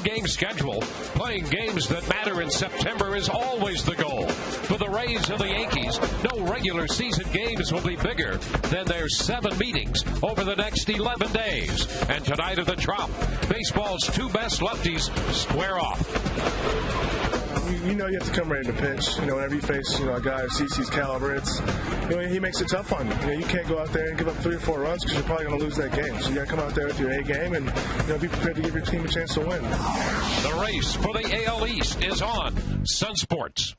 10-game schedule. Playing games that matter in September is always the goal. For the Rays and the Yankees, no regular season games will be bigger than their 7 meetings over the next 11 days. And tonight at the Trop, baseball's 2 best lefties square off. You know you have to come ready to pitch. Whenever you face a guy of CC's caliber, he makes it tough on you. You can't go out there and give up 3 or 4 runs because you're probably going to lose that game. So you got to come out there with your A game and be prepared to give your team a chance to win. The race for the AL East is on Sun Sports.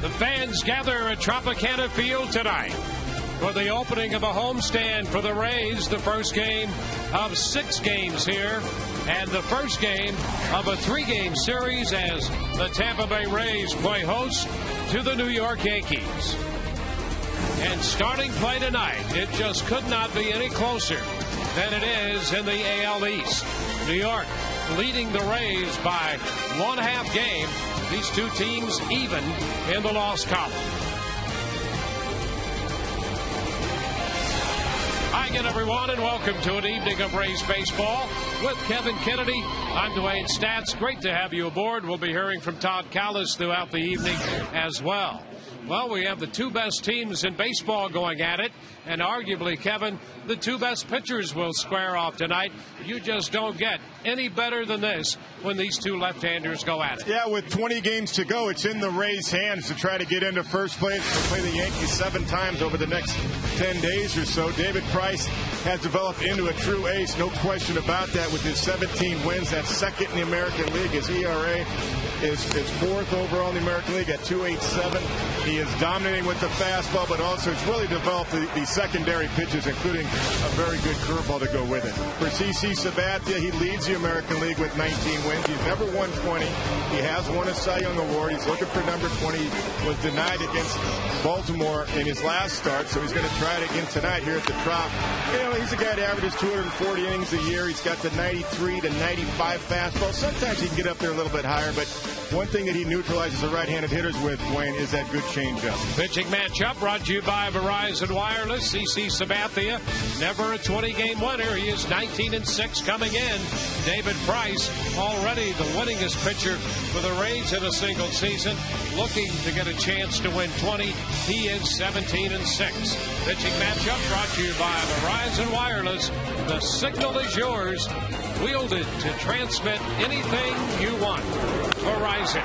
The fans gather at Tropicana Field tonight for the opening of a homestand for the Rays, the first game of 6 games here, and the first game of a 3-game series as the Tampa Bay Rays play host to the New York Yankees. And starting play tonight, it just could not be any closer than it is in the AL East. New York leading the Rays by 1/2 game. These 2 teams even in the loss column. Hi again, everyone, and welcome to an evening of Rays baseball with Kevin Kennedy. I'm Dwayne Statz. Great to have you aboard. We'll be hearing from Todd Callis throughout the evening as well. Well, we have the 2 best teams in baseball going at it, and arguably, Kevin, the 2 best pitchers will square off tonight. You just don't get any better than this when these 2 left-handers go at it. Yeah, with 20 games to go, it's in the Rays' hands to try to get into first place. They'll play the Yankees 7 times over the next 10 days or so. David Price has developed into a true ace, no question about that, with his 17 wins. That's second in the American League. His ERA is 4th overall in the American League at 2.87. He is dominating with the fastball, but also has really developed the secondary pitches, including a very good curveball to go with it. For CC Sabathia, he leads the American League with 19 wins. He's never won 20. He has won a Cy Young Award. He's looking for number 20. He was denied against Baltimore in his last start, so he's going to try it again tonight here at the Trop. He's a guy that averages 240 innings a year. He's got the 93 to 95 fastball. Sometimes he can get up there a little bit higher, but one thing that he neutralizes the right-handed hitters with, Dwayne, is that good changeup. Pitching matchup brought to you by Verizon Wireless. CC Sabathia, never a 20-game winner. He is 19-6 coming in. David Price, already the winningest pitcher for the Rays in a single season, looking to get a chance to win 20. He is 17-6. Pitching matchup brought to you by Verizon Wireless. The signal is yours. Wielded to transmit anything you want. Verizon.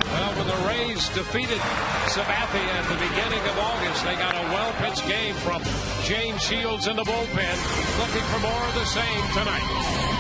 Well, when the Rays defeated Sabathia at the beginning of August, they got a well-pitched game from James Shields in the bullpen. Looking for more of the same tonight.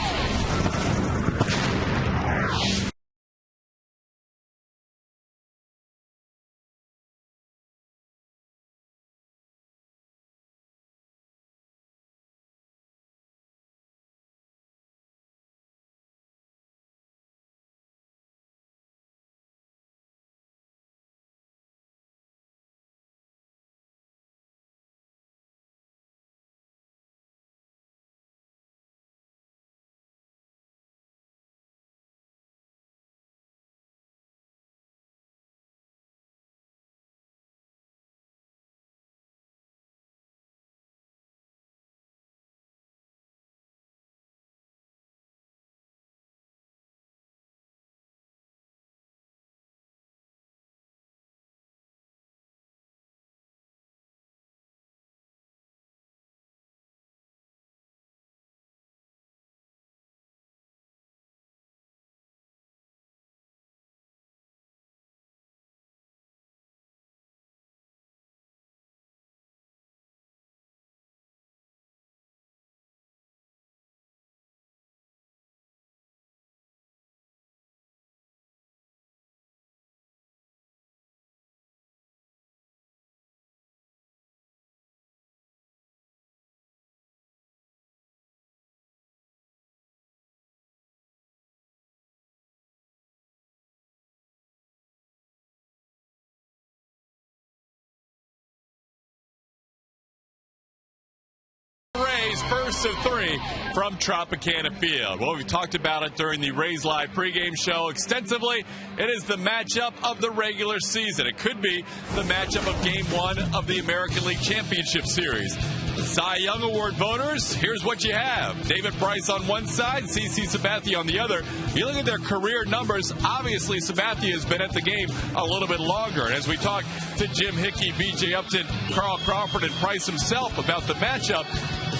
first of 3 from Tropicana Field. Well, we talked about it during the Rays Live pregame show extensively. It is the matchup of the regular season. It could be the matchup of Game 1 of the American League Championship Series. Cy Young Award voters, here's what you have. David Price on one side, CC Sabathia on the other. You look at their career numbers, obviously Sabathia has been at the game a little bit longer. And as we talk to Jim Hickey, BJ Upton, Carl Crawford, and Price himself about the matchup,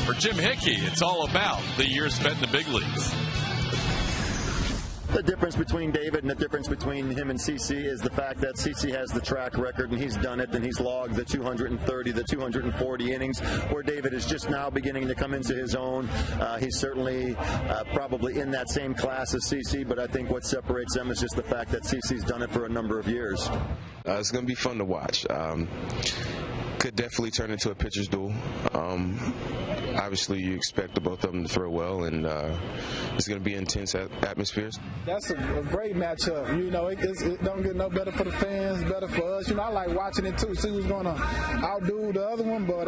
for Jim Hickey, it's all about the years spent in the big leagues. The difference between David and the difference between him and CC is the fact that CC has the track record and he's done it, and he's logged the 230, the 240 innings, where David is just now beginning to come into his own. He's certainly probably in that same class as CC, but I think what separates them is just the fact that CC's done it for a number of years. It's going to be fun to watch. Could definitely turn into a pitcher's duel. Obviously, you expect the both of them to throw well, and it's going to be intense atmospheres. That's a great matchup. You know, it don't get no better for the fans, better for us. You know, I like watching it too, see who's going to outdo the other one. But,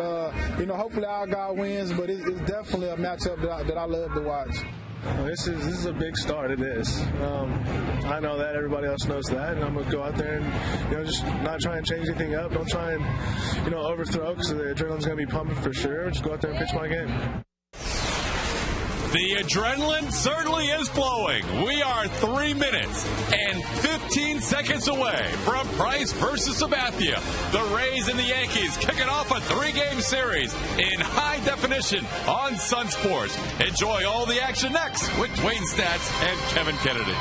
you know, hopefully our guy wins, but it's definitely a matchup that I love to watch. Well, this is a big start. It is. I know that. Everybody else knows that. And I'm going to go out there and, you know, just not try and change anything up. Don't try and, you know, overthrow, because the adrenaline's going to be pumping for sure. Just go out there and pitch my game. The adrenaline certainly is flowing. We are 3 minutes and 15 seconds away from Price versus Sabathia. The Rays and the Yankees kicking off a 3-game series in high definition on Sun Sports. Enjoy all the action next with Dwayne Stats and Kevin Kennedy.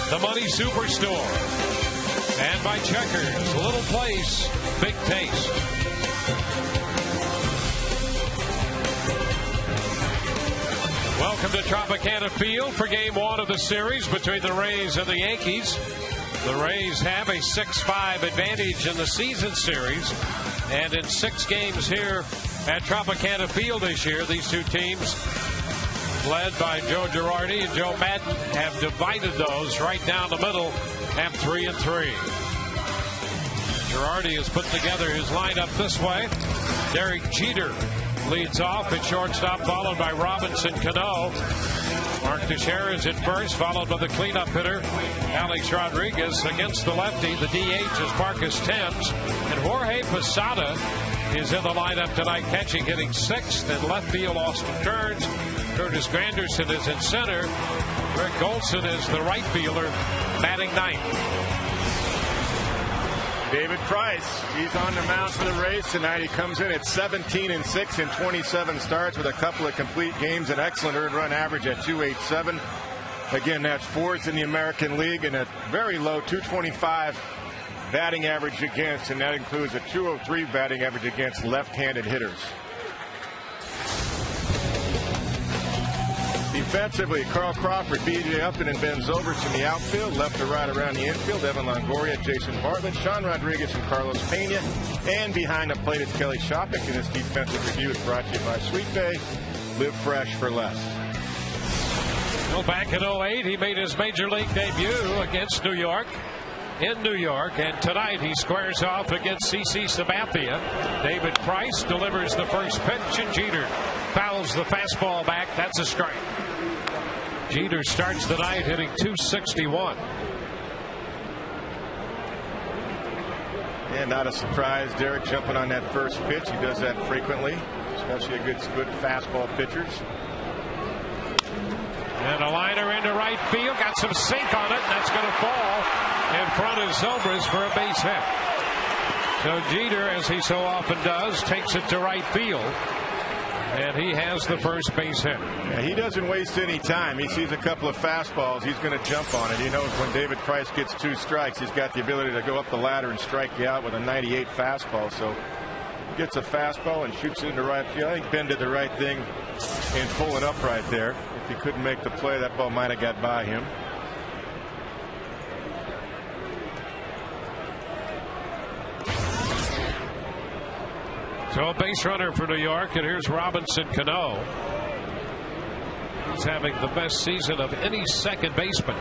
The Money Superstore. And by Checkers, little place, big taste. Welcome to Tropicana Field for Game 1 of the series between the Rays and the Yankees. The Rays have a 6-5 advantage in the season series. And in 6 games here at Tropicana Field this year, these two teams, led by Joe Girardi and Joe Madden, have divided those right down the middle at 3-3. Girardi has put together his lineup this way. Derek Jeter leads off at shortstop, followed by Robinson Cano. Mark Teixeira is at first, followed by the cleanup hitter, Alex Rodriguez. Against the lefty, the DH is Marcus Thames. And Jorge Posada is in the lineup tonight, catching, hitting 6th. And left field, Austin Kearns. Curtis Granderson is in center. Rick Golson is the right fielder, batting 9th. David Price, he's on the mound for the Rays tonight. He comes in at 17-6 in 27 starts with a couple of complete games, an excellent earned run average at 287. Again, that's fourth in the American League and a very low 225 batting average against, and that includes a 203 batting average against left-handed hitters. Defensively, Carl Crawford, B.J. Upton, and Ben Zobrist in the outfield. Left to right around the infield, Evan Longoria, Jason Bartlett, Sean Rodriguez, and Carlos Pena. And behind the plate, it's Kelly Shopick. And this defensive review is brought to you by Sweet Bay. Live fresh for less. Well, back in 08, he made his major league debut against New York. In New York, and tonight he squares off against CC Sabathia. David Price delivers the first pitch, and Jeter fouls the fastball back. That's a strike. Jeter starts the night hitting .261. And not a surprise, Derek jumping on that first pitch. He does that frequently, especially good fastball pitchers. And a liner into right field, got some sink on it, and that's going to fall in front of Zobrist for a base hit. So Jeter, as he so often does, takes it to right field, and he has the first base hit. Yeah, he doesn't waste any time. He sees a couple of fastballs, he's going to jump on it. He knows when David Price gets 2 strikes, he's got the ability to go up the ladder and strike you out with a 98 fastball. So he gets a fastball and shoots it into right field. I think Ben did the right thing in pulling up right there. If he couldn't make the play, that ball might have got by him. So a base runner for New York, and here's Robinson Cano. He's having the best season of any second baseman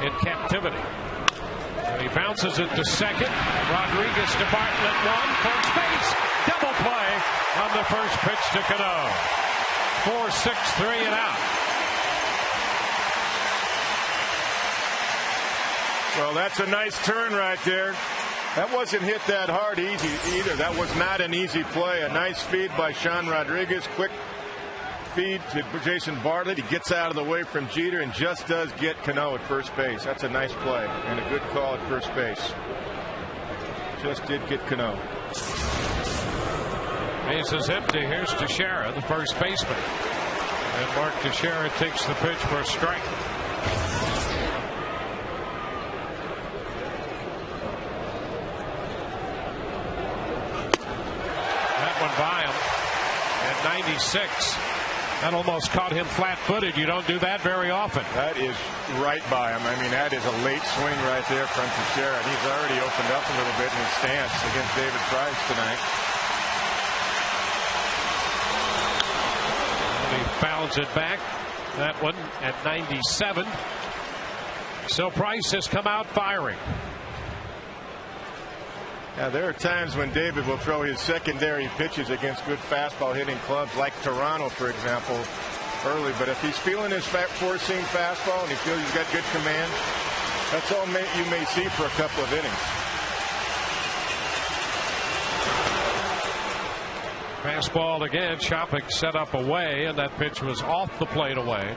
in captivity. And he bounces it to second. Rodriguez to Bartlett, one, first base, double play on the first pitch to Cano. 4-6-3 and out. Well, that's a nice turn right there. That wasn't hit that hard easy either. That was not an easy play. A nice feed by Sean Rodriguez. Quick feed to Jason Bartlett. He gets out of the way from Jeter and just does get Cano at first base. That's a nice play and a good call at first base. Just did get Cano. Base is empty. Here's Teixeira, the first baseman. And Mark Teixeira takes the pitch for a strike. By him at 96. That almost caught him flat-footed. You don't do that very often. That is right by him. I mean, that is a late swing right there from Teixeira. He's already opened up a little bit in his stance against David Price tonight. And he fouls it back. That one at 97. So Price has come out firing. Now, there are times when David will throw his secondary pitches against good fastball hitting clubs like Toronto, for example, early. But if he's feeling his four-seam fastball and he feels he's got good command, that's all you may see for a couple of innings. Fastball again. Shopick set up away, and that pitch was off the plate away.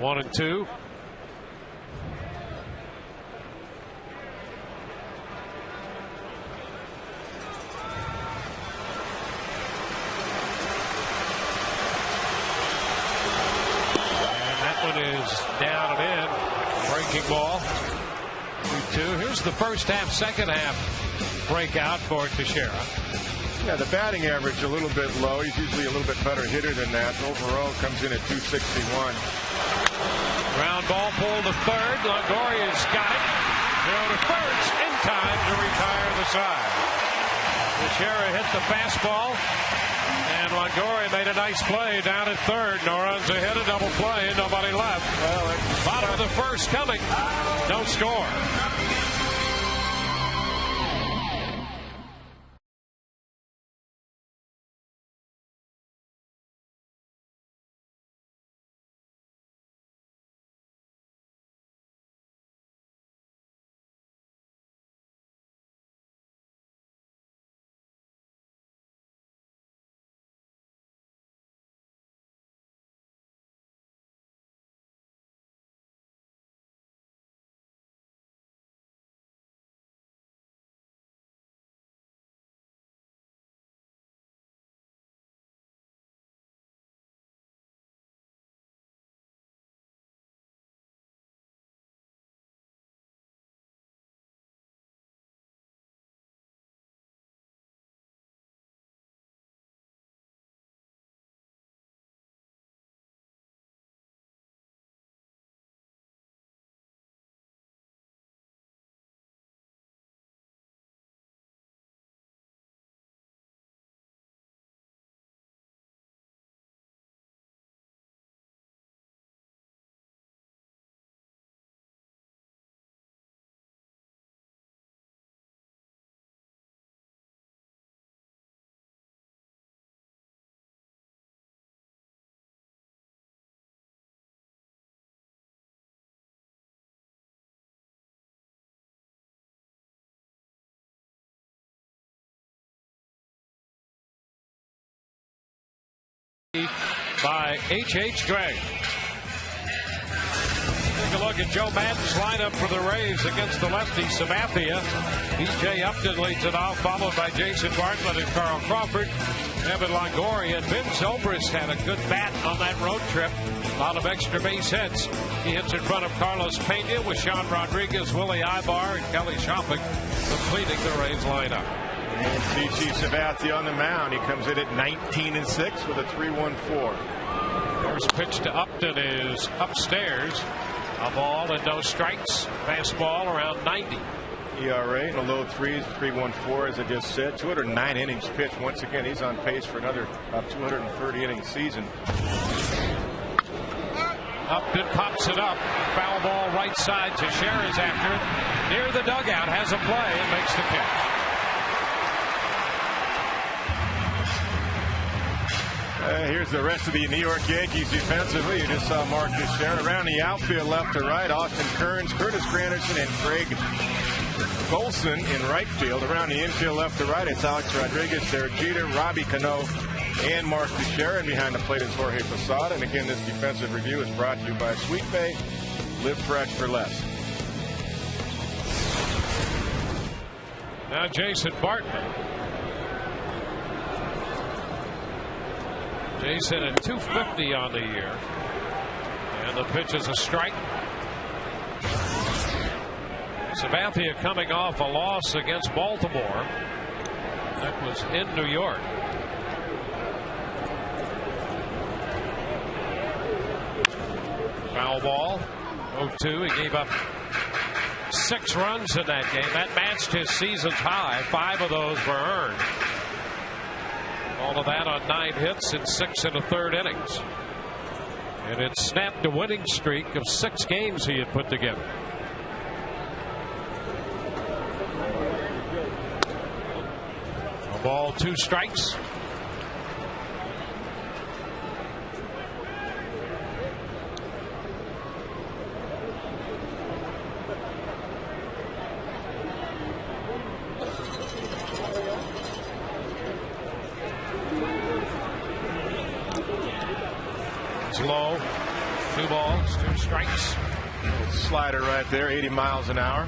1-2. Is down and in. Breaking ball. 2-2. Here's the first half, second half breakout for Teixeira. Yeah, the batting average a little bit low. He's usually a little bit better hitter than that. Overall comes in at 261. Ground ball pulled to third. Longoria's got it. Throw to first in time to retire the side. Teixeira hit the fastball. And Longoria made a nice play down at third. No runs ahead, a double play, nobody left. Well, bottom of the first coming. No score. by H.H. Gregg. Take a look at Joe Madden's lineup for the Rays against the lefty Sabathia. B.J. Upton leads it off, followed by Jason Bartlett and Carl Crawford. Evan Longoria and Vince Zobrist had a good bat on that road trip. A lot of extra base hits. He hits in front of Carlos Pena with Sean Rodriguez, Willie Ibar, and Kelly Shopping completing the Rays lineup. And CC Sabathia on the mound. He comes in at 19-6 with a 3.14. First pitch to Upton is upstairs. A ball and no strikes. Fastball around 90. ERA in the low threes, 3.14 as I just said. 209 innings pitched. Once again, he's on pace for another 230 inning season. Upton pops it up. Foul ball right side. Teixeira is after it. Near the dugout, has a play and makes the catch. Here's the rest of the New York Yankees defensively. You just saw Mark Teixeira around the outfield left to right. Austin Kearns, Curtis Granderson, and Craig Golson in right field. Around the infield left to right, it's Alex Rodriguez, Derek Jeter, Robbie Cano, and Mark Teixeira. And behind the plate is Jorge Posada. And again, this defensive review is brought to you by Sweet Bay. Live fresh for less. Now Jason Bartlett. Jason at 250 on the year. And the pitch is a strike. Sabathia coming off a loss against Baltimore. That was in New York. Foul ball. 0-2. He gave up 6 runs in that game. That matched his season's high. 5 of those were earned. All of that on 9 hits in 6 1/3 innings. And it snapped a winning streak of 6 games he had put together. A ball, 2 strikes. Low. 2 balls, 2 strikes. Slider right there, 80 miles an hour.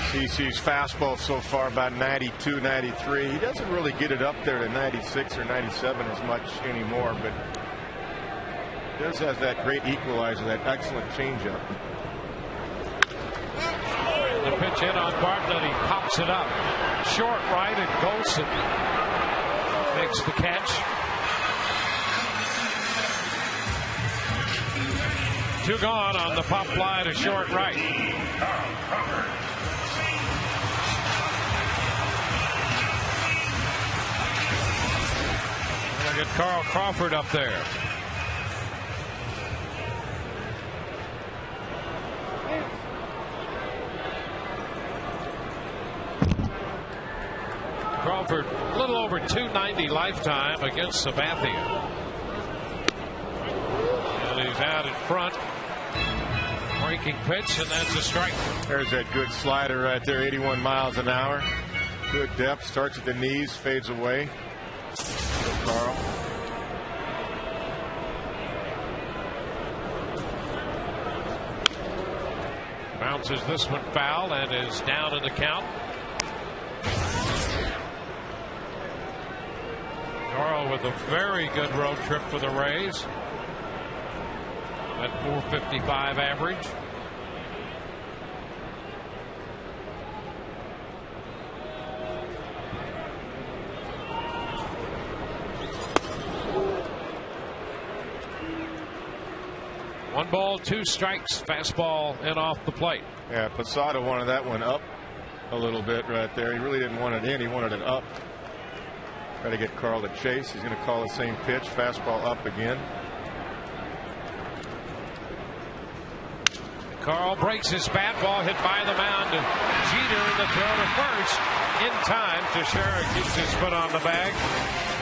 CC's fastball so far about 92, 93. He doesn't really get it up there to 96 or 97 as much anymore, but does have that great equalizer, that excellent changeup. The pitch in on Bartlett. He pops it up. Short right, and Golson makes the catch. 2 gone on the pop fly to short right. We'll get Carl Crawford up there. Crawford, a little over 290 lifetime against Sabathia. And he's out in front. Breaking pitch, and that's a strike. There's that good slider right there, 81 miles an hour. Good depth, starts at the knees, fades away. Carl. Bounces this one foul and is down in the count. Carl with a very good road trip for the Rays. At 455 average. One ball, 2 strikes. Fastball in off the plate. Yeah, Posada wanted that one up a little bit right there. He really didn't want it in. He wanted it up. Try to get Carl to chase. He's going to call the same pitch. Fastball up again. Carl breaks his bat, ball hit by the mound. Jeter in the throw to first. In time, Teixeira keeps his foot on the bag.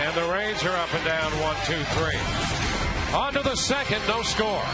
And the Rays are up and down 1-2-3. On to the second, no score.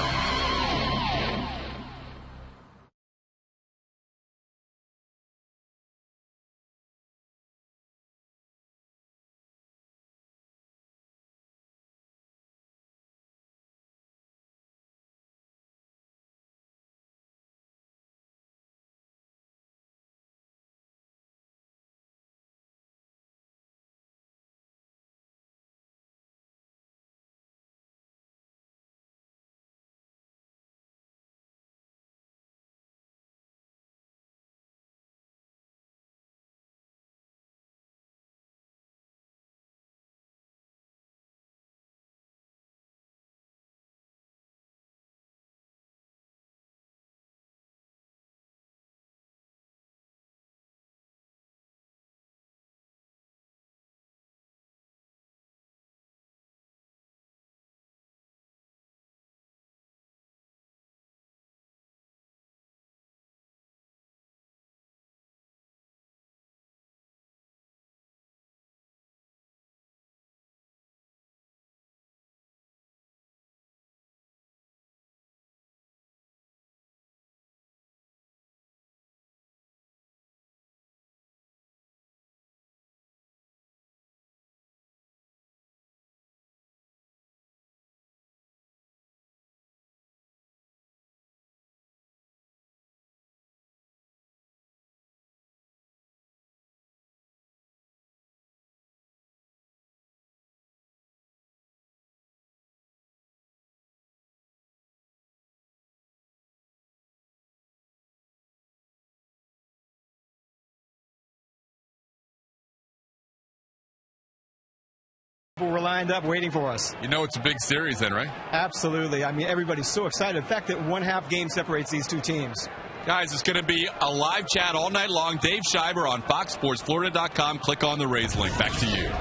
We're lined up waiting for us. You know it's a big series then, right? Absolutely. I mean, everybody's so excited. The fact that 1/2 game separates these two teams. Guys, it's going to be a live chat all night long. Dave Schreiber on FoxSportsFlorida.com. Click on the Rays link. Back to you.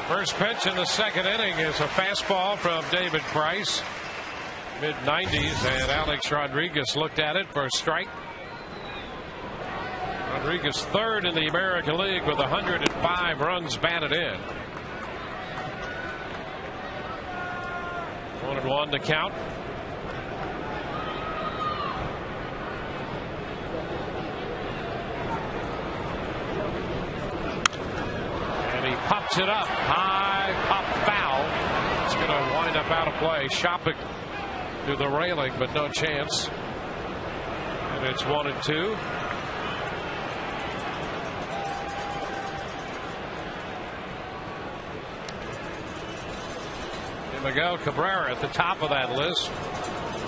First pitch in the second inning is a fastball from David Price. Mid-90s, and Alex Rodriguez looked at it for a strike. Rodriguez third in the American League with 105 runs batted in. 1-1 to count. And he pops it up high, pop foul. It's going to wind up out of play. Shopping to the railing, but no chance. And it's 1-2. Miguel Cabrera at the top of that list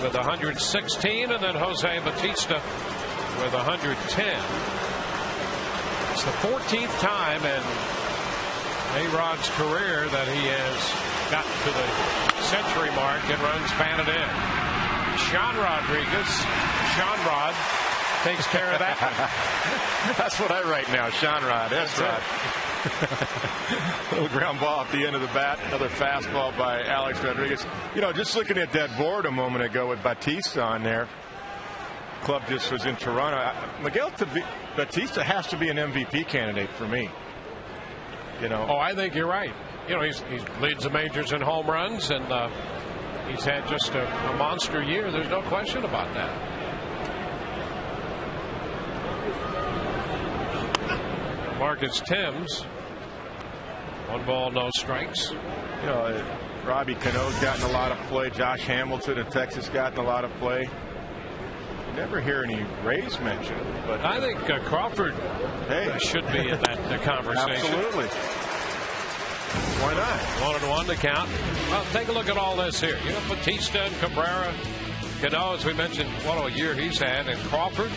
with 116, and then Jose Bautista with 110. It's the 14th time in A-Rod's career that he has gotten to the century mark and runs batted in. Sean Rodriguez, Sean Rod, takes care of that. That's what I write now, Sean Rod. That's right. Little ground ball off the end of the bat. Another fastball by Alex Rodriguez. You know, just looking at that board a moment ago with Bautista on there. Club just was in Toronto. Miguel Bautista has to be an MVP candidate for me. You know. Oh, I think you're right. You know, he leads the majors in home runs, and he's had just a monster year. There's no question about that. Marcus Thames. 1 ball, no strikes. You know, Robbie Cano's gotten a lot of play. Josh Hamilton of Texas gotten a lot of play. You never hear any Rays mentioned, but I think Crawford should be in that conversation. Absolutely. Why not? 1-1 to count. Well, take a look at all this here. You know, Bautista and Cabrera, Cano, as we mentioned, what a year he's had, and Crawford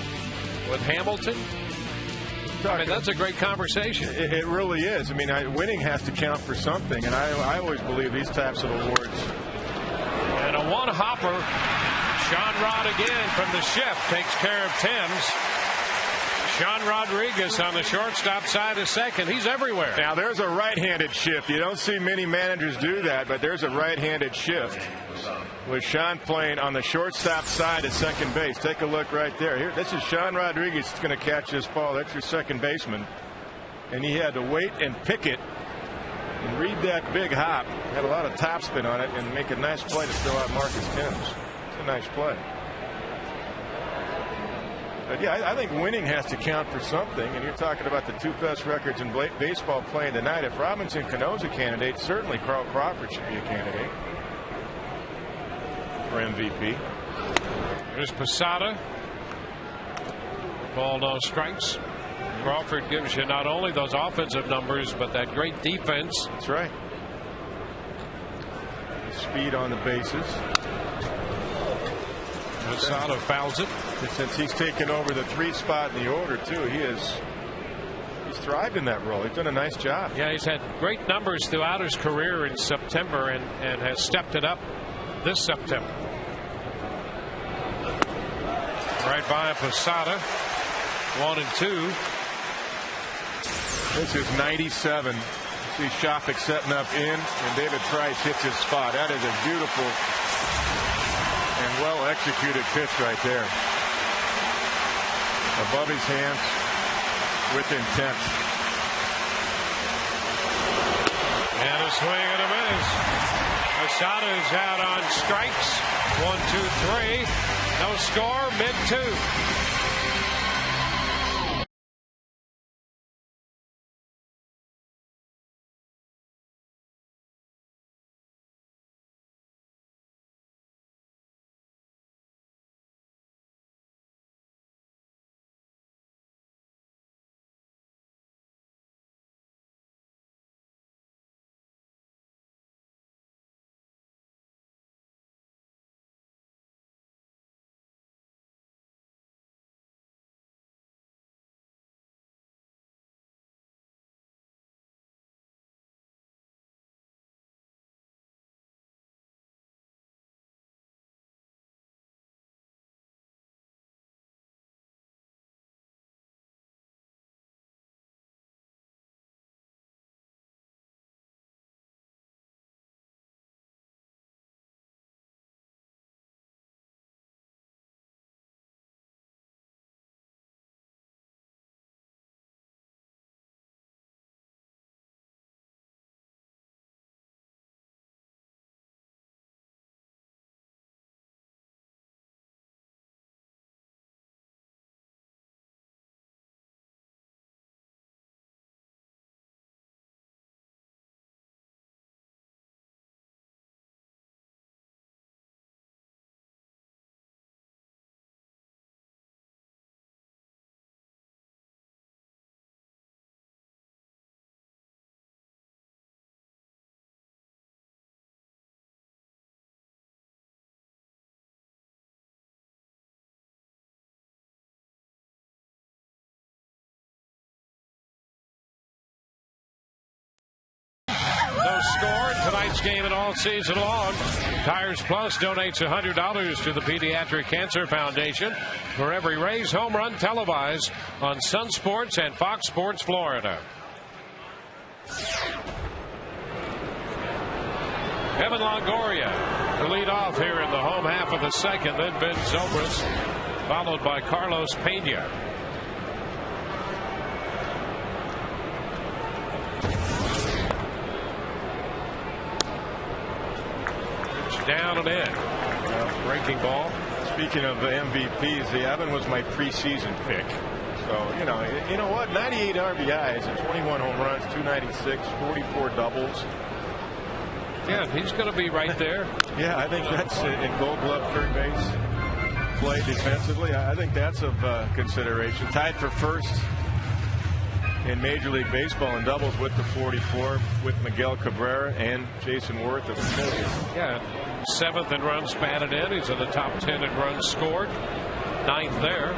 with Hamilton. I mean, that's a great conversation. It really is. I mean, winning has to count for something, and I always believe these types of awards. And a one-hopper. Sean Rod again from the shift takes care of Thames. Sean Rodriguez on the shortstop side of second. He's everywhere. Now, there's a right-handed shift. You don't see many managers do that, but there's a right-handed shift with Sean playing on the shortstop side at second base. Take a look right there. Here, this is Sean Rodriguez that's going to catch this ball. That's your second baseman. And he had to wait and pick it and read that big hop. Had a lot of topspin on it and make a nice play to throw out Marcus Thames. It's a nice play. But yeah, I think winning has to count for something, and you're talking about the 2 best records in baseball playing tonight. If Robinson Cano's a candidate, certainly Carl Crawford should be a candidate for MVP. There's Posada. Ball, no strikes. Crawford gives you not only those offensive numbers, but that great defense. That's right. Speed on the bases. Posada fouls it. Since he's taken over the 3 spot in the order too, he's thrived in that role. He's done a nice job. Yeah, he's had great numbers throughout his career in September and has stepped it up this September. Right by Posada. 1-2. This is 97. See Shopping setting up in, and David Price hits his spot. That is a beautiful and well executed pitch right there. Above his hands with intent. And a swing and a miss. Posada is out on strikes. 1, 2, 3. No score, mid-2. tonight's game and all season long. Tires Plus donates $100 to the Pediatric Cancer Foundation for every Rays home run televised on Sun Sports and Fox Sports Florida. Evan Longoria to lead off here in the home half of the second. Then Ben Zobrist, followed by Carlos Pena. Down and in. Breaking ball. Speaking of the MVPs, Evan was my preseason pick. So, you know what? 98 RBIs and 21 home runs, 296, 44 doubles. Yeah, he's going to be right there. Yeah, I think that's in Gold Glove, third base play defensively. I think that's of consideration. Tied for first in Major League Baseball in doubles with the 44 with Miguel Cabrera and Jason Worth of the Phillies. Yeah, 7th in runs batted in. He's in the top 10 in runs scored. 9th there.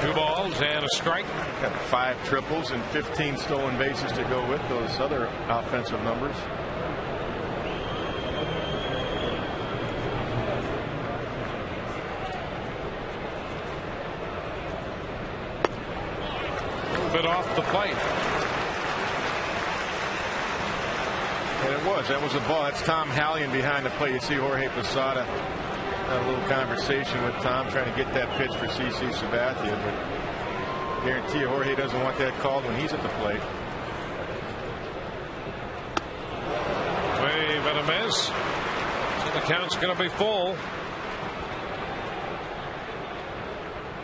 2 balls and a strike. Got 5 triples and 15 stolen bases to go with those other offensive numbers. A little bit off the plate. And that was a ball. That's Tom Hallion behind the plate. You see Jorge Posada had a little conversation with Tom trying to get that pitch for CC Sabathia, but I guarantee you Jorge doesn't want that called when he's at the plate. Wave and a miss. So the count's going to be full.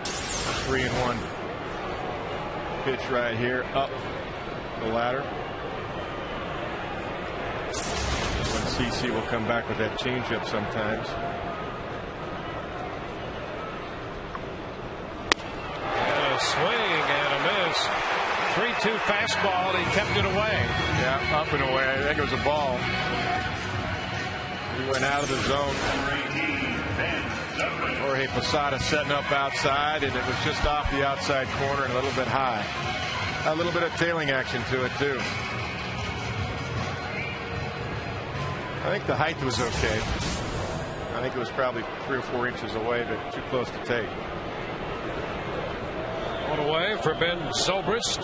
3-1 pitch right here up the ladder. When CC will come back with that changeup sometimes. Swing and a miss. 3-2 fastball. He kept it away. Yeah, up and away. I think it was a ball. He went out of the zone. Jorge Posada setting up outside, and it was just off the outside corner and a little bit high. A little bit of tailing action to it, too. I think the height was okay. I think it was probably 3 or 4 inches away, but too close to take. One away for Ben Zobrist.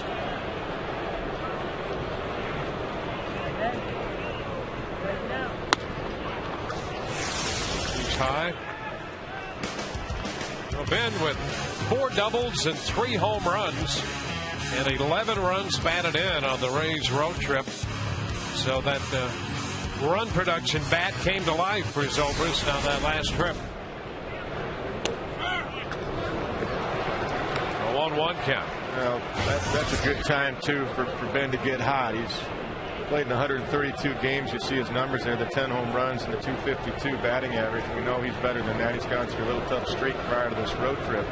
He's high. Well, Ben with 4 doubles and 3 home runs and 11 runs batted in on the Rays road trip. So that run production bat came to life for Zobrist on that last trip. 1-1 count. Well, that's a good time too for Ben to get hot. He's played in 132 games. You see his numbers there, the 10 home runs and the 252 batting average. We know he's better than that. He's gone through a little tough streak prior to this road trip.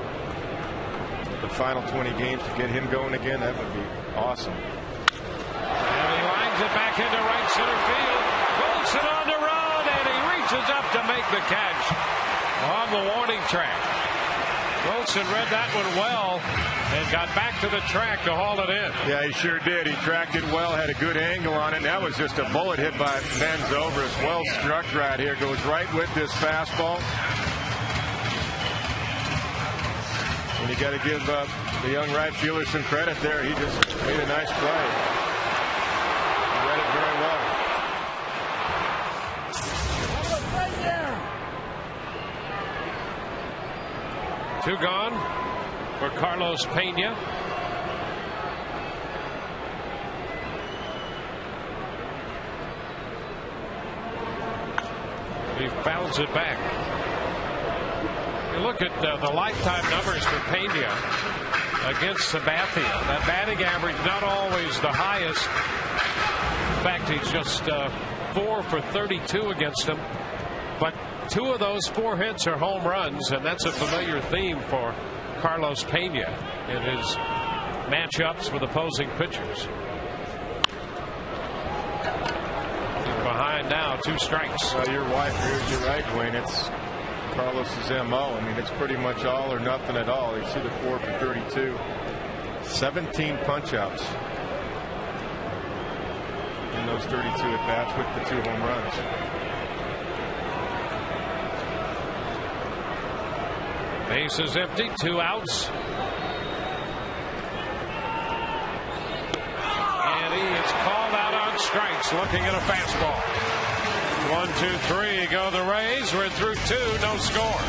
The final 20 games to get him going again, that would be awesome. And he lines it back into right center field. Wilson on the run, and he reaches up to make the catch on the warning track. Wilson read that one well and got back to the track to haul it in. Yeah, he sure did. He tracked it well, had a good angle on it. And that was just a bullet hit by Ben Zobrist. Well struck right here. Goes right with this fastball. And you got to give the young right fielder some credit there. He just made a nice play. He read it very well. Two gone for Carlos Pena. He fouls it back. You look at the lifetime numbers for Pena against Sabathia. That batting average not always the highest. In fact, he's just 4 for 32 against him. But 2 of those 4 hits are home runs, and that's a familiar theme for Carlos Pena in his matchups with opposing pitchers. Behind now, 2 strikes. You're right, Dwayne. It's Carlos's MO. I mean, it's pretty much all or nothing at all. You see the 4 for 32, 17 punch outs. in those 32 at-bats with the 2 home runs. Base is empty, 2 outs. And he is called out on strikes, looking at a fastball. 1, 2, 3 go the Rays. We're through 2, no score.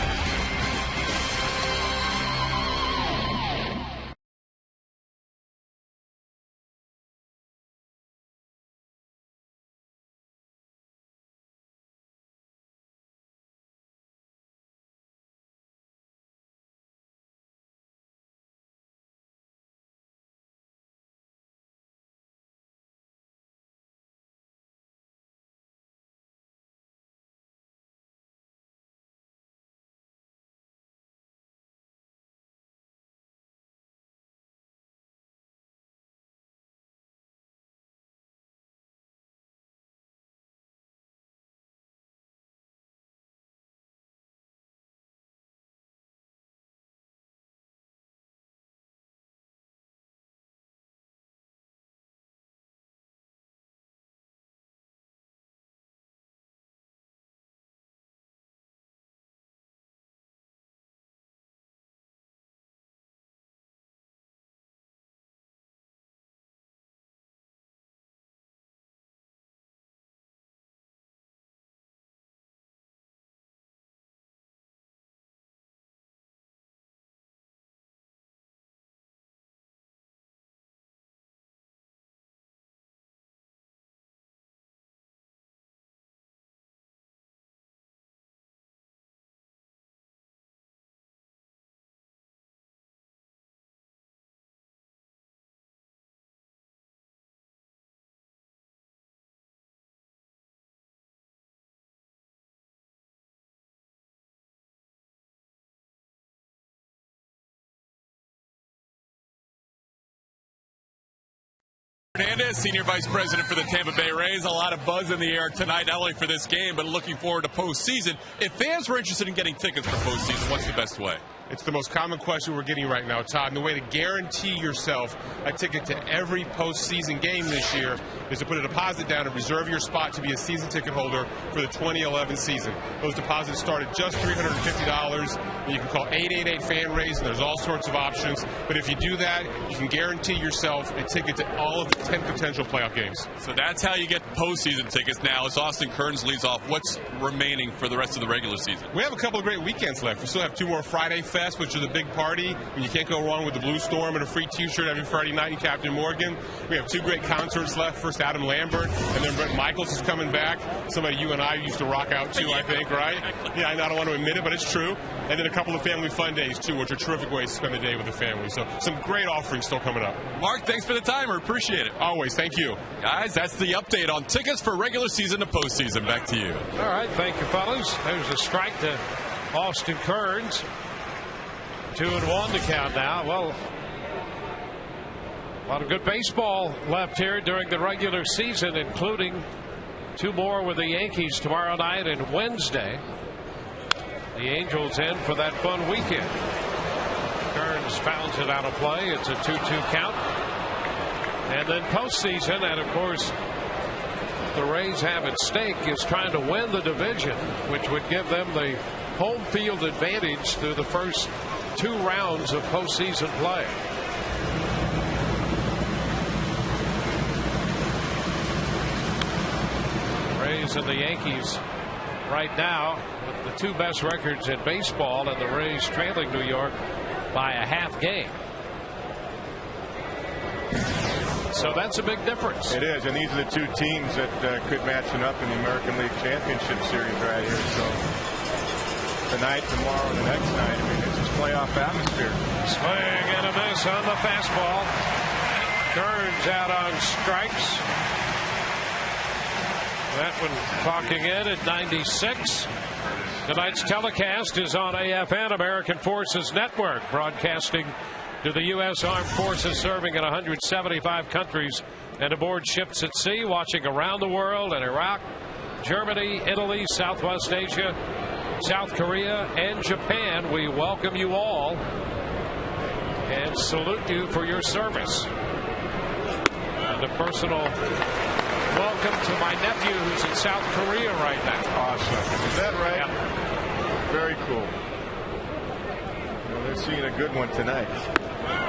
Hernandez, Senior Vice President for the Tampa Bay Rays. A lot of buzz in the air tonight, not only for this game, but looking forward to postseason. If fans were interested in getting tickets for postseason, what's the best way? It's the most common question we're getting right now, Todd. And the way to guarantee yourself a ticket to every postseason game this year is to put a deposit down and reserve your spot to be a season ticket holder for the 2011 season. Those deposits start at just $350. And you can call 888-FAN-RAISE, and there's all sorts of options. But if you do that, you can guarantee yourself a ticket to all of the 10 potential playoff games. So that's how you get postseason tickets now. As Austin Kearns leads off, what's remaining for the rest of the regular season? We have a couple of great weekends left. We still have 2 more Friday Fest, which is a big party, and you can't go wrong with the Blue Storm and a free T-shirt every Friday night in Captain Morgan. We have 2 great concerts left. First, Adam Lambert, and then Brett Michaels is coming back. Somebody you and I used to rock out to, I think, right? Yeah, I don't want to admit it, but it's true. And then a couple of family fun days, too, which are terrific ways to spend the day with the family. So some great offerings still coming up. Mark, thanks for the time. We appreciate it. Always. Thank you. Guys, that's the update on tickets for regular season to postseason. Back to you. All right. Thank you, fellas. There's a strike to Austin Kearns. 2-1 to count now. Well, a lot of good baseball left here during the regular season, including 2 more with the Yankees tomorrow night and Wednesday. The Angels in for that fun weekend. Kearns fouls it out of play. It's a 2-2 count. And then postseason, and of course, the Rays have at stake is trying to win the division, which would give them the home field advantage through the first 2 rounds of postseason play. Rays and the Yankees right now with the 2 best records in baseball, and the Rays trailing New York by a half game. So that's a big difference. It is, and these are the 2 teams that could match up in the American League Championship Series right here. So tonight, tomorrow, and the next night, I mean, it's just playoff atmosphere. Swing and a miss on the fastball. Kearns out on strikes. That one clocking in at 96. Tonight's telecast is on AFN, American Forces Network, broadcasting to the U.S. Armed Forces serving in 175 countries and aboard ships at sea, watching around the world in Iraq, Germany, Italy, Southwest Asia, South Korea, and Japan. We welcome you all and salute you for your service. And a personal welcome my nephew who's in South Korea right now. Awesome. Is that right? Yeah. Very cool. Well, they're seeing a good one tonight. And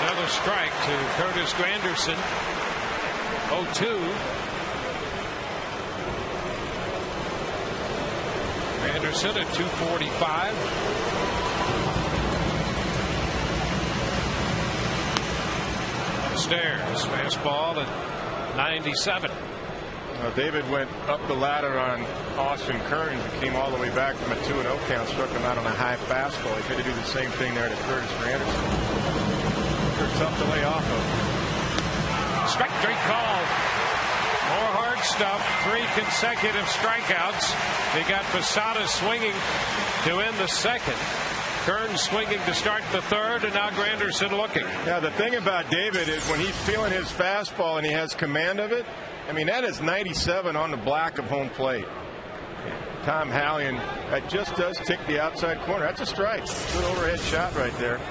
another strike to Curtis Granderson. 0-2. Granderson at 245. Upstairs, fastball at 97. David went up the ladder on Austin Kearns and came all the way back from a 2-0 count, struck him out on a high fastball. He had to do the same thing there to Curtis Granderson. They're tough to lay off of. Strike three called. More hard stuff. 3 consecutive strikeouts. They got Posada swinging to end the second. Kearns swinging to start the third, and now Granderson looking. Yeah, the thing about David is when he's feeling his fastball and he has command of it, I mean, that is 97 on the black of home plate. Tom Hallion, that just does tick the outside corner. That's a strike. Good overhead shot right there.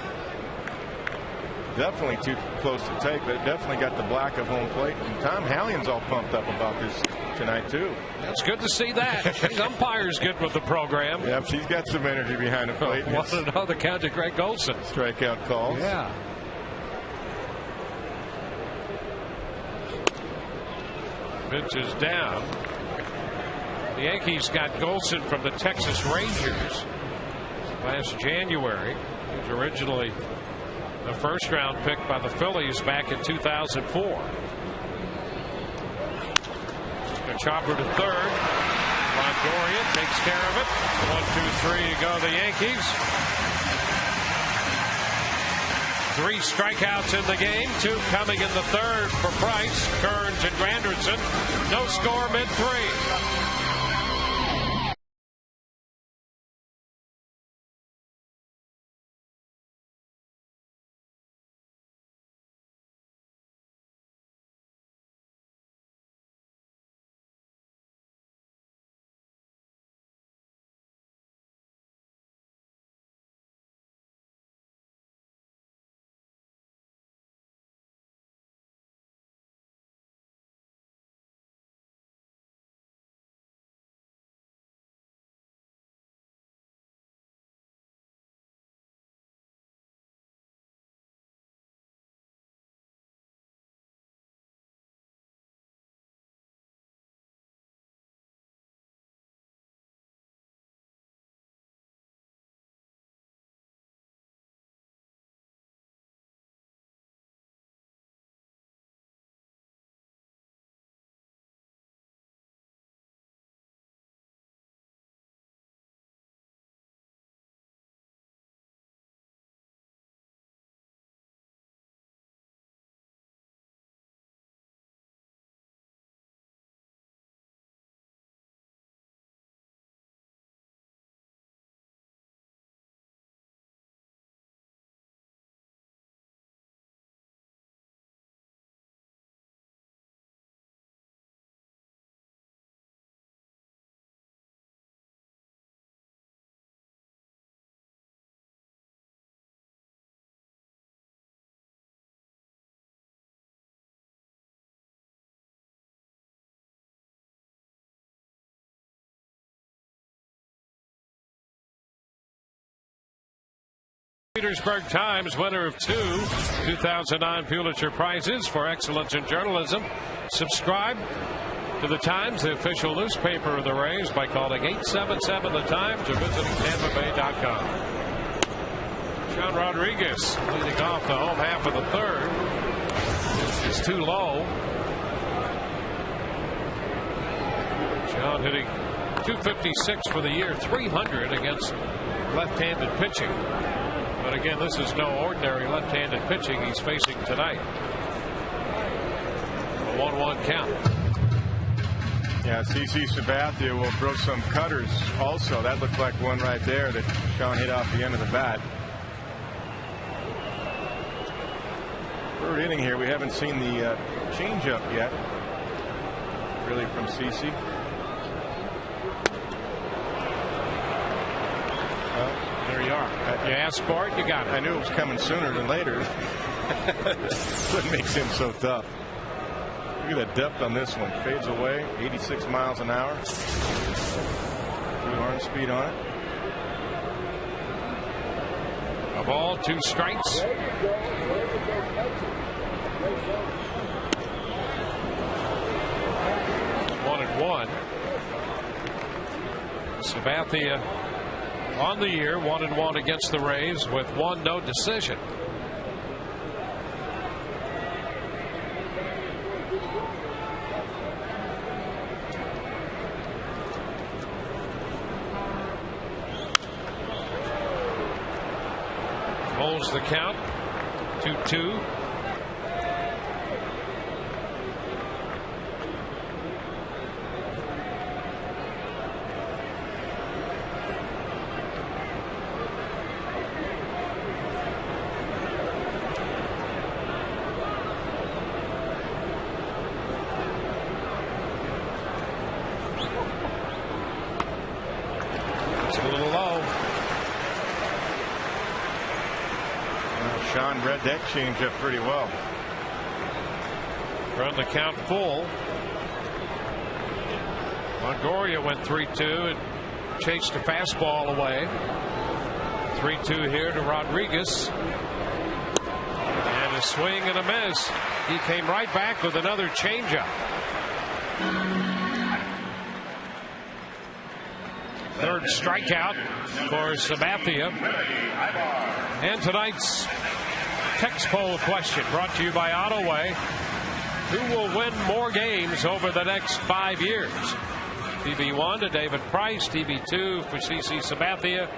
Definitely too close to take, but it definitely got the black of home plate. And Tom Hallion's all pumped up about this tonight, too. That's good to see that. His umpire's good with the program. Yep, she's got some energy behind the plate. Want to know the count to Greg Olson. Strikeout calls. Yeah. Pitch is down. The Yankees got Golson from the Texas Rangers last January. He was originally a first-round pick by the Phillies back in 2004. A chopper to third. Longoria takes care of it. 1, 2, 3 to go the Yankees. 3 strikeouts in the game. 2 coming in the third for Price, Kearns, and Granderson. No score mid-3. Petersburg Times, winner of 2 2009 Pulitzer Prizes for excellence in journalism. Subscribe to the Times, the official newspaper of the Rays, by calling 877 The Times or visiting TampaBay.com. Sean Rodriguez leading off the home half of the third. This is too low. Sean hitting .256 for the year, .300 against left-handed pitching. But again, this is no ordinary left-handed pitching he's facing tonight. A 1-1 count. Yeah, CC Sabathia will throw some cutters also. That looked like one right there that Sean hit off the end of the bat. Third inning here. We haven't seen the changeup yet. Really from CC. There you are. You asked for it, you got it. I knew it was coming sooner than later. What makes him so tough? at the depth on this one. Fades away, 86 miles an hour. Good arm speed on it. A ball, 2 strikes. 1-1. Sabathia on the year, 1-1 against the Rays with 1 no decision. Holds the count, 2-2. Sean read that changeup pretty well. Run the count full. Longoria went 3-2 and chased a fastball away. 3-2 here to Rodriguez. And a swing and a miss. He came right back with another changeup. Third strikeout for Sabathia. And tonight's text poll question brought to you by Autoway. Who will win more games over the next 5 years? TB1 to David Price, TB2 for CC Sabathia.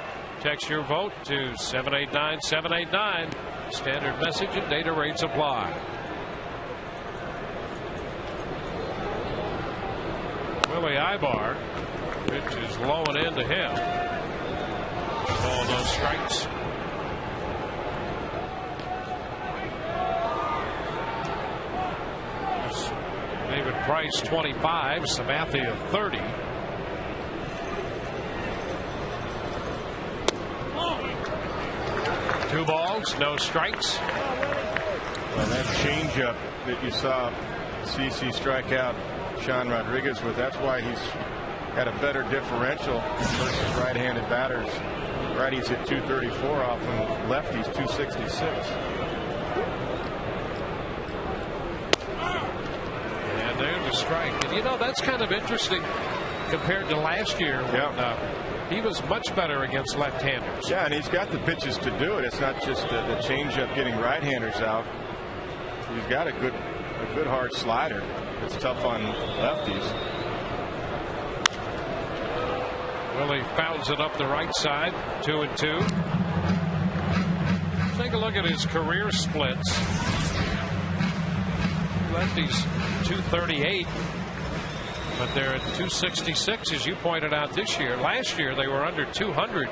Text your vote to 789-789. Standard message and data rates apply. Willie Ibar, pitch is low and into him. All those strikes. David Price 25, Sabathia 30. Two balls, no strikes. Well, that changeup that you saw CC strike out Sean Rodriguez with, that's why he's got a better differential versus right-handed batters. Righties hit 234 off and lefties 266. And there's a strike. And you know, that's kind of interesting compared to last year when he was much better against left-handers. Yeah, and he's got the pitches to do it. It's not just the changeup getting right-handers out. He's got a good hard slider. It's tough on lefties. Willie fouls it up the right side, 2-2. Take a look at his career splits. Lefties 238, but they're at 266, as you pointed out this year. Last year they were under 200.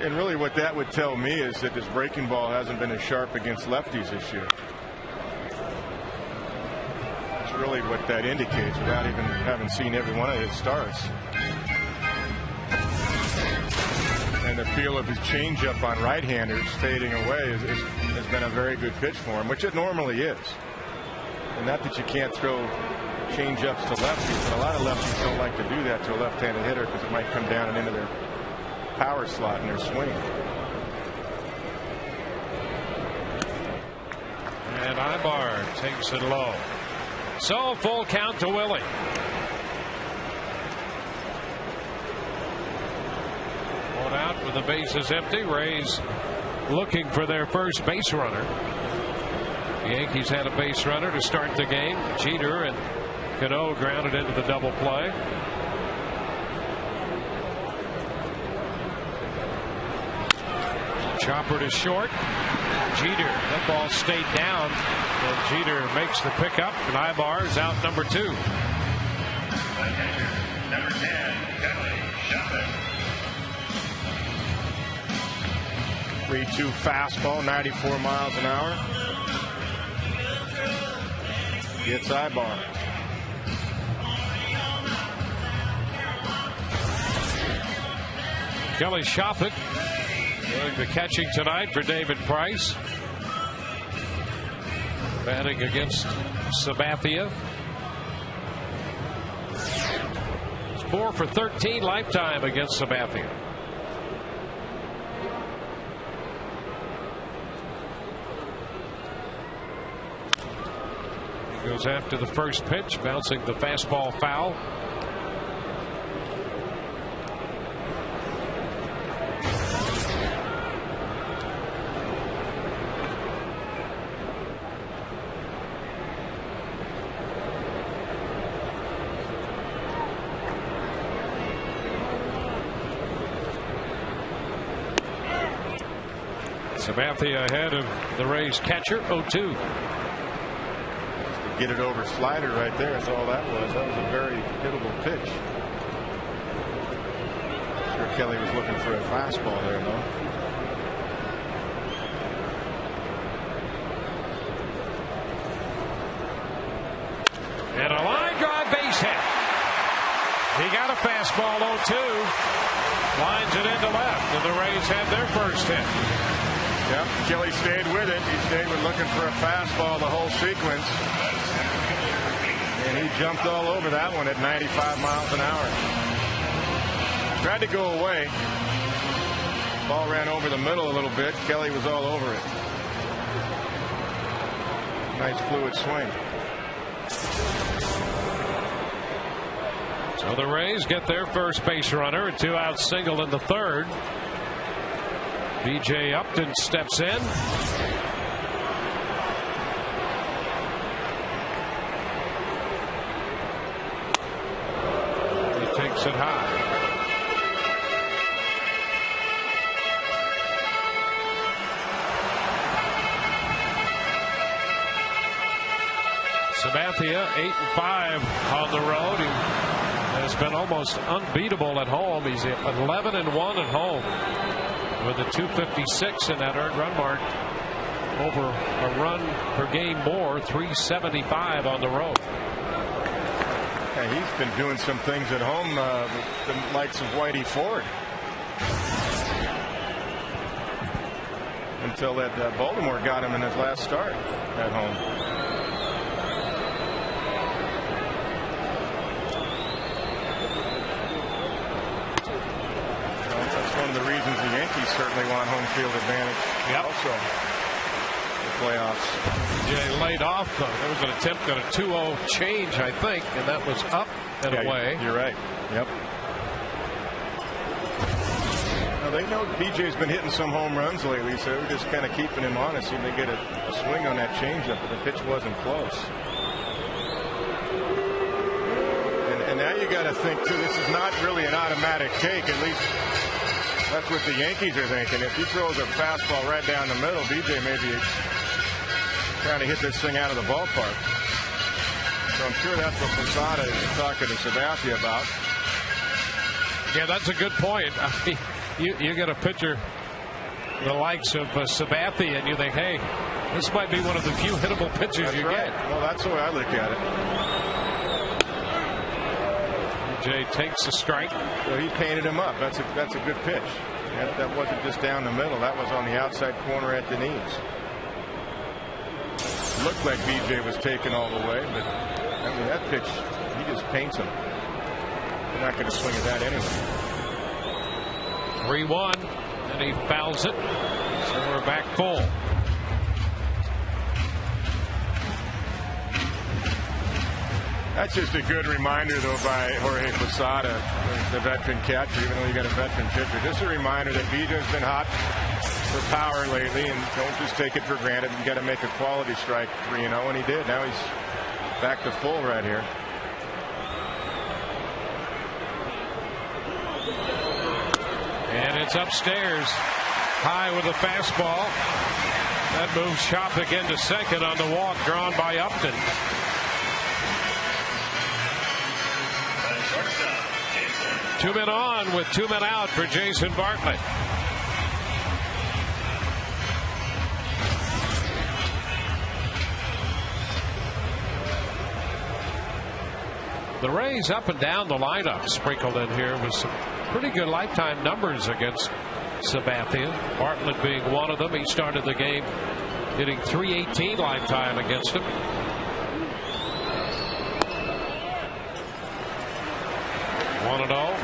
And really what that would tell me is that his breaking ball hasn't been as sharp against lefties this year. That's really what that indicates without even having seen every one of his starts. And the feel of his changeup on right-handers fading away has been a very good pitch for him, which it normally is. And not that you can't throw changeups to lefties, but a lot of lefties don't like to do that to a left-handed hitter because it might come down and into their power slot in their swing. And Ibar takes it low. So full count to Willie. One out with the bases empty. Rays looking for their first base runner. The Yankees had a base runner to start the game. Jeter, and Cano grounded into the double play. Chopper to short. Jeter, that ball stayed down, and Jeter makes the pickup, and Ibar is out number 2. Number 10, Chopper. 3-2 fastball, 94 miles an hour. Gets Ibar. Kelly Shoppett doing the catching tonight for David Price. batting against Sabathia. It's 4 for 13 lifetime against Sabathia. He goes after the first pitch, bouncing the fastball foul. Sabathia ahead of the Rays catcher, 0-2. Get it over slider right there. That's all that was. That was a very hittable pitch. Sure Kelly was looking for a fastball there, though. And a line drive base hit. He got a fastball, 0-2. Lines it into left, and the Rays had their first hit. Yep, Kelly stayed with it. He stayed with looking for a fastball the whole sequence. And he jumped all over that one at 95 miles an hour. Tried to go away. Ball ran over the middle a little bit. Kelly was all over it. Nice fluid swing. So the Rays get their first base runner, a 2-out single in the third. B.J. Upton steps in. He takes it high. Sabathia 8-5 on the road. He has been almost unbeatable at home. He's 11-1 at home, with a 256 in that earned run mark, over a run per game more, 375 on the road. Yeah, he's been doing some things at home with the likes of Whitey Ford. Until that Baltimore got him in his last start at home. One of the reasons the Yankees certainly want home field advantage. Yep. Also, the playoffs. Jay laid off. There was an attempt at a 2-0 change, I think, and that was up and away. You're right. Yep. Now they know BJ's been hitting some home runs lately, so we're just kind of keeping him honest. See if they get a swing on that changeup, but the pitch wasn't close. And now you got to think too. This is not really an automatic take, at least. That's what the Yankees are thinking. If he throws a fastball right down the middle, BJ may be trying to hit this thing out of the ballpark. So I'm sure that's what Posada is talking to Sabathia about. Yeah, that's a good point. I mean, you get a pitcher the likes of Sabathia, and you think, hey, this might be one of the few hittable pitchers That's you right. get. Well, that's the way I look at it. BJ takes a strike. Well, he painted him up. That's a good pitch. That wasn't just down the middle. That was on the outside corner at the knees. Looked like BJ was taken all the way, but I mean that pitch, he just paints him. They're not going to swing at that anyway. 3-1, and he fouls it. So we're back full. That's just a good reminder, though, by Jorge Posada, the veteran catcher, even though you got a veteran pitcher. Just a reminder that BJ's been hot for power lately, and don't just take it for granted. You got to make a quality strike 3-0, and he did. Now he's back to full right here. And it's upstairs, high with a fastball. That moves Shop again to second on the walk drawn by Upton. Two men on with 2 men out for Jason Bartlett. The Rays up and down the lineup sprinkled in here with some pretty good lifetime numbers against Sabathia. Bartlett being one of them. He started the game hitting .318 lifetime against him. One and oh.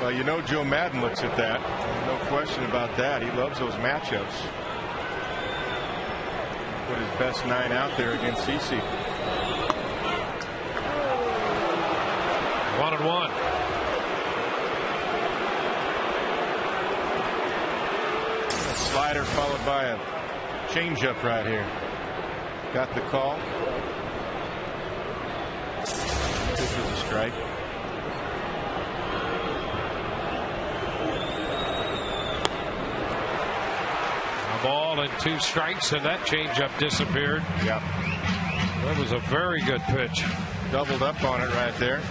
Well, you know Joe Madden looks at that. No question about that. He loves those matchups. Put his best 9 out there against CC. 1-1. A slider followed by a changeup right here. Got the call. This was a strike. A ball and 2 strikes, and that changeup disappeared. Yep. That was a very good pitch. Doubled up on it right there.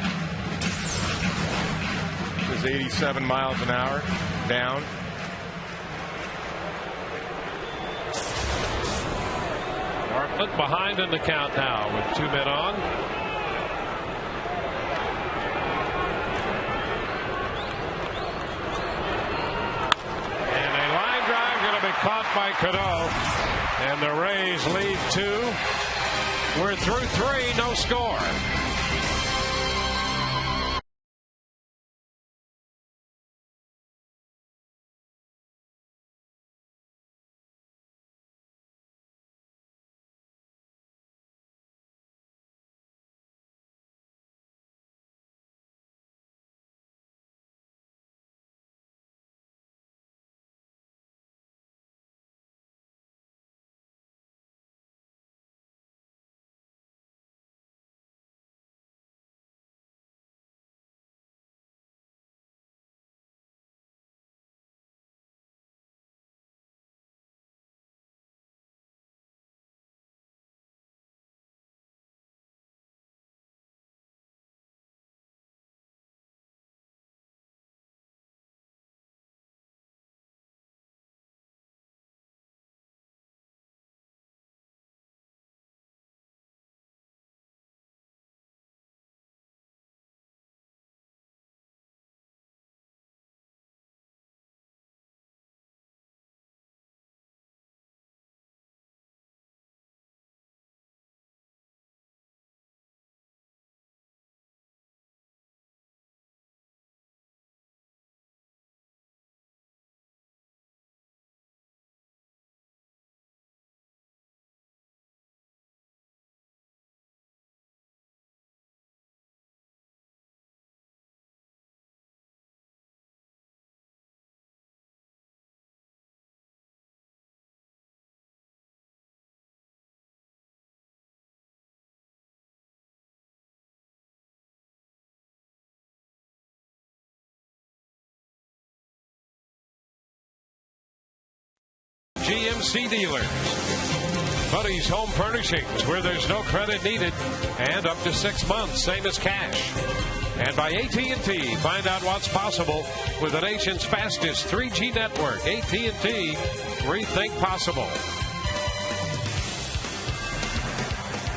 It was 87 miles an hour down. Bartlett behind in the count now with 2 men on. And a line drive going to be caught by Cano. And the Rays lead 2. We're through 3, no score. GMC dealers. Buddy's Home Furnishings, where there's no credit needed and up to 6 months, same as cash. And by AT&T, find out what's possible with the nation's fastest 3G network. AT&T, rethink possible.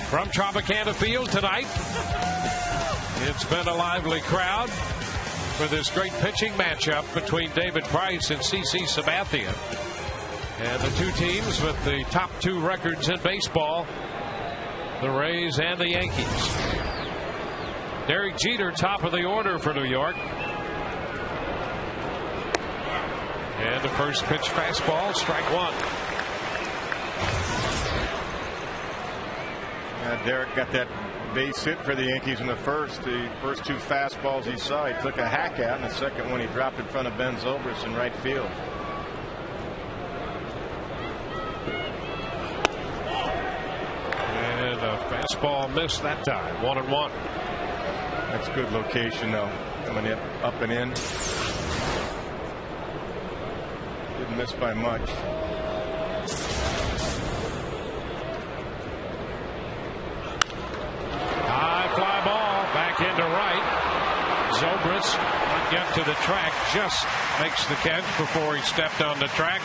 From Tropicana Field tonight, it's been a lively crowd for this great pitching matchup between David Price and CC Sabathia. And the 2 teams with the top 2 records in baseball, the Rays and the Yankees. Derek Jeter, top of the order for New York. And the first pitch fastball, strike 1. Derek got that base hit for the Yankees in the first. The first 2 fastballs he saw, he took a hack at, and the second one he dropped in front of Ben Zobrist in right field. Fastball missed that time. 1-1. That's good location though. Coming in, up and in. Didn't miss by much. High fly ball back into right. Zobrist not get to the track, just makes the catch before he stepped on the track.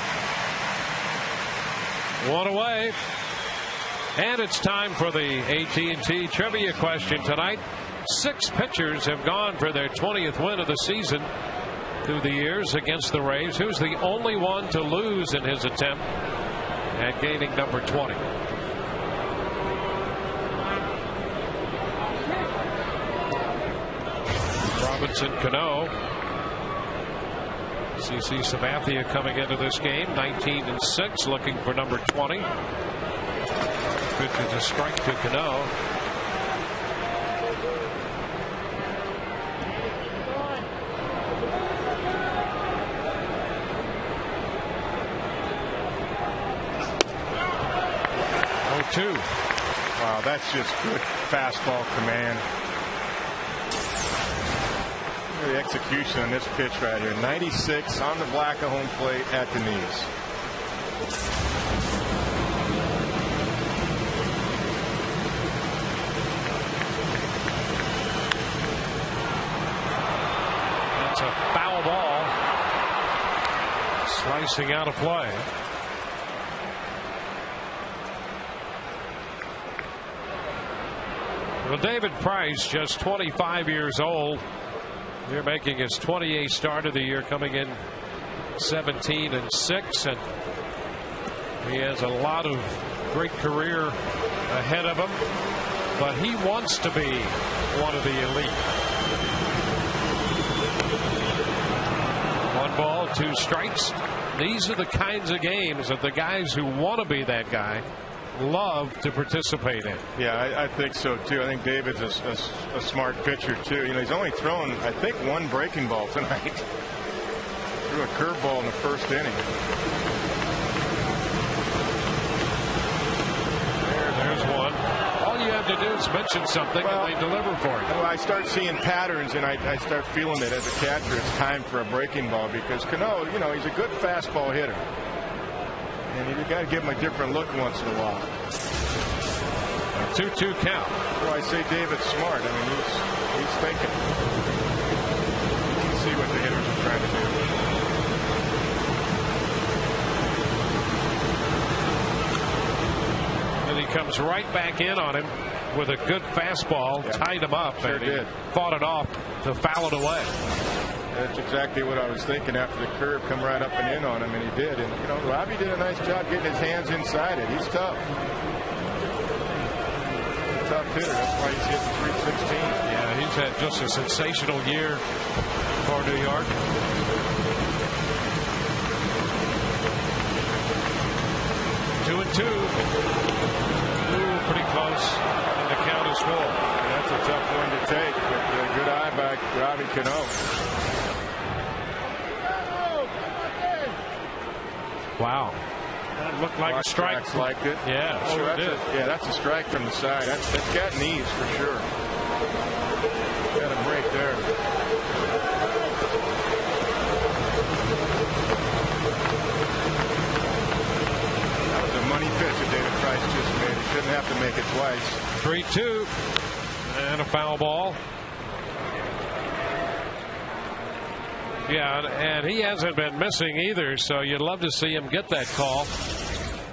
1 away. And it's time for the AT&T trivia question tonight. 6 pitchers have gone for their 20th win of the season. through the years against the Rays. Who's the only one to lose in his attempt at gaining number 20? Robinson Cano. CC Sabathia coming into this game 19-6, looking for number 20. Pitch is a strike to Cano. Wow, that's just good fastball command. Look at the execution on this pitch right here. 96 on the black of home plate at the knees. That's a foul ball. Slicing out of play. Well, David Price, just 25 years old. Here making his 28th start of the year, coming in 17-6, and he has a lot of great career ahead of him, but he wants to be one of the elite. 1 ball, 2 strikes. These are the kinds of games that the guys who want to be that guy love to participate in. Yeah, I think so too. I think David's a smart pitcher too. You know, he's only thrown, I think, 1 breaking ball tonight. Threw a curveball in the first inning. There's one. All you have to do is mention something and they deliver for you. Well, I start seeing patterns and I start feeling it as a catcher. It's time for a breaking ball because Cano, you know, he's a good fastball hitter. And you got to give him a different look once in a while. 2-2 count. So I say David's smart. I mean, he's thinking. You can see what the hitters are trying to do. And he comes right back in on him with a good fastball, tied him up, Sure and he did. fought it off to foul it away. That's exactly what I was thinking after the curve, come right up and in on him, and he did. And, you know, Robbie did a nice job getting his hands inside it. He's tough. Tough hitter. That's why he's hitting 316. Yeah, he's had just a sensational year for New York. 2-2. Ooh, pretty close. And the count is full. That's a tough one to take, but good eye by Robbie Cano. Wow. That looked like a strike. Liked it. Yeah, sure did. That's a strike from the side. That's got knees for sure. Got a break there. That was a money pitch that David Price just made. He shouldn't have to make it twice. 3-2. And a foul ball. Yeah, and he hasn't been missing either, so you'd love to see him get that call.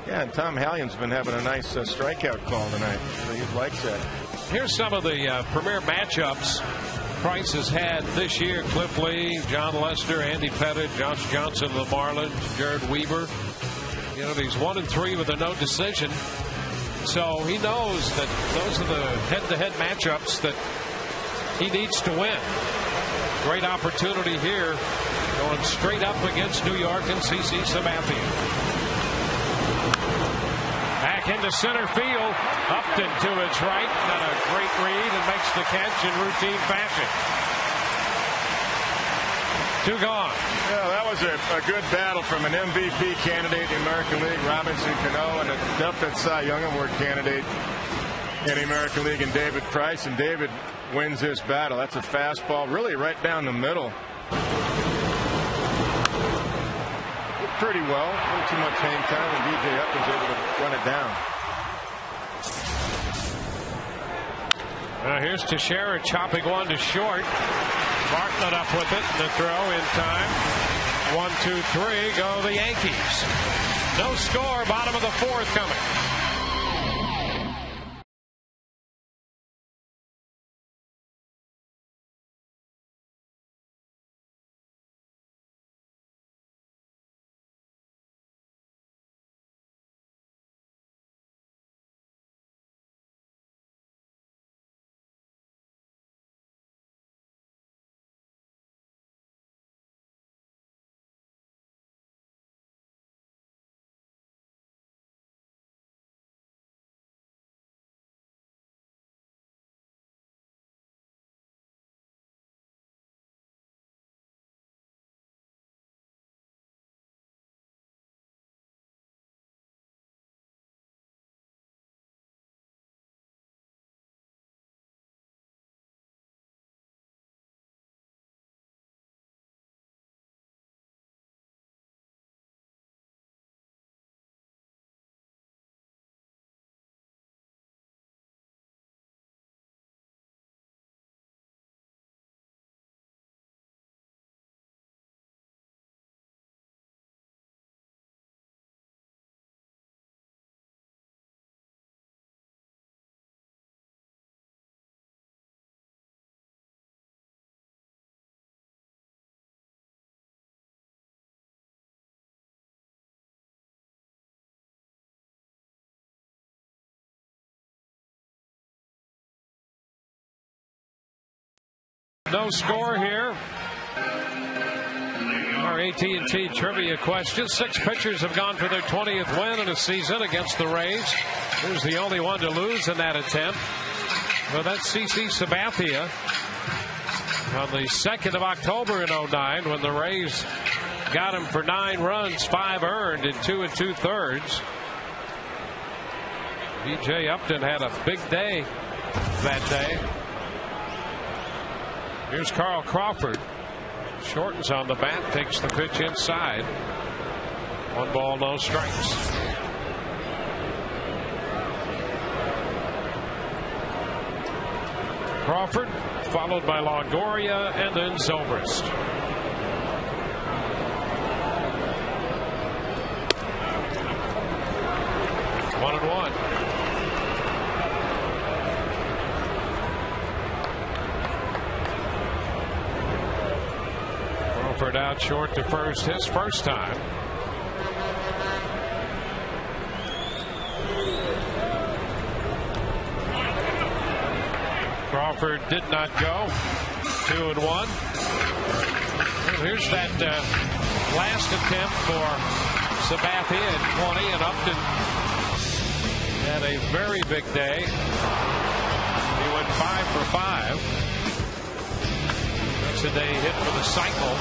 Yeah, and Tom Hallion's been having a nice strikeout call tonight, so he likes that. Here's some of the premier matchups Price has had this year. Cliff Lee, John Lester, Andy Pettit, Josh Johnson of the Marlins, Jared Weaver. You know, he's 1-3 with a no decision. So he knows that those are the head-to-head matchups that he needs to win. Great opportunity here, going straight up against New York and CC Sabathia. Back into center field. Upton to its right. Got a great read and makes the catch in routine fashion. 2 gone. Yeah, that was a good battle from an MVP candidate in the American League, Robinson Cano, and a definite Cy Young Award candidate in the American League, and David Price. And David wins this battle. That's a fastball really right down the middle. Pretty well. A little too much hang time, and DJ Upton's able to run it down. Now here's Teixeira chopping one to short. Bartlett up with it. The throw in time. 1-2-3. Go the Yankees. No score. Bottom of the 4th coming. No score here. Our AT&T trivia question. 6 pitchers have gone for their 20th win in a season against the Rays. Who's the only one to lose in that attempt? Well, that's CC Sabathia on the 2nd of October in 09 when the Rays got him for 9 runs, 5 earned in 2 2/3. B.J. Upton had a big day that day. Here's Carl Crawford. Shortens on the bat, takes the pitch inside. 1 ball, no strikes. Crawford, followed by Longoria, and then Zobrist. One and one. Crawford out short to first, his first time. Crawford did not go. 2 and 1. Well, here's that last attempt for Sabathia at 20, and Upton had a very big day. He went 5 for 5. That's a day hit for the cycle.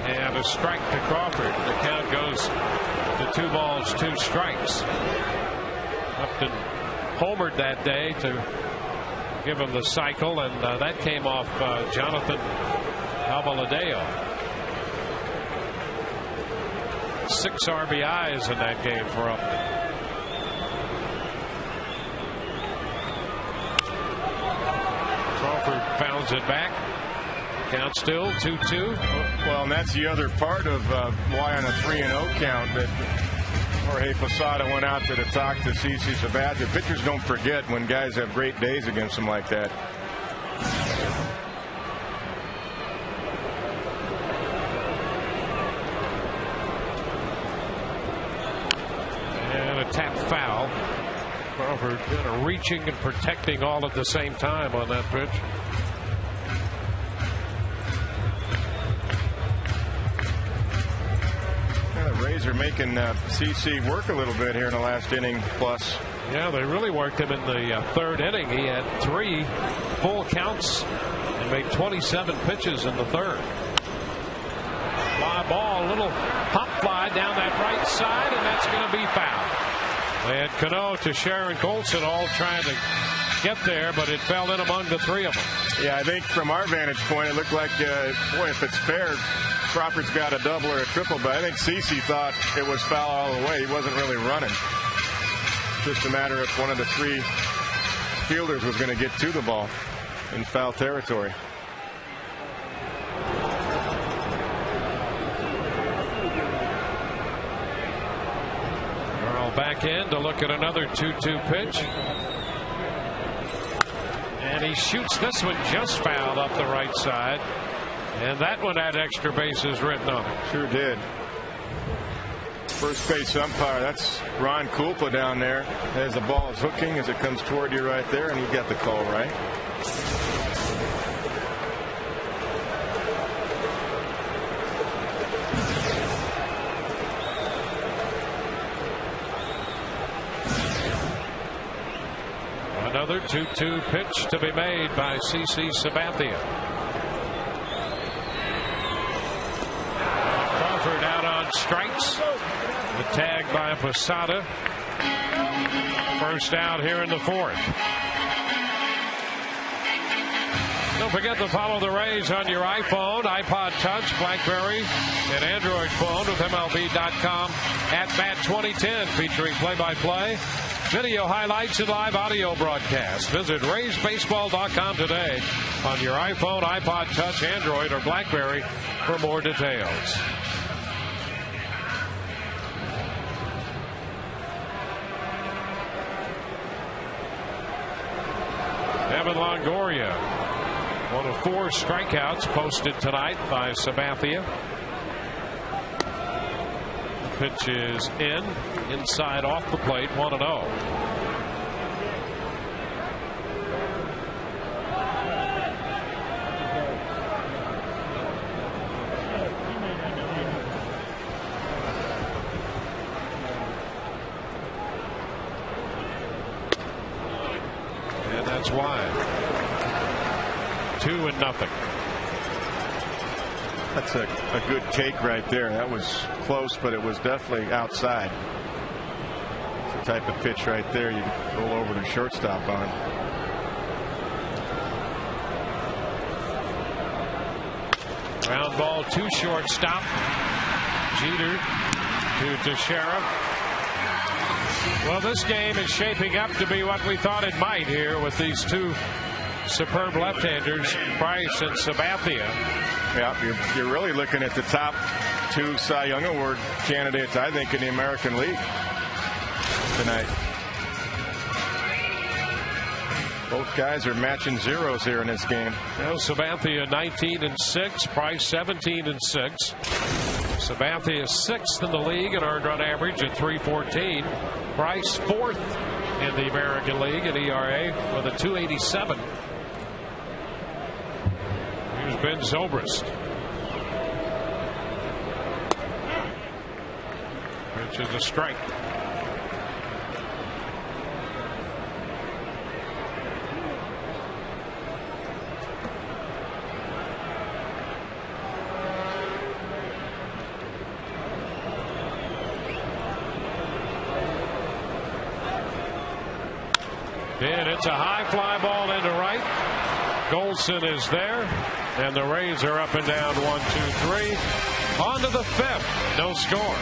And a strike to Crawford. The count goes to 2 balls, 2 strikes. Upton homered that day to give him the cycle, and that came off Jonathan Albaladeo. 6 RBIs in that game for Upton. Crawford pounds it back. Count still 2-2. Well, and that's the other part of why on a 3-0 count that Jorge Posada went out to talk to CC Sabathia. Pitchers don't forget when guys have great days against them like that. And a tap foul. Crawford kind of reaching and protecting all at the same time on that pitch. Rays are making CC work a little bit here in the last inning plus. Yeah, they really worked him in the 3rd inning. He had 3 full counts and made 27 pitches in the 3rd. Fly ball, a little hop fly down that right side, and that's going to be foul. They had Cano to Sharon Colson all trying to get there, but it fell in among the 3 of them. Yeah, I think from our vantage point, it looked like, boy, if it's fair, Crawford's got a double or a triple, but I think CC thought it was foul all the way. He wasn't really running. Just a matter if one of the 3 fielders was going to get to the ball in foul territory. Earl back in to look at another 2-2 pitch. And he shoots this one just fouled up the right side. And that one had extra bases written on it. Sure did. First base umpire, that's Ron Kulpa down there. As the ball is hooking as it comes toward you right there, and he got the call right. Another 2-2 pitch to be made by CC Sabathia. Crawford out on strikes. The tag by Posada. First out here in the 4th. Don't forget to follow the Rays on your iPhone, iPod Touch, BlackBerry, and Android phone with MLB.com at Bat2010, featuring play-by-play, video highlights, and live audio broadcasts. Visit RaysBaseball.com today on your iPhone, iPod Touch, Android, or BlackBerry for more details. Evan Longoria, one of 4 strikeouts posted tonight by Sabathia. The pitch is inside off the plate, 1-0. That's wide. 2-0. That's a good take right there. That was close, but it was definitely outside. It's the type of pitch right there you roll over to shortstop on. Ground ball to shortstop. Jeter to Teixeira. Well, this game is shaping up to be what we thought it might here with these two superb left-handers, Price and Sabathia. Yeah, you're really looking at the top two Cy Young Award candidates, I think, in the American League tonight. Both guys are matching zeros here in this game. Well, Sabathia 19-6, Price 17-6. Sabathia 6th in the league in earned run average at .314. Price 4th in the American League in ERA with a .287. Here's Ben Zobrist. Which is a strike. And it's a high fly ball into right. Goldson is there. And the Rays are up and down 1, 2, 3. On to the 5th. No score.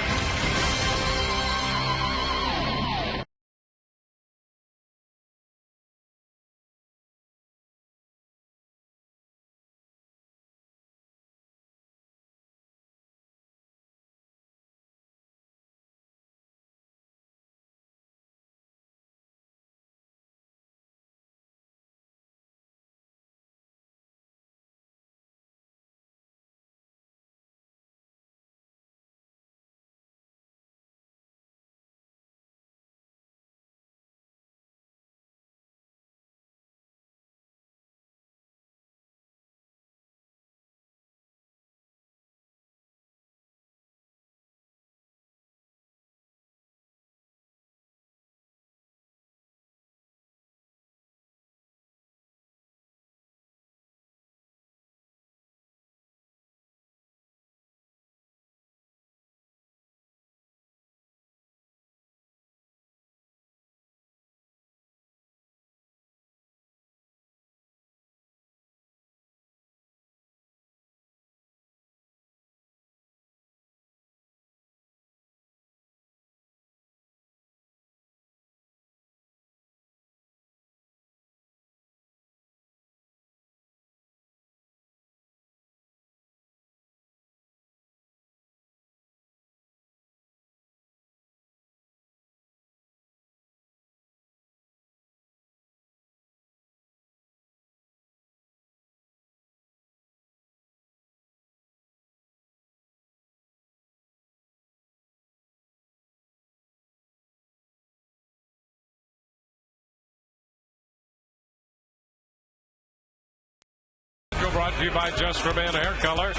Brought to you by Just for Men Hair Color.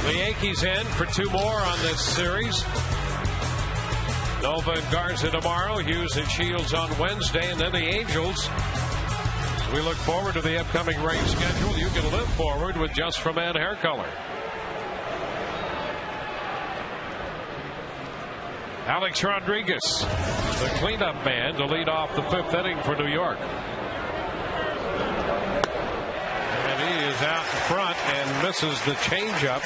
The Yankees in for 2 more on this series. Nova and Garza tomorrow, Hughes and Shields on Wednesday, and then the Angels. We look forward to the upcoming Rays schedule. You can live forward with Just for Men Hair Color. Alex Rodriguez, the cleanup man, to lead off the 5th inning for New York. Out in front and misses the changeup.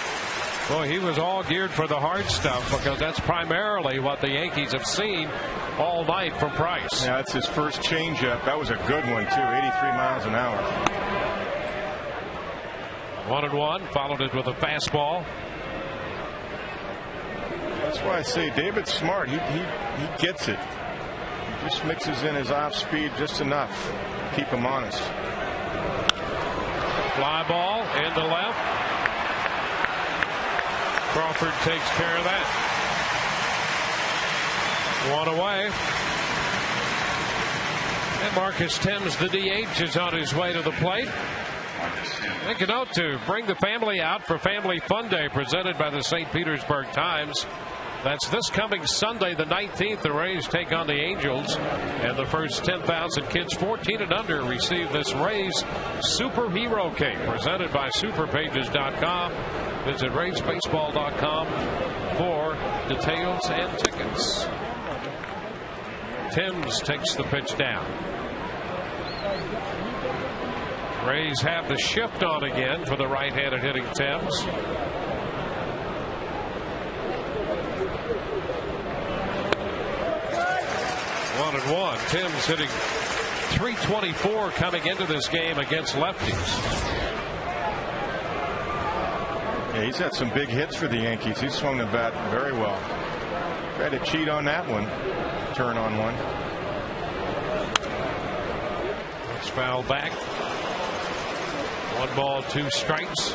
Boy, he was all geared for the hard stuff because that's primarily what the Yankees have seen all night from Price. Yeah, that's his first changeup. That was a good one, too. 83 miles an hour. 1-1, followed it with a fastball. That's why I say David's smart. He gets it. He just mixes in his off speed just enough to keep him honest. Fly ball into left. Crawford takes care of that. 1 away. And Marcus Thames, the DH, is on his way to the plate. Make a note to bring the family out for Family Fun Day presented by the St. Petersburg Times. That's this coming Sunday, the 19th. The Rays take on the Angels, and the first 10,000 kids 14 and under receive this Rays Superhero Cake, presented by superpages.com. Visit raysbaseball.com for details and tickets. Timms takes the pitch down. Rays have the shift on again for the right-handed hitting Timms. 1-1. Timms hitting .324 coming into this game against lefties. Yeah, he's had some big hits for the Yankees. He swung the bat very well. Tried to cheat on that one. Turn on one. It's fouled back. 1 ball, 2 strikes.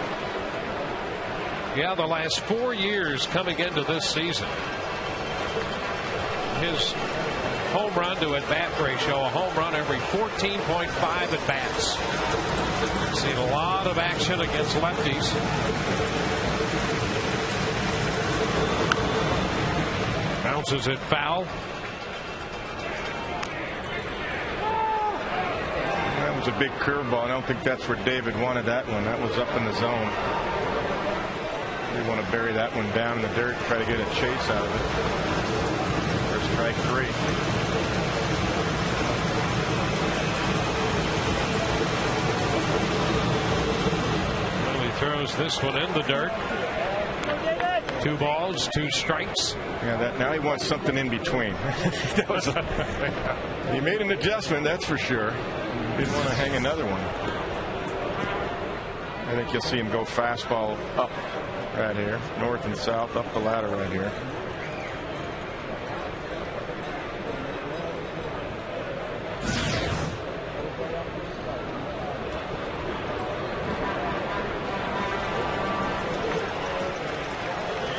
Yeah, the last 4 years coming into this season, his home run to at bat ratio, a home run every 14.5 at bats. Seen a lot of action against lefties. Bounces it foul. That was a big curveball. I don't think that's where David wanted that one. That was up in the zone. You want to bury that one down in the dirt and try to get a chase out of it. There's strike 3. Throws this one in the dirt. 2 balls, 2 strikes. Yeah, now he wants something in between. He made an adjustment, that's for sure. Didn't want to hang another one. I think you'll see him go fastball up right here, north and south, up the ladder right here.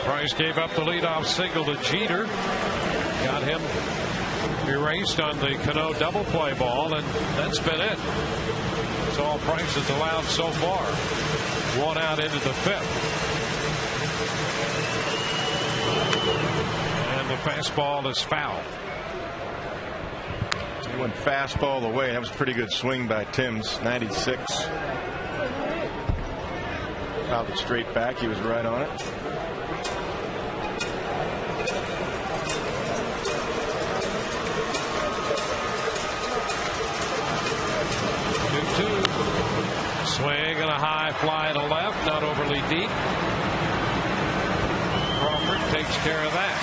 Price gave up the leadoff single to Jeter. Got him erased on the Cano double play ball, and that's been it. That's all Price has allowed so far. 1 out into the 5th. And the fastball is foul. He went fastball away. That was a pretty good swing by Timms. 96. Fouled it straight back. He was right on it. Swing and a high fly to left, not overly deep. Crawford takes care of that.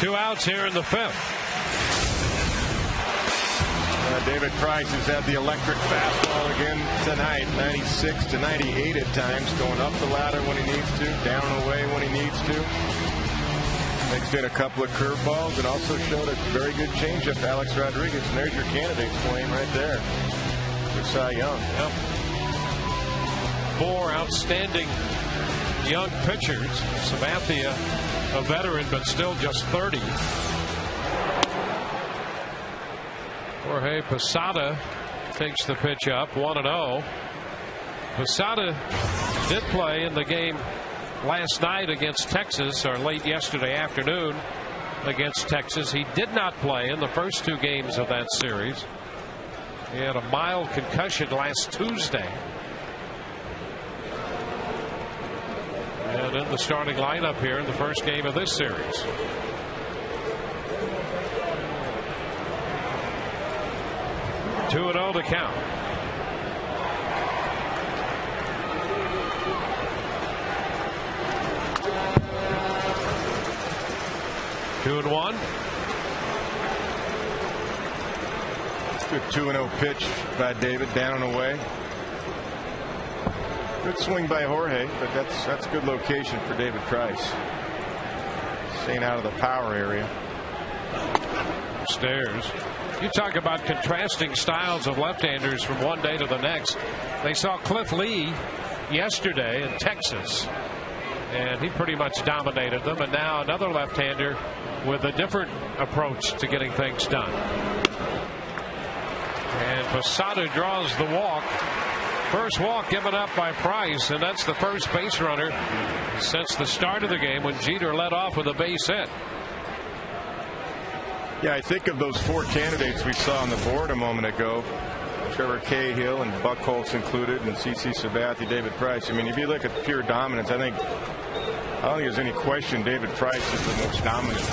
2 outs here in the 5th. David Price has had the electric fastball again tonight. 96 to 98 at times, going up the ladder when he needs to, down and away when he needs to. Mixed in a couple of curveballs and also showed a very good changeup to Alex Rodriguez. And there's your candidates playing right there for Cy Young. Yep. 4 outstanding young pitchers. Sabathia, a veteran, but still just 30. Jorge Posada takes the pitch up, 1-0. Posada did play in the game last night against Texas, or late yesterday afternoon against Texas. He did not play in the first 2 games of that series. He had a mild concussion last Tuesday. And in the starting lineup here in the first game of this series. Two 2-0 to count. Two and 1. Good 2-0 pitch by David, down and away. Good swing by Jorge, but that's good location for David Price. Staying out of the power area. Stairs. You talk about contrasting styles of left-handers from one day to the next. They saw Cliff Lee yesterday in Texas, and he pretty much dominated them. And now another left-hander with a different approach to getting things done. And Posada draws the walk. First walk given up by Price, and that's the first base runner since the start of the game when Jeter led off with a base hit. Yeah, I think of those 4 candidates we saw on the board a moment ago. Trevor Cahill and Buchholz included, and CC Sabathia, David Price. I mean, if you look at pure dominance, I don't think there's any question David Price is the most dominant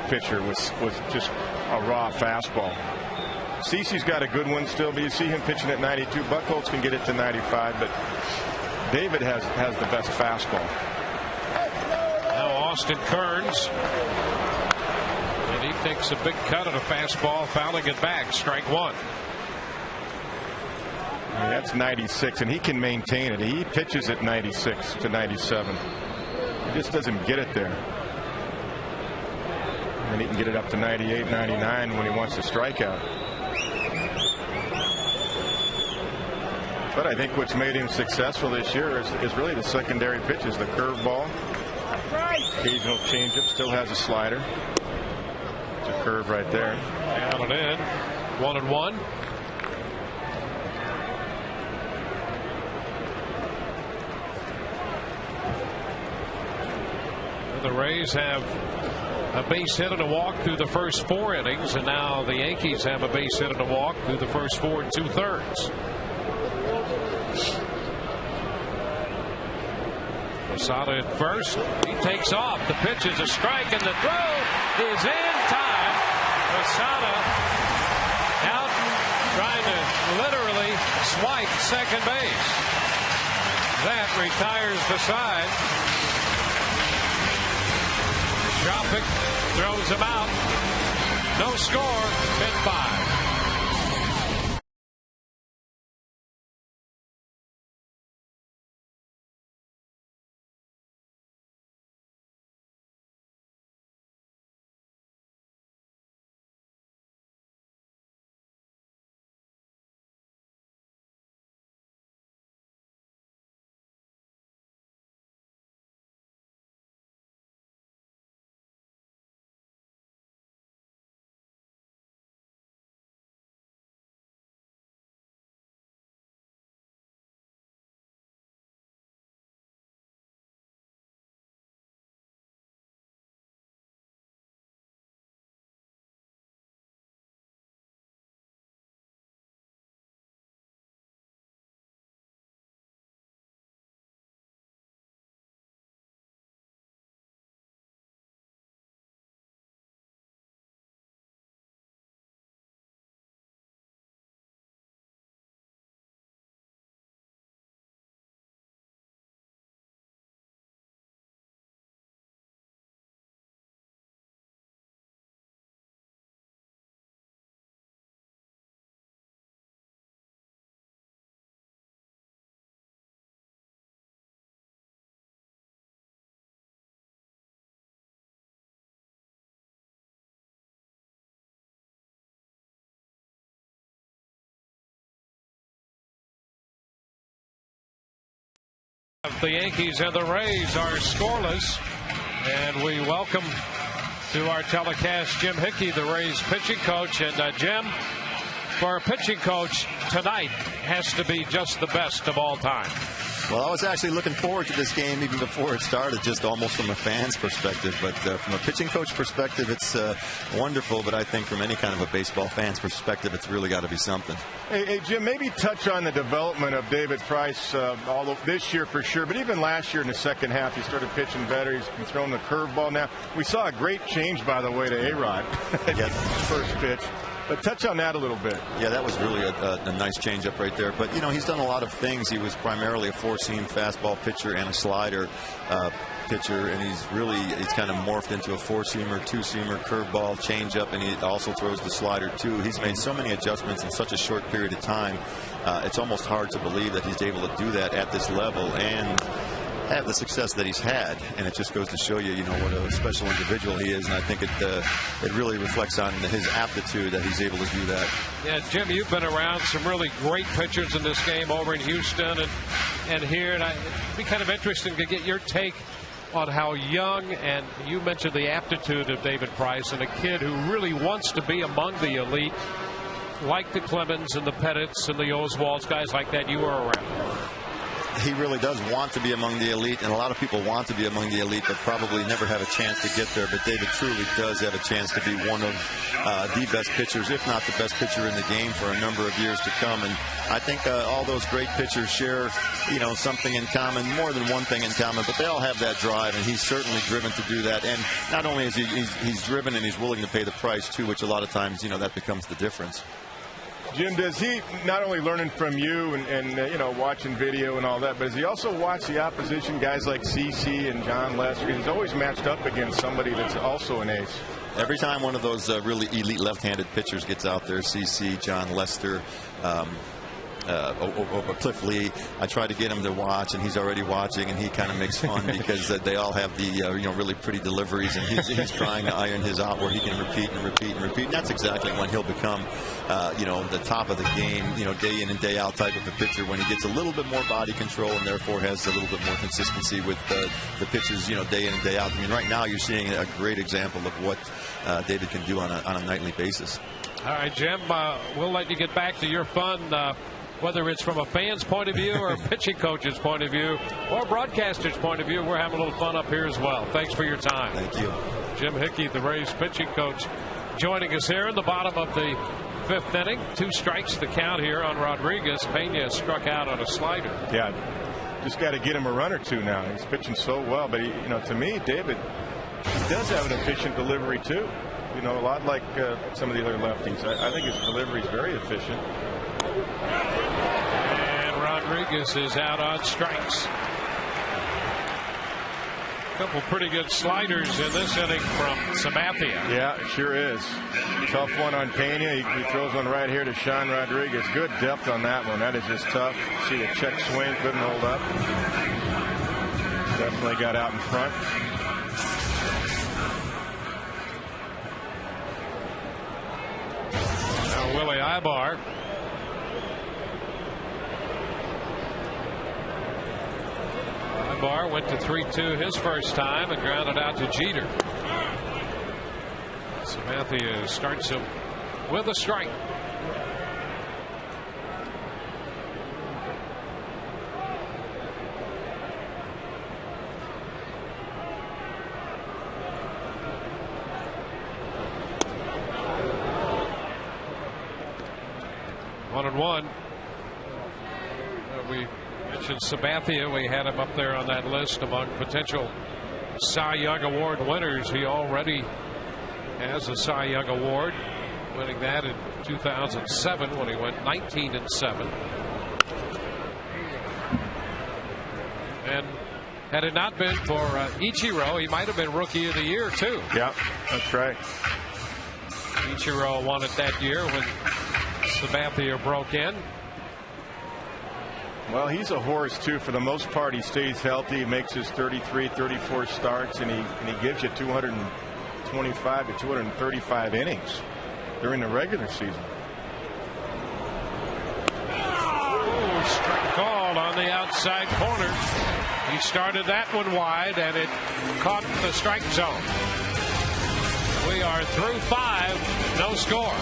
pitcher with just a raw fastball. CC's got a good one still, but you see him pitching at 92. Buchholz can get it to 95, but David has the best fastball. Now Austin Kearns. And he takes a big cut at a fastball, fouling it back. Strike 1. I mean, that's 96, and he can maintain it. He pitches at 96 to 97. He just doesn't get it there. And he can get it up to 98, 99 when he wants to strike out. But I think what's made him successful this year is really the secondary pitches, the curveball, occasional changeup, still has a slider. It's a curve right there. Down and in, 1-1. The Rays have a base hit and a walk through the first 4 innings, and now the Yankees have a base hit and a walk through the first 4 2/3. Posada at first. He takes off. The pitch is a strike, and the throw is in time. Posada out trying to literally swipe second base. That retires the side. Tropic throws him out. No score. 10-5. The Yankees and the Rays are scoreless, and we welcome to our telecast Jim Hickey, the Rays pitching coach. And Jim, for a pitching coach, tonight has to be just the best of all time. Well, I was actually looking forward to this game even before it started, just almost from a fan's perspective. But from a pitching coach perspective, it's wonderful. But I think from any kind of a baseball fan's perspective, it's really got to be something. Hey, Jim, maybe touch on the development of David Price all this year for sure. But even last year in the second half, he started pitching better. He's been throwing the curveball now. We saw a great change, by the way, to A-Rod. First pitch. But touch on that a little bit. Yeah, that was really a nice changeup right there. But, you know, he's done a lot of things. He was primarily a four-seam fastball pitcher and a slider pitcher, and he's kind of morphed into a four-seamer, two-seamer, curveball, changeup, and he also throws the slider too. He's made so many adjustments in such a short period of time. It's almost hard to believe that he's able to do that at this level and have the success that he's had, and it just goes to show you, what a special individual he is, and I think it really reflects on his aptitude that he's able to do that. Yeah, Jim, you've been around some really great pitchers in this game over in Houston and here, and it'd be kind of interesting to get your take on how young, and you mentioned the aptitude of David Price, and a kid who really wants to be among the elite. like the Clemens and the Pettits and the Oswalds, guys like that you were around? He really does want to be among the elite, and a lot of people want to be among the elite but probably never have a chance to get there. But David truly does have a chance to be one of the best pitchers, if not the best pitcher in the game for a number of years to come. And I think all those great pitchers share, something in common, more than one thing in common, but they all have that drive, and he's certainly driven to do that. And not only is he's driven, and he's willing to pay the price too, which a lot of times, that becomes the difference. Jim, does he not only learning from you and watching video and all that, but does he also watch the opposition, guys like CC and John Lester? He's always matched up against somebody that's also an ace. Every time one of those really elite left-handed pitchers gets out there, CC, John Lester, over Cliff Lee, I try to get him to watch, and he's already watching, and he kind of makes fun because they all have the really pretty deliveries, and he's trying to iron his out where he can repeat and repeat and repeat. And that's exactly when he'll become the top of the game, day in and day out type of a pitcher, when he gets a little bit more body control and therefore has a little bit more consistency with the pitches, day in and day out. I mean, right now you're seeing a great example of what David can do on a nightly basis. All right, Jim, we'll let you get back to your fun, whether it's from a fan's point of view or a pitching coach's point of view or broadcaster's point of view. We're having a little fun up here as well. Thanks for your time. Thank you. Jim Hickey, the Rays pitching coach, joining us here in the bottom of the 5th inning. 2 strikes to count here on Rodriguez. Pena struck out on a slider. Yeah, just got to get him a run or two now. He's pitching so well, but to me, David, he does have an efficient delivery too. A lot like some of the other lefties. I think his delivery is very efficient. And Rodriguez is out on strikes. A couple pretty good sliders in this inning from Sabathia. Yeah, it sure is. Tough one on Pena. He throws one right here to Sean Rodriguez. Good depth on that one. That is just tough. See the check swing, couldn't hold up. Definitely got out in front. Now Willie Ibar. Ibar went to 3-2 his first time and grounded out to Jeter. Sabathia starts him with a strike. One and one. We mentioned Sabathia. We had him up there on that list among potential Cy Young Award winners. He already has a Cy Young Award, winning that in 2007 when he went 19-7. And had it not been for Ichiro, he might have been Rookie of the Year too. Yeah, that's right. Ichiro won it that year when Sabathia broke in. Well, he's a horse too. For the most part, he stays healthy. He makes his 33, 34 starts, and he gives you 225 to 235 innings during the regular season. Oh, strike called on the outside corner. He started that one wide, and it caught the strike zone. We are through 5, no score.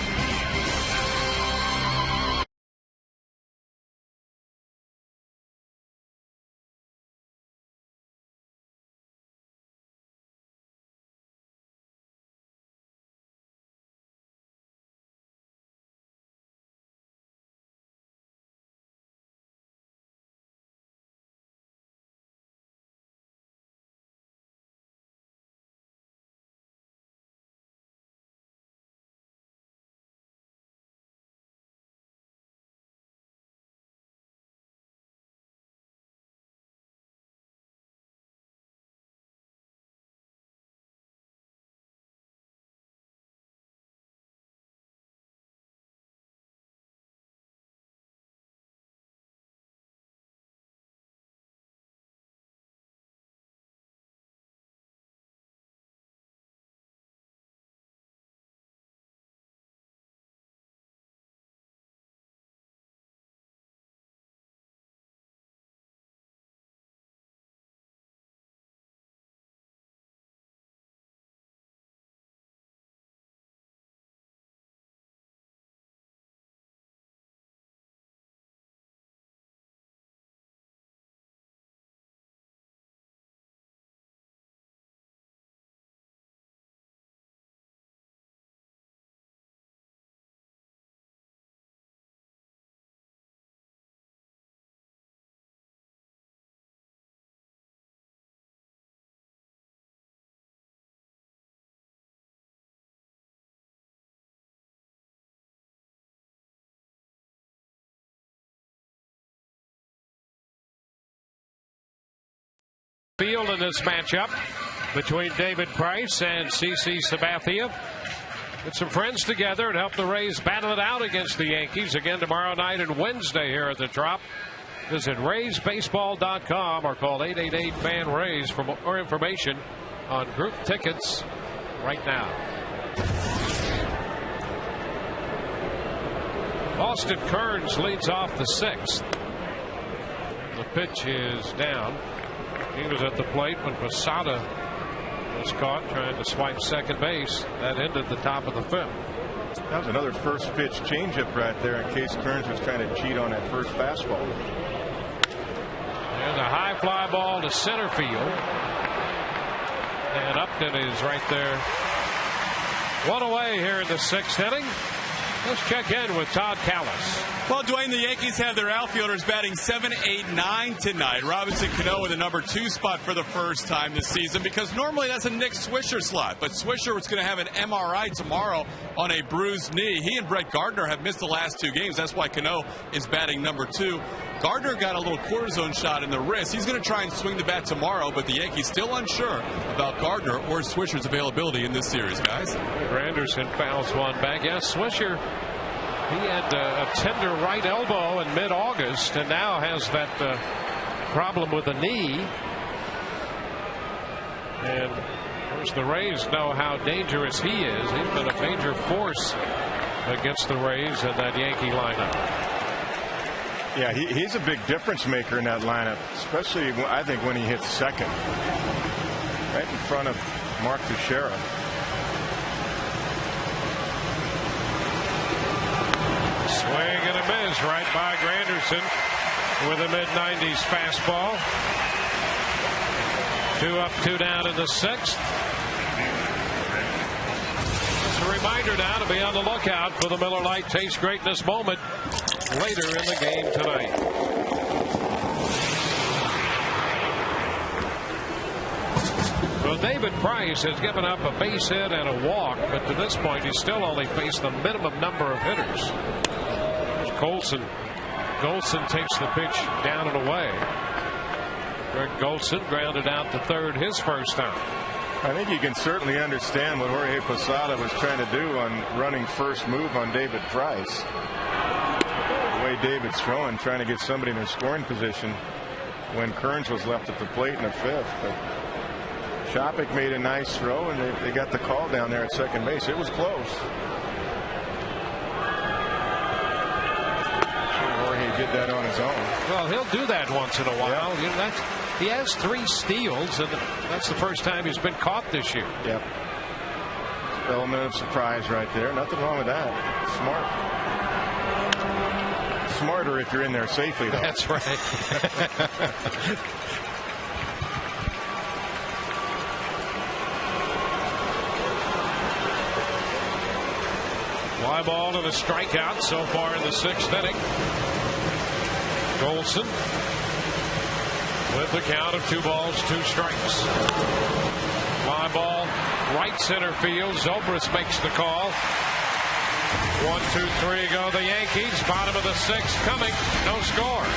field in this matchup between David Price and CC Sabathia. Get some friends together and help the Rays battle it out against the Yankees again tomorrow night and Wednesday here at the Trop. Visit RaysBaseball.com or call 888-FAN-RAYS for more information on group tickets right now. Austin Kearns leads off the 6th. The pitch is down. He was at the plate when Posada was caught trying to swipe second base. That ended the top of the 5th. That was another first pitch changeup right there in case Kearns was trying to cheat on that first fastball. And a high fly ball to center field. And Upton is right there. One away here in the 6th inning. Let's check in with Todd Callis. Well, Dwayne, the Yankees have their outfielders batting 7, 8, 9 tonight. Robinson Cano with a number 2 spot for the first time this season because normally that's a Nick Swisher slot. But Swisher was going to have an MRI tomorrow on a bruised knee. He and Brett Gardner have missed the last 2 games. That's why Cano is batting number 2. Gardner got a little cortisone shot in the wrist. He's going to try and swing the bat tomorrow, but the Yankees still unsure about Gardner or Swisher's availability in this series, guys. Anderson fouls one back. Yes, Swisher. He had a tender right elbow in mid-August and now has that problem with the knee. And of course the Rays know how dangerous he is. He's been a major force against the Rays in that Yankee lineup. Yeah, he's a big difference maker in that lineup, especially I think when he hits second. Right in front of Mark Teixeira. Swing and a miss right by Granderson with a mid-90s fastball. 2 up, 2 down in the 6th. It's a reminder now to be on the lookout for the Miller Lite Taste Greatness moment later in the game tonight. Well, David Price has given up a base hit and a walk, but to this point he's still only faced the minimum number of hitters. Golson takes the pitch down and away. Greg Golson grounded out to third his first time. I think you can certainly understand what Jorge Posada was trying to do on running first move on David Price. The way David's throwing, trying to get somebody in a scoring position when Kearns was left at the plate in the 5th. But Shopik made a nice throw and they got the call down there at second base. It was close. Did that on his own. Well, he'll do that once in a while. Yeah. You know, he has 3 steals, and that's the first time he's been caught this year. Yep. Element of surprise right there. Nothing wrong with that. Smart. Smarter if you're in there safely, though. That's right. Fly ball and a strikeout so far in the 6th inning. Golson with the count of 2 balls, 2 strikes. Fly ball, right center field. Zobrist makes the call. 1, 2, 3 go the Yankees. Bottom of the 6th coming. No score.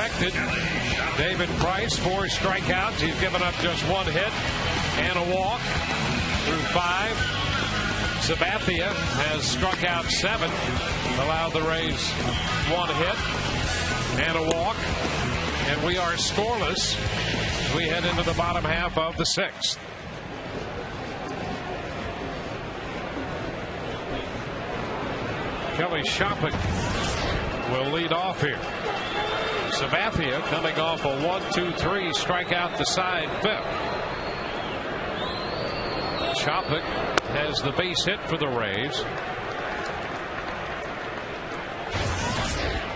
expected. David Price, 4 strikeouts. He's given up just 1 hit and a walk through 5. Sabathia has struck out 7, allowed the Rays 1 hit and a walk. And we are scoreless as we head into the bottom half of the 6th. Kelly Shopping will lead off here. Sabathia coming off a 1-2-3 strikeout to side 5th. Shopping has the base hit for the Rays.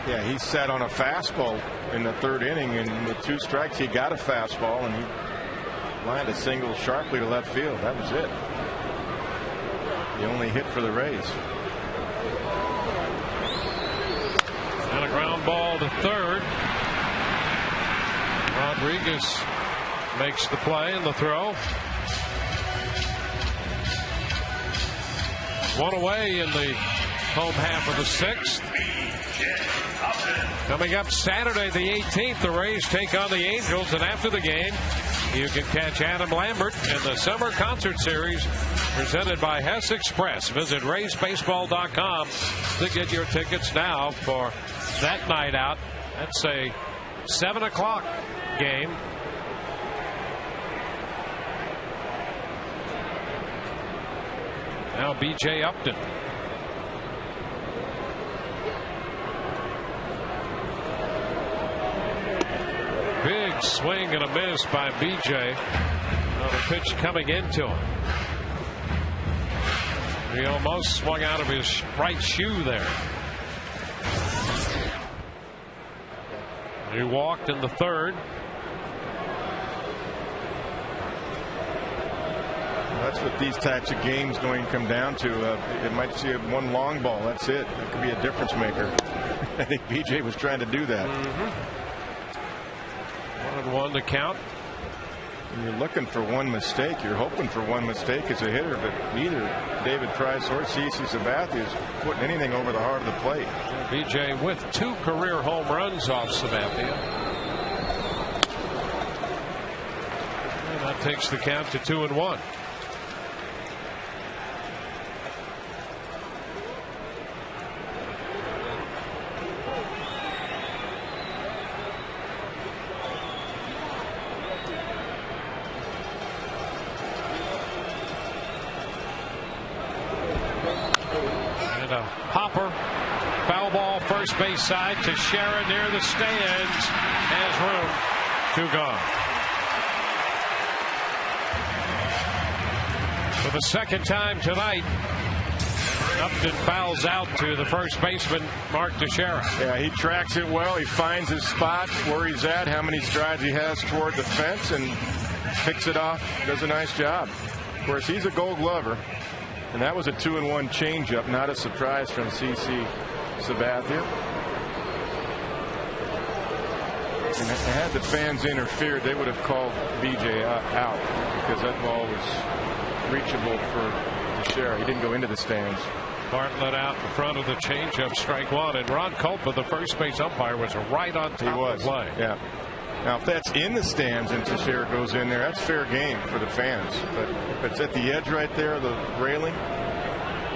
Yeah, he sat on a fastball in the 3rd inning, and with 2 strikes, he got a fastball, and he lined a single sharply to left field. That was it. The only hit for the Rays. And a ground ball to 3rd. Rodriguez makes the play and the throw. 1 away in the home half of the 6th. Coming up Saturday the 18th, the Rays take on the Angels, and after the game you can catch Adam Lambert in the Summer Concert Series presented by Hess Express. Visit RaysBaseball.com to get your tickets now for that night out. That's a 7 o'clock game. Now B.J. Upton. Big swing and a miss by B.J. on a pitch coming into him. He almost swung out of his right shoe there. He walked in the 3rd. That's what these types of games going to come down to. It might see 1 long ball. That's it. That could be a difference maker. I think B.J. was trying to do that. 1-1 to count. When you're looking for 1 mistake, you're hoping for 1 mistake as a hitter, but neither David Price or CC Sabathia is putting anything over the heart of the plate. B.J. with 2 career home runs off Sabathia. And that takes the count to 2-1. Hopper, foul ball, first base side to Sharon near the stands. Has room to go. For the 2nd time tonight, Upton fouls out to the first baseman, Mark Teixeira. Yeah, he tracks it well. He finds his spot, where he's at, how many strides he has toward the fence, and picks it off. Does a nice job. Of course, he's a Gold Glover. And that was a 2-1 changeup, not a surprise from CC Sabathia. And had the fans interfered, they would have called BJ out because that ball was reachable for Teixeira. He didn't go into the stands. Bartlett out in front of the changeup, strike 1. And Ron Culpa, the first base umpire, was right on top of the play. Yeah. Now, if that's in the stands and Teixeira goes in there, that's fair game for the fans. But if it's at the edge right there, the railing,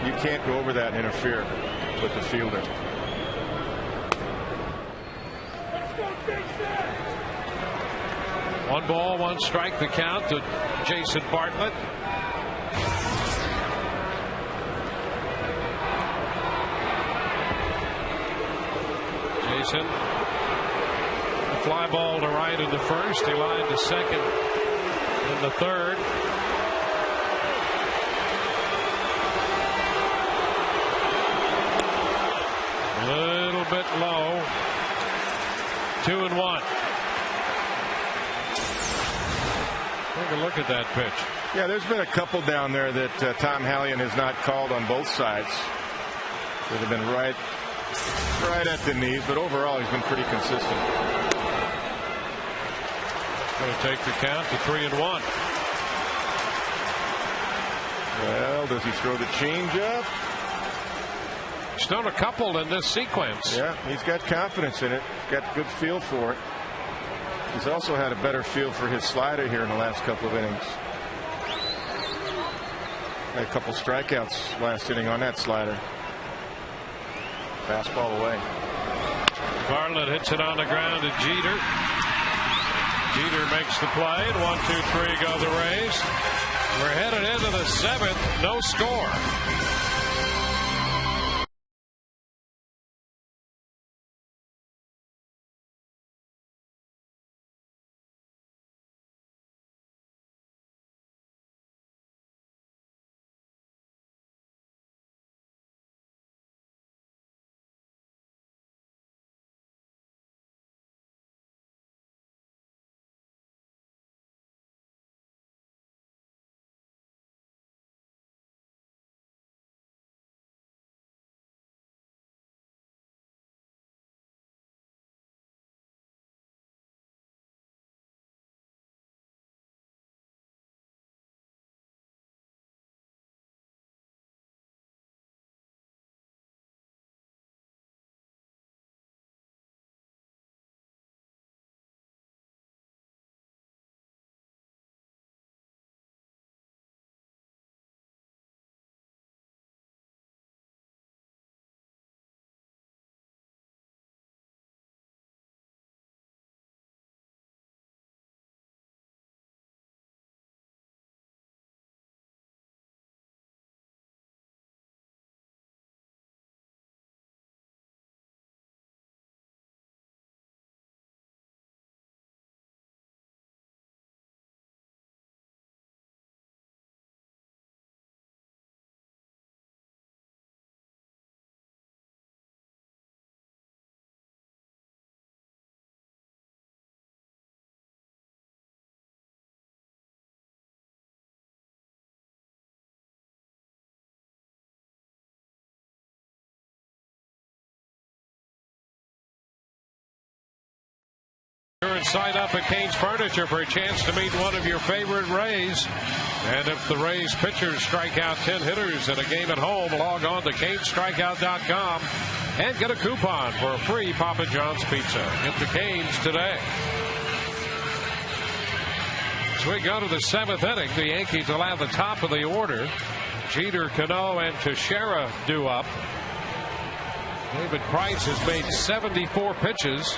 you can't go over that and interfere with the fielder. One ball, 1 strike, the count to Jason Bartlett. Jason. Fly ball to right in the 1st. He lined to 2nd in the 3rd. A little bit low. 2-1. Take a look at that pitch. Yeah, there's been a couple down there that Tom Hallion has not called on both sides. That have been right at the knees, but overall he's been pretty consistent. Going to take the count to 3-1. Well, does he throw the changeup? He's thrown a couple in this sequence. Yeah, he's got confidence in it. He's got a good feel for it. He's also had a better feel for his slider here in the last couple of innings. Had a couple strikeouts last inning on that slider. Fastball away. Garland hits it on the ground to Jeter. Jeter makes the play, and 1, 2, 3 go the Rays. We're headed into the 7th, no score. Sign up at Cane's Furniture for a chance to meet one of your favorite Rays. And if the Rays pitchers strike out 10 hitters in a game at home, log on to canestrikeout.com and get a coupon for a free Papa John's pizza. Get to Cane's today. As we go to the 7th inning, the Yankees will have the top of the order. Jeter, Cano, and Teixeira due up. David Price has made 74 pitches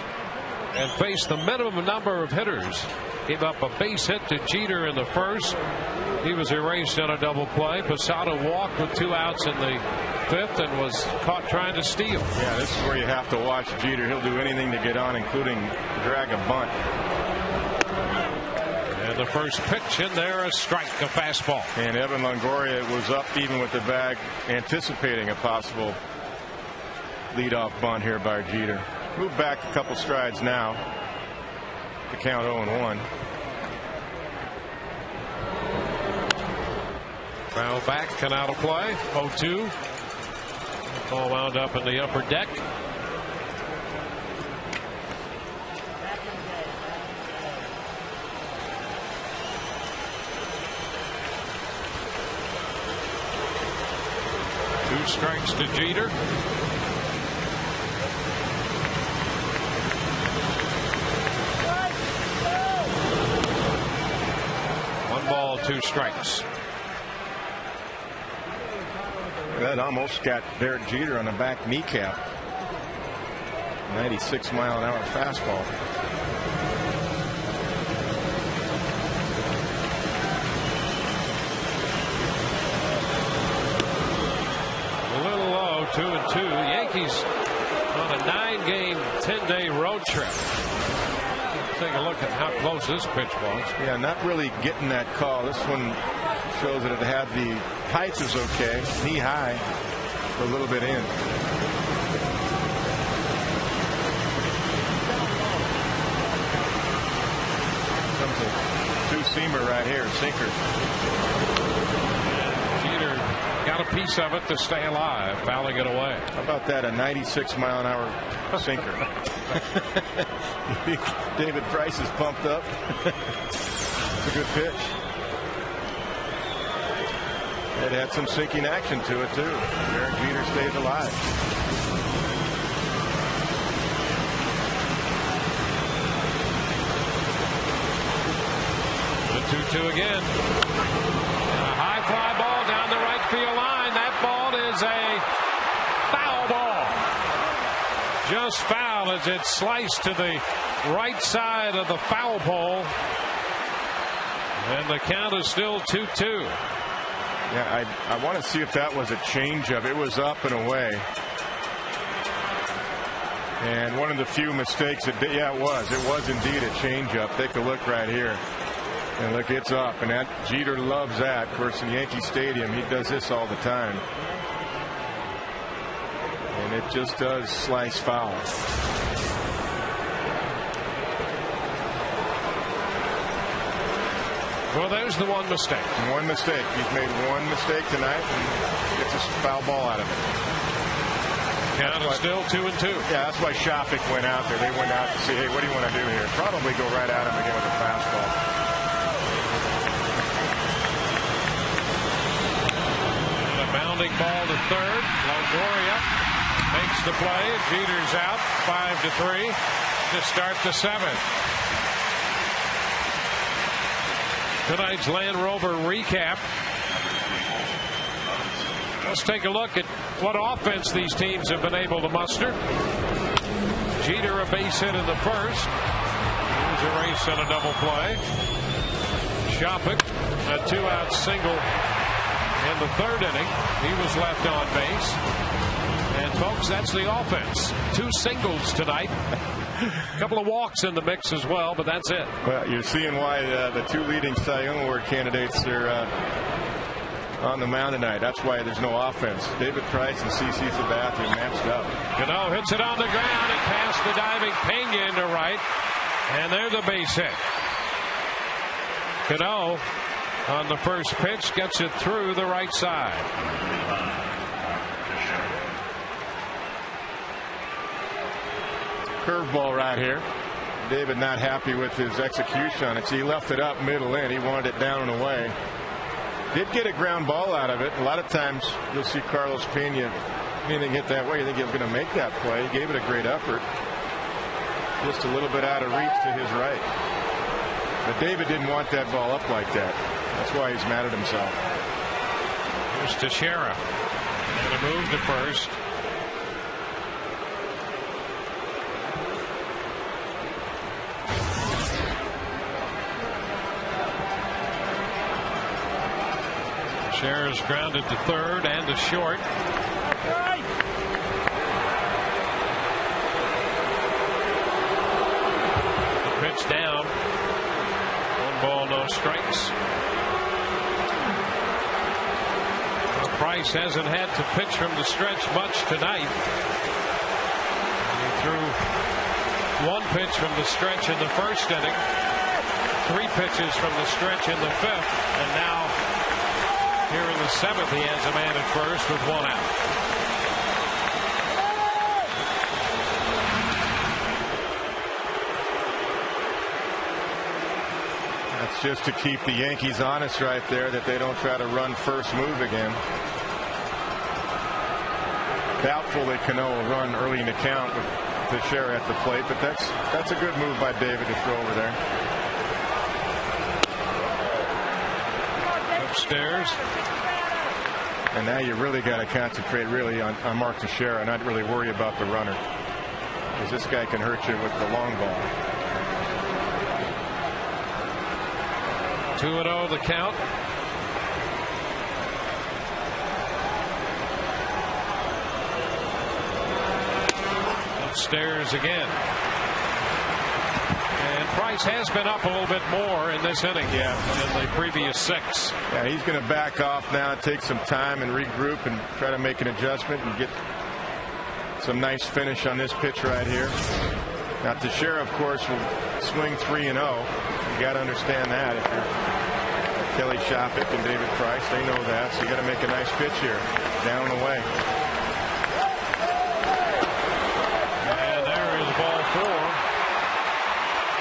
and faced the minimum number of hitters. Gave up a base hit to Jeter in the first. He was erased on a double play. Posada walked with 2 outs in the 5th and was caught trying to steal. Yeah, this is where you have to watch Jeter. He'll do anything to get on, including drag a bunt. And the first pitch in there, a strike, a fastball. And Evan Longoria was up even with the bag, anticipating a possible leadoff bunt here by Jeter. Move back a couple strides now to count 0-1. Foul back and out of play. 0-2. Ball wound up in the upper deck. Two strikes to Jeter. Ball, 2 strikes. That almost got Derek Jeter on the back kneecap. 96-mile-an-hour fastball. A little low, 2-2. Yankees on a 9-game, 10-day road trip. Take a look at how close this pitch was. Yeah, not really getting that call. This one shows that it had the height is okay, knee high, a little bit in. Comes a two-seamer right here, sinker. Jeter got a piece of it to stay alive, fouling it away. How about that, a 96-mile-an-hour sinker? David Price is pumped up. It's a good pitch. It had some sinking action to it, too. Derek Jeter stays alive. The 2-2 again. And a high fly ball down the right field line. That ball is a foul ball. Just foul as it sliced to the right side of the foul pole. And the count is still 2-2. Yeah, I want to see if that was a changeup. It was up and away. And one of the few mistakes yeah, it was. It was indeed a changeup. Take a look right here. And look, it's up. And that Jeter loves that. Of course, in Yankee Stadium, he does this all the time. And it just does slice foul. Well, there's the one mistake. One mistake. He's made one mistake tonight and gets a foul ball out of it. Count is still 2-2. Yeah, that's why Shopik went out there. They went out to see, hey, what do you want to do here? Probably go right at him again with a fastball. And a bounding ball to third. Longoria makes the play. Jeter's out 5-3 to start the seventh. Tonight's Land Rover recap. Let's take a look at what offense these teams have been able to muster. Jeter a base hit in the first. Here's a race and a double play. Shopik a 2-out single in the third inning. He was left on base. And folks, that's the offense. 2 singles tonight. A couple of walks in the mix as well, but that's it. Well, you're seeing why the 2 leading Cy Young Award candidates are on the mound tonight. That's why there's no offense. David Price and CC Sabathia matched up. Cano hits it on the ground and past the diving Pena to right. And there's a base hit. Cano on the first pitch gets it through the right side. Curveball right here. David not happy with his execution on it. So he left it up middle in. He wanted it down and away. Did get a ground ball out of it. A lot of times you'll see Carlos Pena, anything hit that way, you think he was going to make that play. He gave it a great effort. Just a little bit out of reach to his right. But David didn't want that ball up like that. That's why he's mad at himself. Here's Teixeira. And a move to first. Teixeira's grounded to third and to short. The pitch down. 1 ball, no strikes. Well, Price hasn't had to pitch from the stretch much tonight. He threw 1 pitch from the stretch in the first inning, 3 pitches from the stretch in the fifth, and now here in the seventh, he has a man at first with 1 out. That's just to keep the Yankees honest right there, that they don't try to run first move again. Doubtful that Cano will run early in the count with Teixeira at the plate, but that's a good move by David to throw over there. Upstairs. And now you really got to concentrate really on Mark Teixeira, not really worry about the runner, because this guy can hurt you with the long ball. 2-0 the count. Upstairs again. And Price has been up a little bit more in this inning than the previous 6. Yeah, he's going to back off now, take some time and regroup and try to make an adjustment and get some nice finish on this pitch right here. Now Teixeira, of course, will swing 3-0. You got to understand that. If you're Kelly Shopik and David Price, they know that. So you got to make a nice pitch here, down and away. And there is ball 4.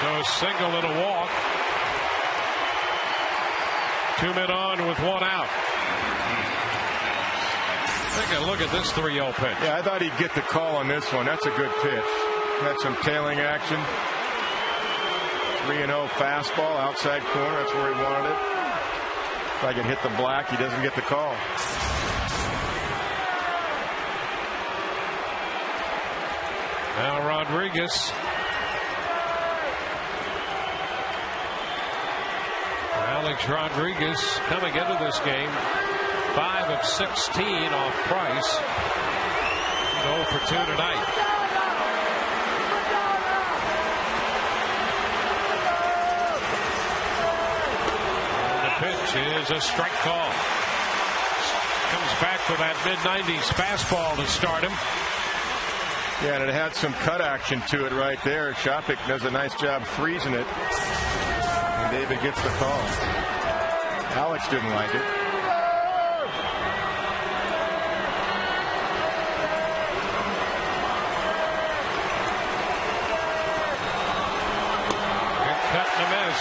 So a single and a walk. 2 men on with 1 out. Take a look at this 3-0 pitch. Yeah, I thought he'd get the call on this one. That's a good pitch. Had some tailing action. 3-0 fastball, outside corner. That's where he wanted it. If I could hit the black, he doesn't get the call. Now Rodriguez. Alex Rodriguez coming into this game 5 of 16 off Price. 0 for 2 tonight. And the pitch is a strike call. Comes back for that mid-90s fastball to start him. Yeah, and it had some cut action to it right there. Shopik does a nice job freezing it. And David gets the call. Alex didn't like it. Good cut and a miss.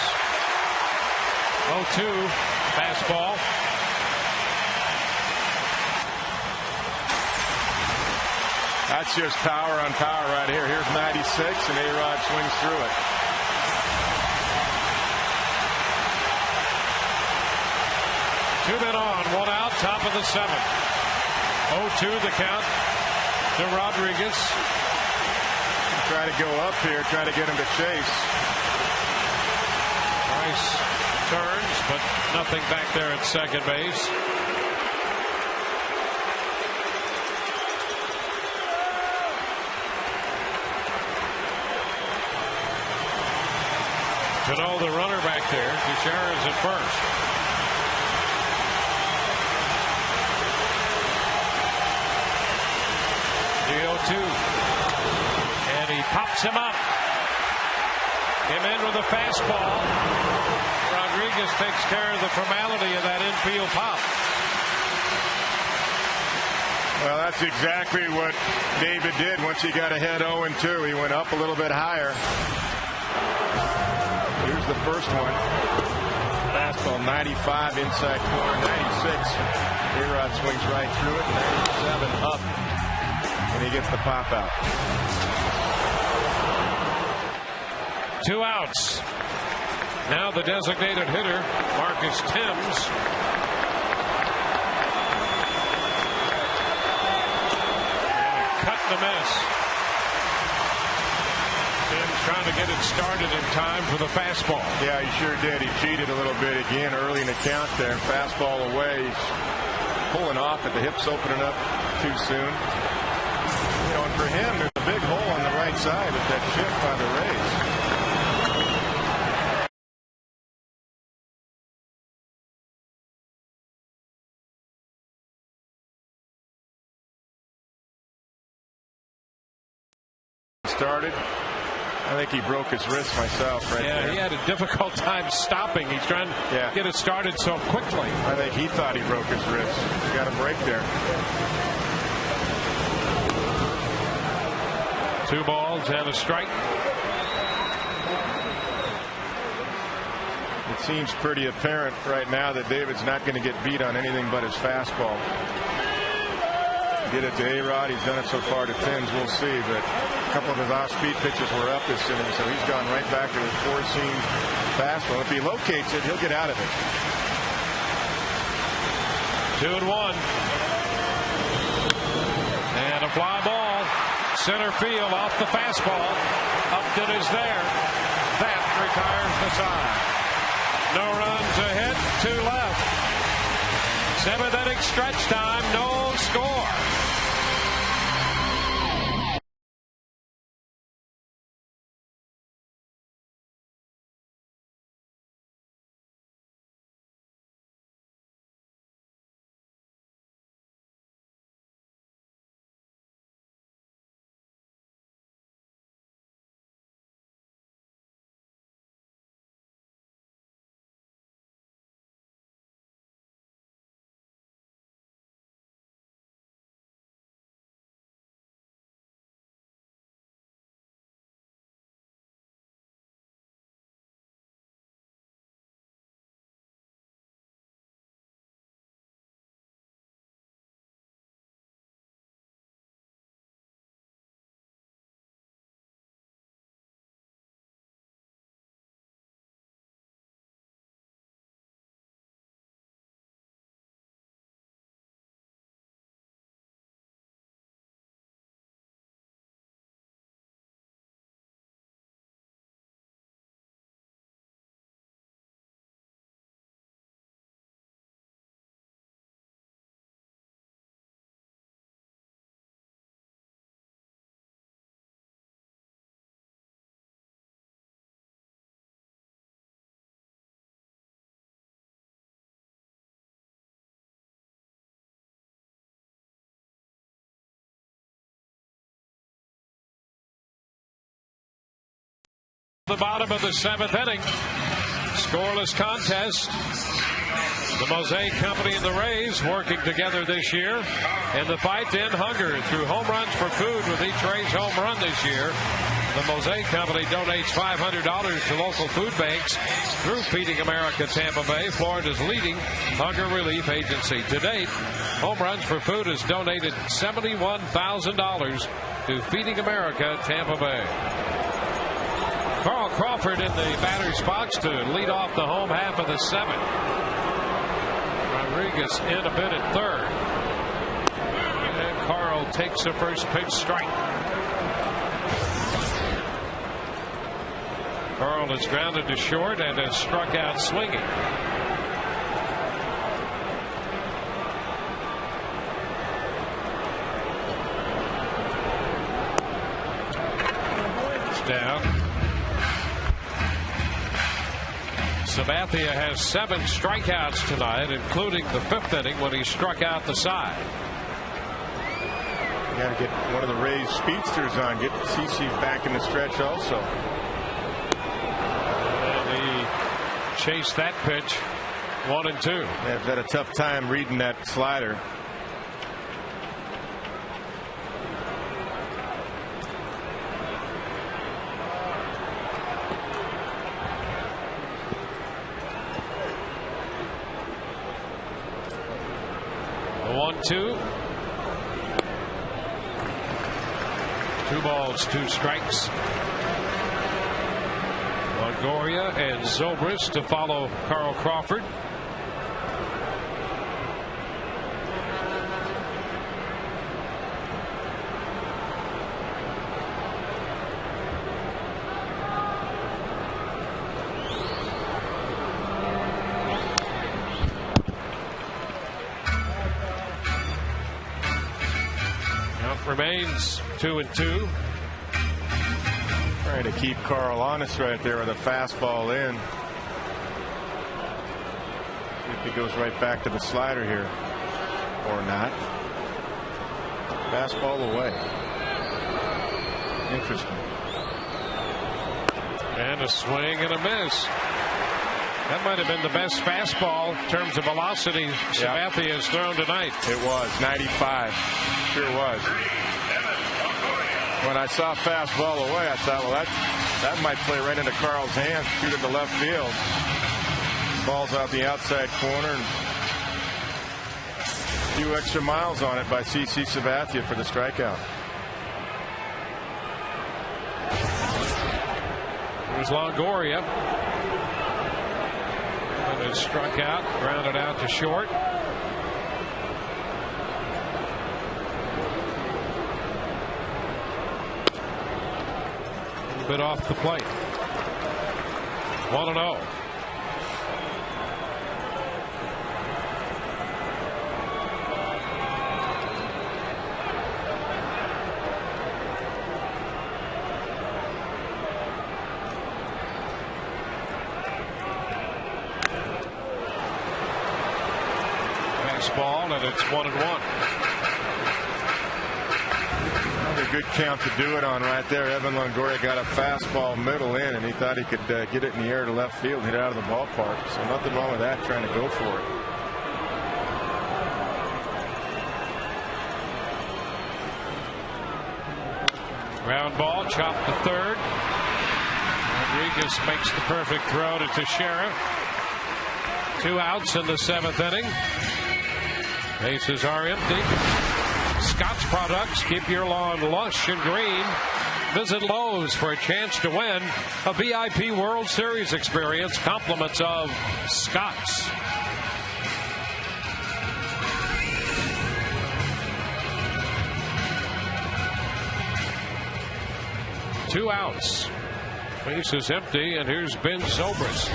0-2 fastball. That's just power on power right here. Here's 96, and A-Rod swings through it. Two men on, 1 out, top of the 7th. 0-2 the count to Rodriguez. Try to go up here, try to get him to chase. Price turns, but nothing back there at second base. Cano, the runner back there. Gutierrez at first. The 0-2. And he pops him up. Came in with a fastball. Rodriguez takes care of the formality of that infield pop. Well, that's exactly what David did once he got ahead 0-2. He went up a little bit higher. Here's the first one. Fastball 95 inside corner, 96. A-Rod swings right through it, 97 up. And he gets the pop out. 2 outs. Now the designated hitter, Marcus Timms. Cut and a miss. Timms trying to get it started in time for the fastball. Yeah, he sure did. He cheated a little bit again early in the count there. Fastball away. He's pulling off at the hips, opening up too soon. You know, and for him, there's a big hole on the right side with that shift by the Rays. Started. I think he broke his wrist myself right there. Yeah, he had a difficult time stopping. He's trying to get it started so quickly. I think he thought he broke his wrist. He got a break there. 2 balls and a strike. It seems pretty apparent right now that David's not going to get beat on anything but his fastball. Get it to A-Rod. He's done it so far to Timms. We'll see. But a couple of his off-speed pitches were up this inning, so he's gone right back to his 4-seam fastball. If he locates it, he'll get out of it. 2-1. And a fly ball. Center field off the fastball. Upton is there. That retires the side. No runs ahead, 2 left. 7th inning stretch time, no score. The bottom of the 7th inning. Scoreless contest. The Mosaic Company and the Rays working together this year in the fight to end hunger through home runs for food with each Rays home run this year. The Mosaic Company donates $500 to local food banks through Feeding America Tampa Bay, Florida's leading hunger relief agency. To date, Home Runs for Food has donated $71,000 to Feeding America Tampa Bay. Carl Crawford in the batter's box to lead off the home half of the 7th. Rodriguez in a bit at third. And Carl takes the first pitch strike. Carl is grounded to short and has struck out swinging. It's down. Sabathia has 7 strikeouts tonight, including the 5th inning when he struck out the side. You got to get one of the Rays speedsters on, get CC back in the stretch also. Chase that pitch 1-2. They've had a tough time reading that slider. The 1-2. 2 balls, 2 strikes. Longoria and Zobrist to follow Carl Crawford. Count remains 2-2. Trying to keep Carl honest right there with a fastball in. See if he goes right back to the slider here or not. Fastball away. Interesting. And a swing and a miss. That might have been the best fastball in terms of velocity Sabathia has thrown tonight. It was 95. Sure was. When I saw fastball away, I thought, well, that might play right into Carl's hands, shoot it to left field. Ball's out the outside corner. And a few extra miles on it by CC Sabathia for the strikeout. There's Longoria. And it's struck out, grounded out to short. Bit off the plate. 1-0. Fastball, and it's 1-1. Good count to do it on right there. Evan Longoria got a fastball middle in, and he thought he could get it in the air to left field and hit it out of the ballpark. So nothing wrong with that, trying to go for it. Ground ball, chopped to third. Rodriguez makes the perfect throw to Teixeira. 2 outs in the 7th inning. Bases are empty. Scotch products keep your lawn lush and green. Visit Lowe's for a chance to win a VIP World Series experience. Compliments of Scotch. Two outs. Base is empty, and here's Ben Zobrist.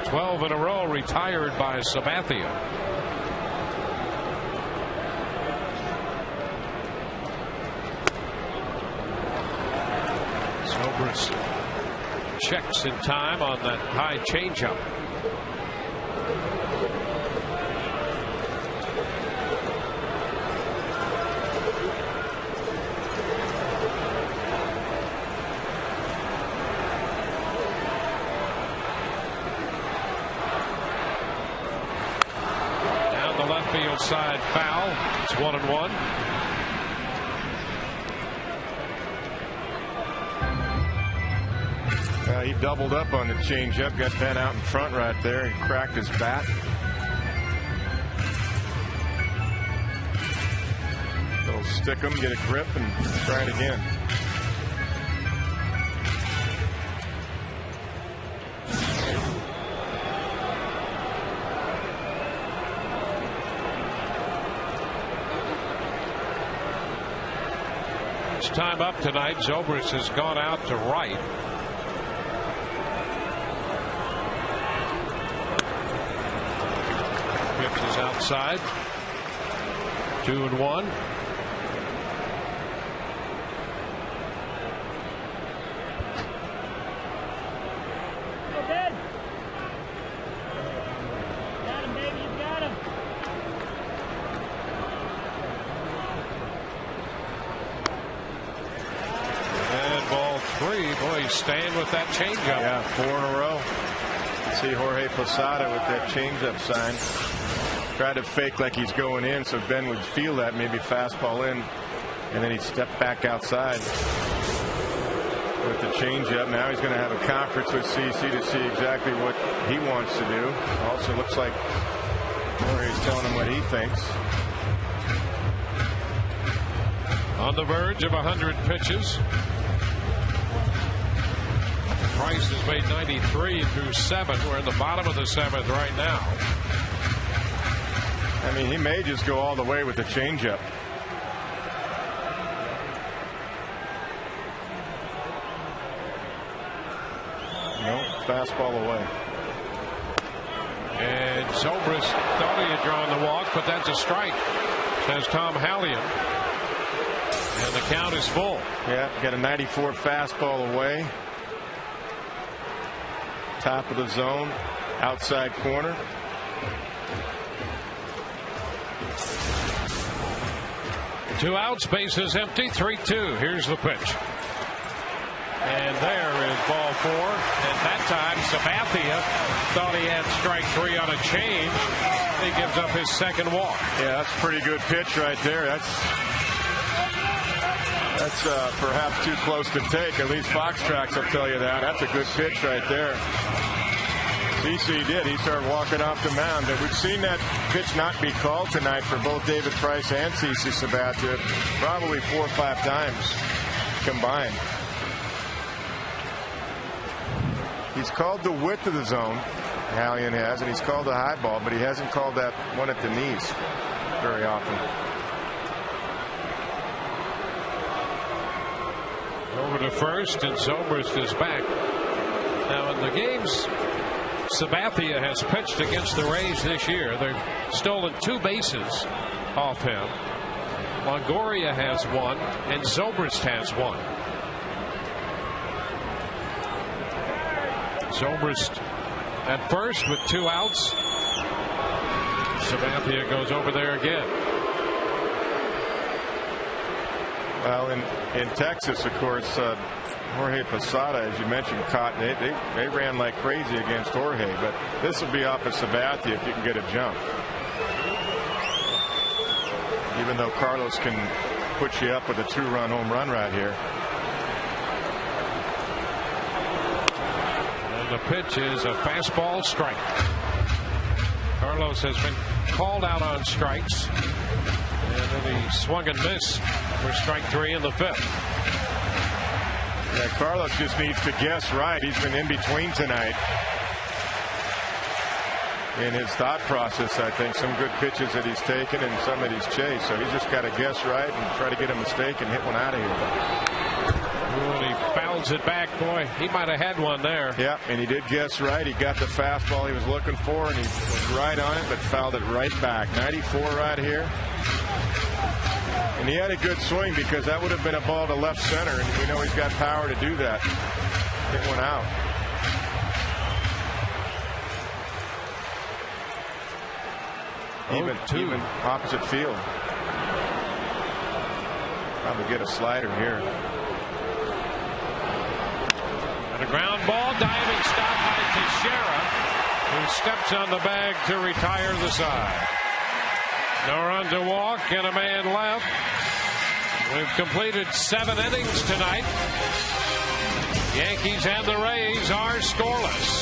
12 in a row retired by Sabathia. Zobrist checks in time on that high changeup. outside foul. It's 1-1. He doubled up on the changeup, got that out in front right there. He cracked his bat. He'll stick him, get a grip, and try it again. It's time up tonight. Zobrist has gone out to right. Pitch is outside. 2-1. Boy, he's staying with that changeup. Yeah, 4 in a row. See Jorge Posada with that changeup sign. Tried to fake like he's going in so Ben would feel that, maybe fastball in, and then he'd step back outside with the changeup. Now he's going to have a conference with CC to see exactly what he wants to do. Also looks like Jorge's telling him what he thinks. On the verge of 100 pitches. Price has made 93 through 7. We're in the bottom of the 7th right now. I mean, he may just go all the way with the changeup. No, fastball away. And Zobrist thought he had drawn the walk, but that's a strike, says Tom Hallion. And the count is full. Yeah, got a 94 fastball away. Top of the zone, outside corner. Two outs, bases empty, 3-2. Here's the pitch. And there is ball 4. And that time, Sabathia thought he had strike 3 on a change. He gives up his second walk. Yeah, that's a pretty good pitch right there. That's perhaps too close to take. At least Foxtracks will tell you that. That's a good pitch right there. CC did. He started walking off the mound. But we've seen that pitch not be called tonight for both David Price and CC Sabathia probably 4 or 5 times combined. He's called the width of the zone, Hallion has, and he's called the high ball, but he hasn't called that one at the knees very often. Over to first, and Zobrist is back. Now in the games Sabathia has pitched against the Rays this year, they've stolen 2 bases off him. Longoria has 1, and Zobrist has 1. Zobrist at first with 2 outs. Sabathia goes over there again. Well, in Texas, of course, Jorge Posada, as you mentioned, caught. They ran like crazy against Jorge, but this will be off of Sabathia if you can get a jump. Even though Carlos can put you up with a 2-run home run right here. And the pitch is a fastball strike. Carlos has been called out on strikes. And then he swung and missed for strike 3 in the 5th. Yeah, Carlos just needs to guess right. He's been in between tonight. In his thought process, I think some good pitches that he's taken and some that he's chased. So he's just got to guess right and try to get a mistake and hit one out of here. When he fouls it back, boy, he might have had one there. Yeah, and he did guess right. He got the fastball he was looking for, and he was right on it, but fouled it right back. 94 right here. And he had a good swing because that would have been a ball to left center, and we know he's got power to do that. Hit one out. Even opposite field. Probably get a slider here. And a ground ball, diving stop by Teixeira, who steps on the bag to retire the side. No run to walk and a man left. We've completed 7 innings tonight. Yankees and the Rays are scoreless.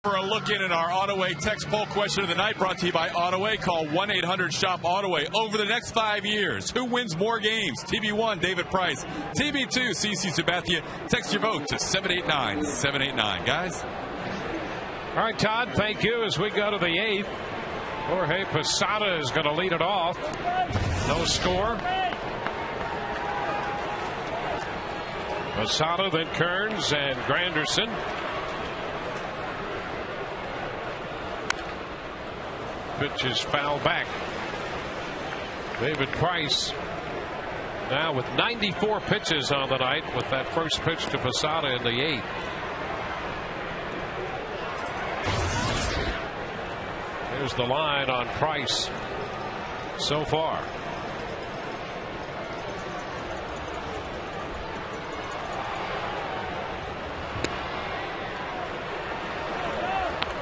For a look in at our Auto-A text poll question of the night, brought to you by Auto-A. Call 1-800-SHOP-AUTO-A. Over the next 5 years, who wins more games? TB1, David Price. TB2, CC Sabathia. Text your vote to 789-789. Guys? All right, Todd, thank you. As we go to the 8th, Jorge Posada is going to lead it off. No score. Posada, then Kearns and Granderson. Pitch is foul back. David Price now with 94 pitches on the night with that first pitch to Posada in the 8th. Here's the line on Price so far.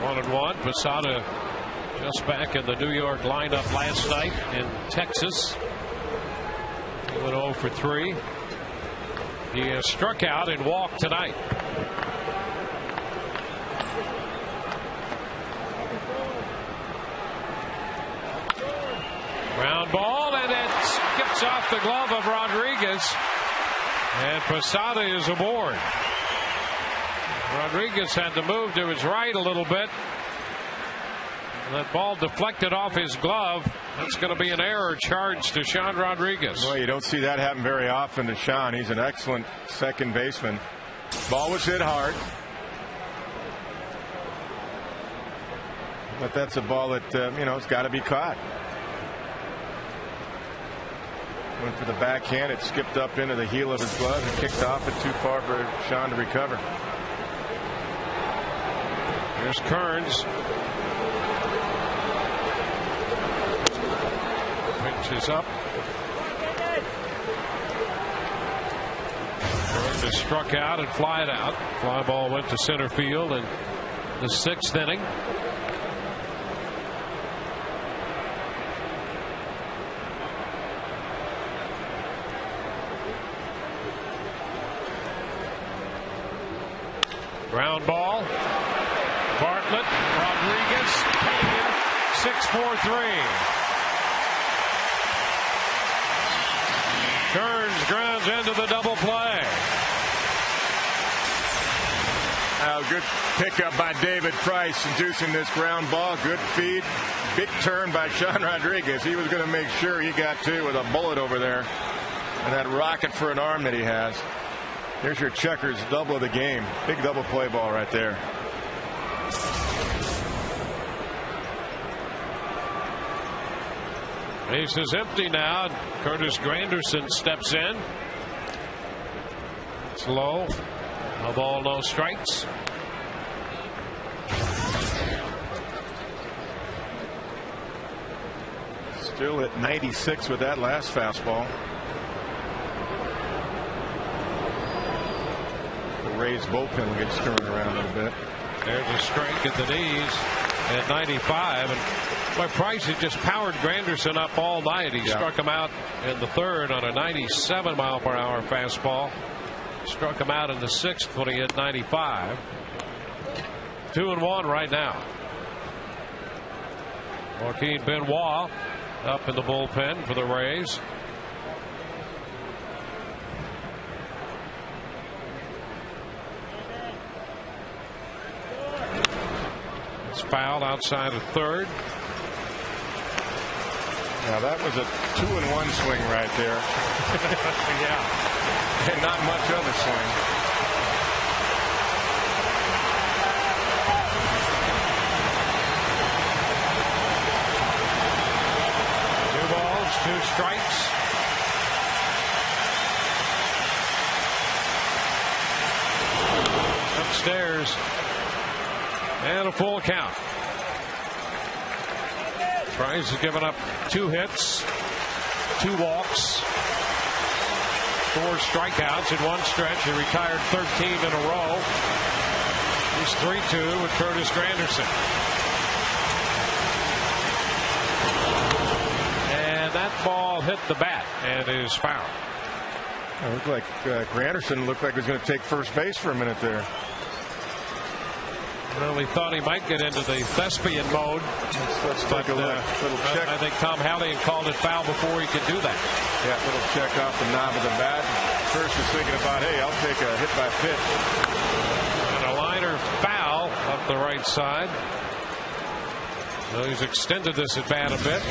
One and one. Posada just back in the New York lineup last night in Texas. He went 0 for 3. He has struck out and walked tonight. Ground ball, and it skips off the glove of Rodriguez. And Posada is aboard. Rodriguez had to move to his right a little bit. That ball deflected off his glove. That's going to be an error charged to Sean Rodriguez. Well, you don't see that happen very often to Sean. He's an excellent second baseman. Ball was hit hard. But that's a ball that, it's got to be caught. Went for the backhand. It skipped up into the heel of his glove and kicked off it too far for Sean to recover. Here's Kearns. Pitch is up. Kearns is struck out and flied out. Fly ball went to center field in the 6th inning. Ground ball. Bartlett, Rodriguez, Pena, 6-4-3. Kearns grounds into the double play. Good pickup by David Price, inducing this ground ball. Good feed. Big turn by Sean Rodriguez. He was going to make sure he got to with a bullet over there. And that rocket for an arm that he has. There's your checkers double of the game. Big double play ball right there. Base is empty now. Curtis Granderson steps in. It's low. No ball, no strikes. Still at 96 with that last fastball. The Rays bullpen gets turned around a little bit. There's a strike at the knees at 95. And by Price, he just powered Granderson up all night. He struck him out in the third on a 97-mile-per-hour fastball. Struck him out in the sixth when he hit 95. 2-1 right now. Joaquin Benoit up in the bullpen for the Rays. It's fouled outside of third. Now that was a 2-1 swing right there. Yeah. And not much of a swing. Two balls, two strikes. Upstairs. And a full count. Price has given up 2 hits, 2 walks, 4 strikeouts in one stretch. He retired 13 in a row. He's 3-2 with Curtis Granderson. And that ball hit the bat and is fouled. It looked like Granderson looked like he was going to take first base for a minute there. Well, we thought he might get into the thespian mode. Let's take a look. Little check. I think Tom Hallian called it foul before he could do that. Yeah, little check off the knob of the bat. First is thinking about, hey, I'll take a hit by pitch. And a liner foul up the right side. So he's extended this at bat a bit.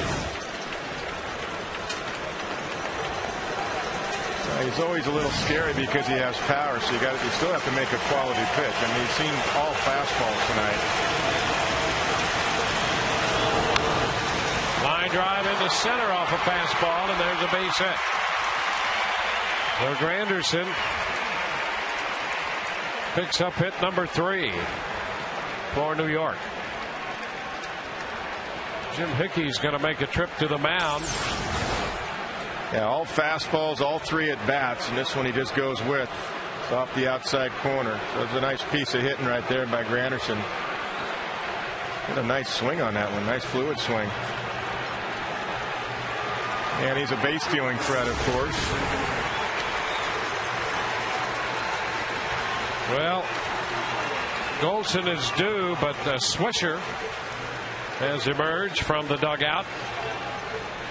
He's always a little scary because he has power, so you still have to make a quality pitch. I mean, he's seen all fastballs tonight. Line drive into center off a fastball, and there's a base hit. So Granderson picks up hit number 3 for New York. Jim Hickey's going to make a trip to the mound. Yeah, all fastballs, all 3 at bats, and this one he just goes with. It's off the outside corner. So it's a nice piece of hitting right there by Granderson. Got a nice swing on that one. Nice fluid swing. And he's a base stealing threat, of course. Well, Golson is due, but Swisher has emerged from the dugout.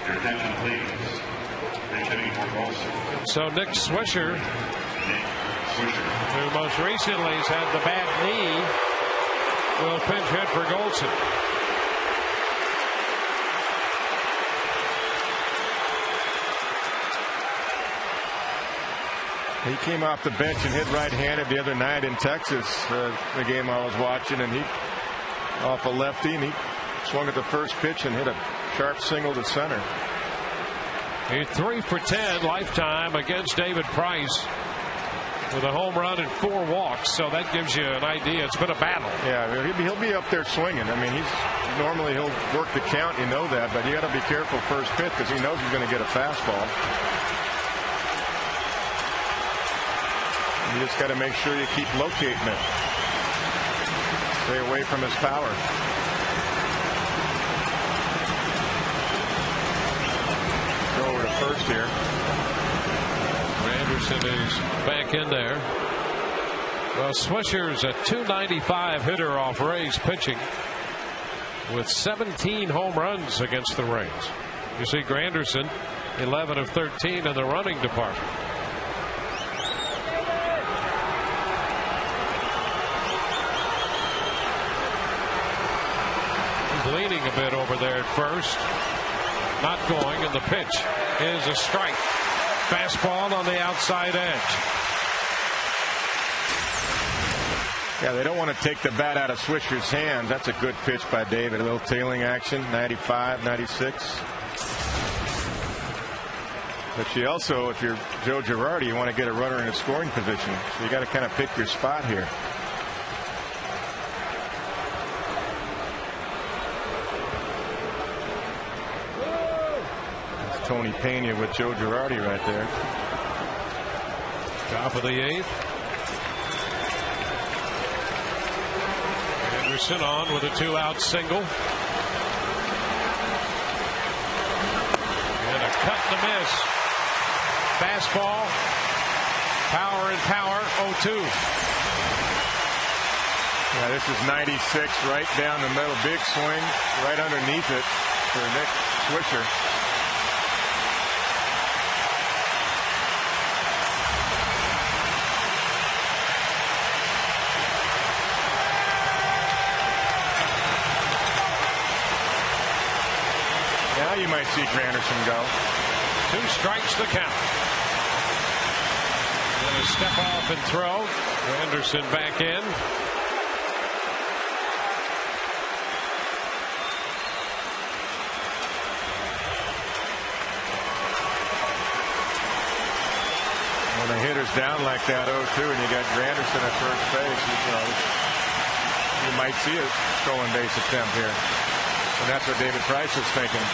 Your attention, please. So Nick Swisher, who most recently has had the bad knee, will pinch hit for Golson. He came off the bench and hit right-handed the other night in Texas, the game I was watching, and he off a lefty, and he swung at the first pitch and hit a sharp single to center. He's 3 for 10 lifetime against David Price with a home run and 4 walks. So that gives you an idea. It's been a battle. Yeah, he'll be up there swinging. I mean, normally he'll work the count. You know that, but you got to be careful first pitch because he knows he's going to get a fastball. You just got to make sure you keep locating it. Stay away from his power. Over to first here. Anderson is back in there. Well, Swisher's a .295 hitter off Rays pitching with 17 home runs against the Rays. You see Granderson 11 of 13 in the running department. He's leaning a bit over there at first. Not going, and the pitch is a strike. Fastball on the outside edge. Yeah, they don't want to take the bat out of Swisher's hands. That's a good pitch by David. A little tailing action, 95, 96. But you also, if you're Joe Girardi, you want to get a runner in a scoring position. So you got to kind of pick your spot here. That's Tony Pena with Joe Girardi right there. Top of the 8th. Anderson on with a 2-out single. And a cut and a miss. Fastball. Power and power. 0-2. Yeah, this is 96 right down the middle. Big swing right underneath it for Nick Swisher. Now you might see Granderson go. 2 strikes the count. And a step off and throw. Granderson back in. When the hitter's down like that 0-2 and you got Granderson at first base, you might see a stolen base attempt here. And that's what David Price was thinking.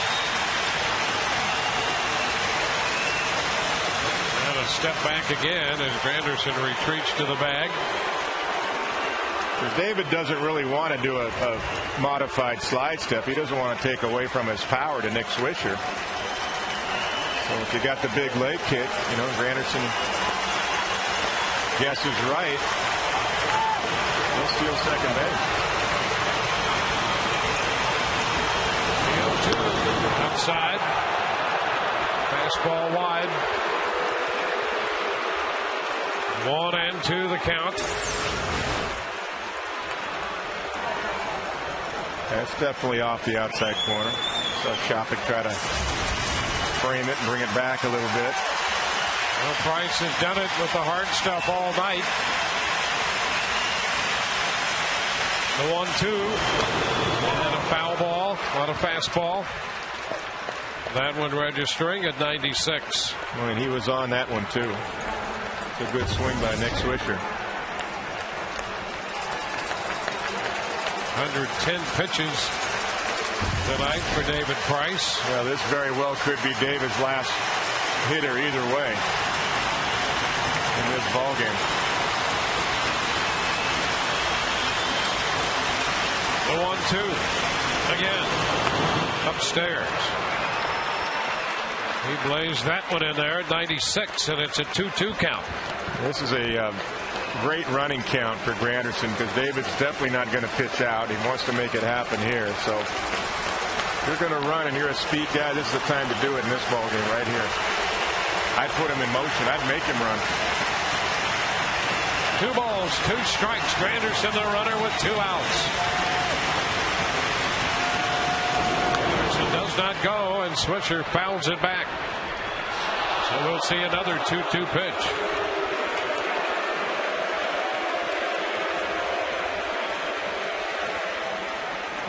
And a step back again as Granderson retreats to the bag. David doesn't really want to do a modified slide step. He doesn't want to take away from his power to Nick Swisher. So if you got the big leg kick, Granderson guesses right. He'll steal second base. Outside. Fastball wide. 1-2 the count. That's definitely off the outside corner. So Shopik try to frame it and bring it back a little bit. Well, Price has done it with the hard stuff all night. The 1-2 and a foul ball on a fastball. That one registering at 96. Well, and he was on that one too. It's a good swing by Nick Swisher. 110 pitches tonight for David Price. Well, this very well could be David's last hitter either way in this ball game. The 1-2 again upstairs. He blazed that one in there at 96, and it's a 2-2 count. This is a great running count for Granderson because David's definitely not going to pitch out. He wants to make it happen here. So if you're going to run and you're a speed guy, this is the time to do it in this ball game right here. I'd put him in motion. I'd make him run. 2 balls, 2 strikes. Granderson the runner with 2 outs. Granderson does not go, and Swisher fouls it back. So we'll see another 2-2 pitch.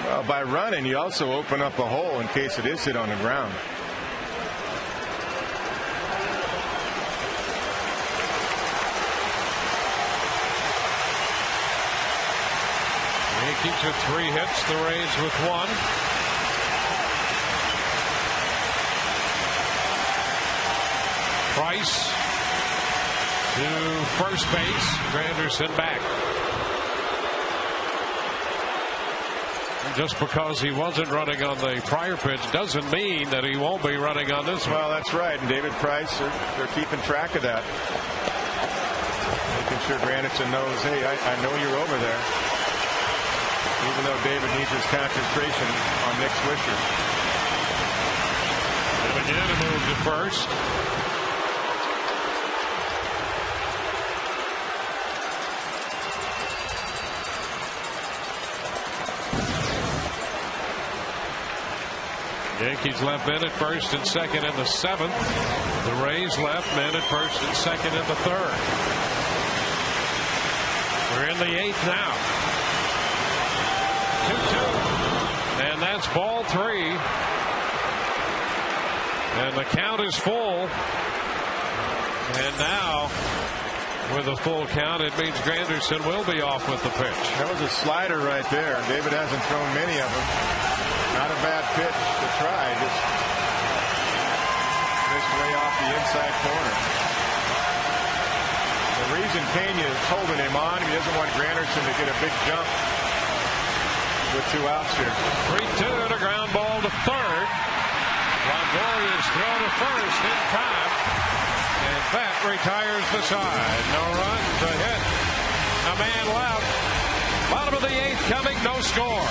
Well, by running, you also open up a hole in case it is hit on the ground. Yankees with 3 hits, the Rays with 1. Price to first base. Granderson back. Just because he wasn't running on the prior pitch doesn't mean that he won't be running on this one. Well, that's right. And David Price, they're keeping track of that. Making sure Granderson knows, hey, I know you're over there. Even though David needs his concentration on Nick Swisher. And again, a move to first. Yankees left men at first and second in the 7th. The Rays left men at first and second in the 3rd. We're in in the 8th now. 2-2. And that's ball 3. And the count is full. And now, with a full count, it means Granderson will be off with the pitch. That was a slider right there. David hasn't thrown many of them. Not a bad pitch to try. Just missed way off the inside corner. The reason Pena is holding him on, he doesn't want Granderson to get a big jump with 2 outs here. 3-2 and a ground ball to third. Longoria's throw to first in time. And that retires the side. No runs, a hit. A man left. Bottom of the 8th coming, no score.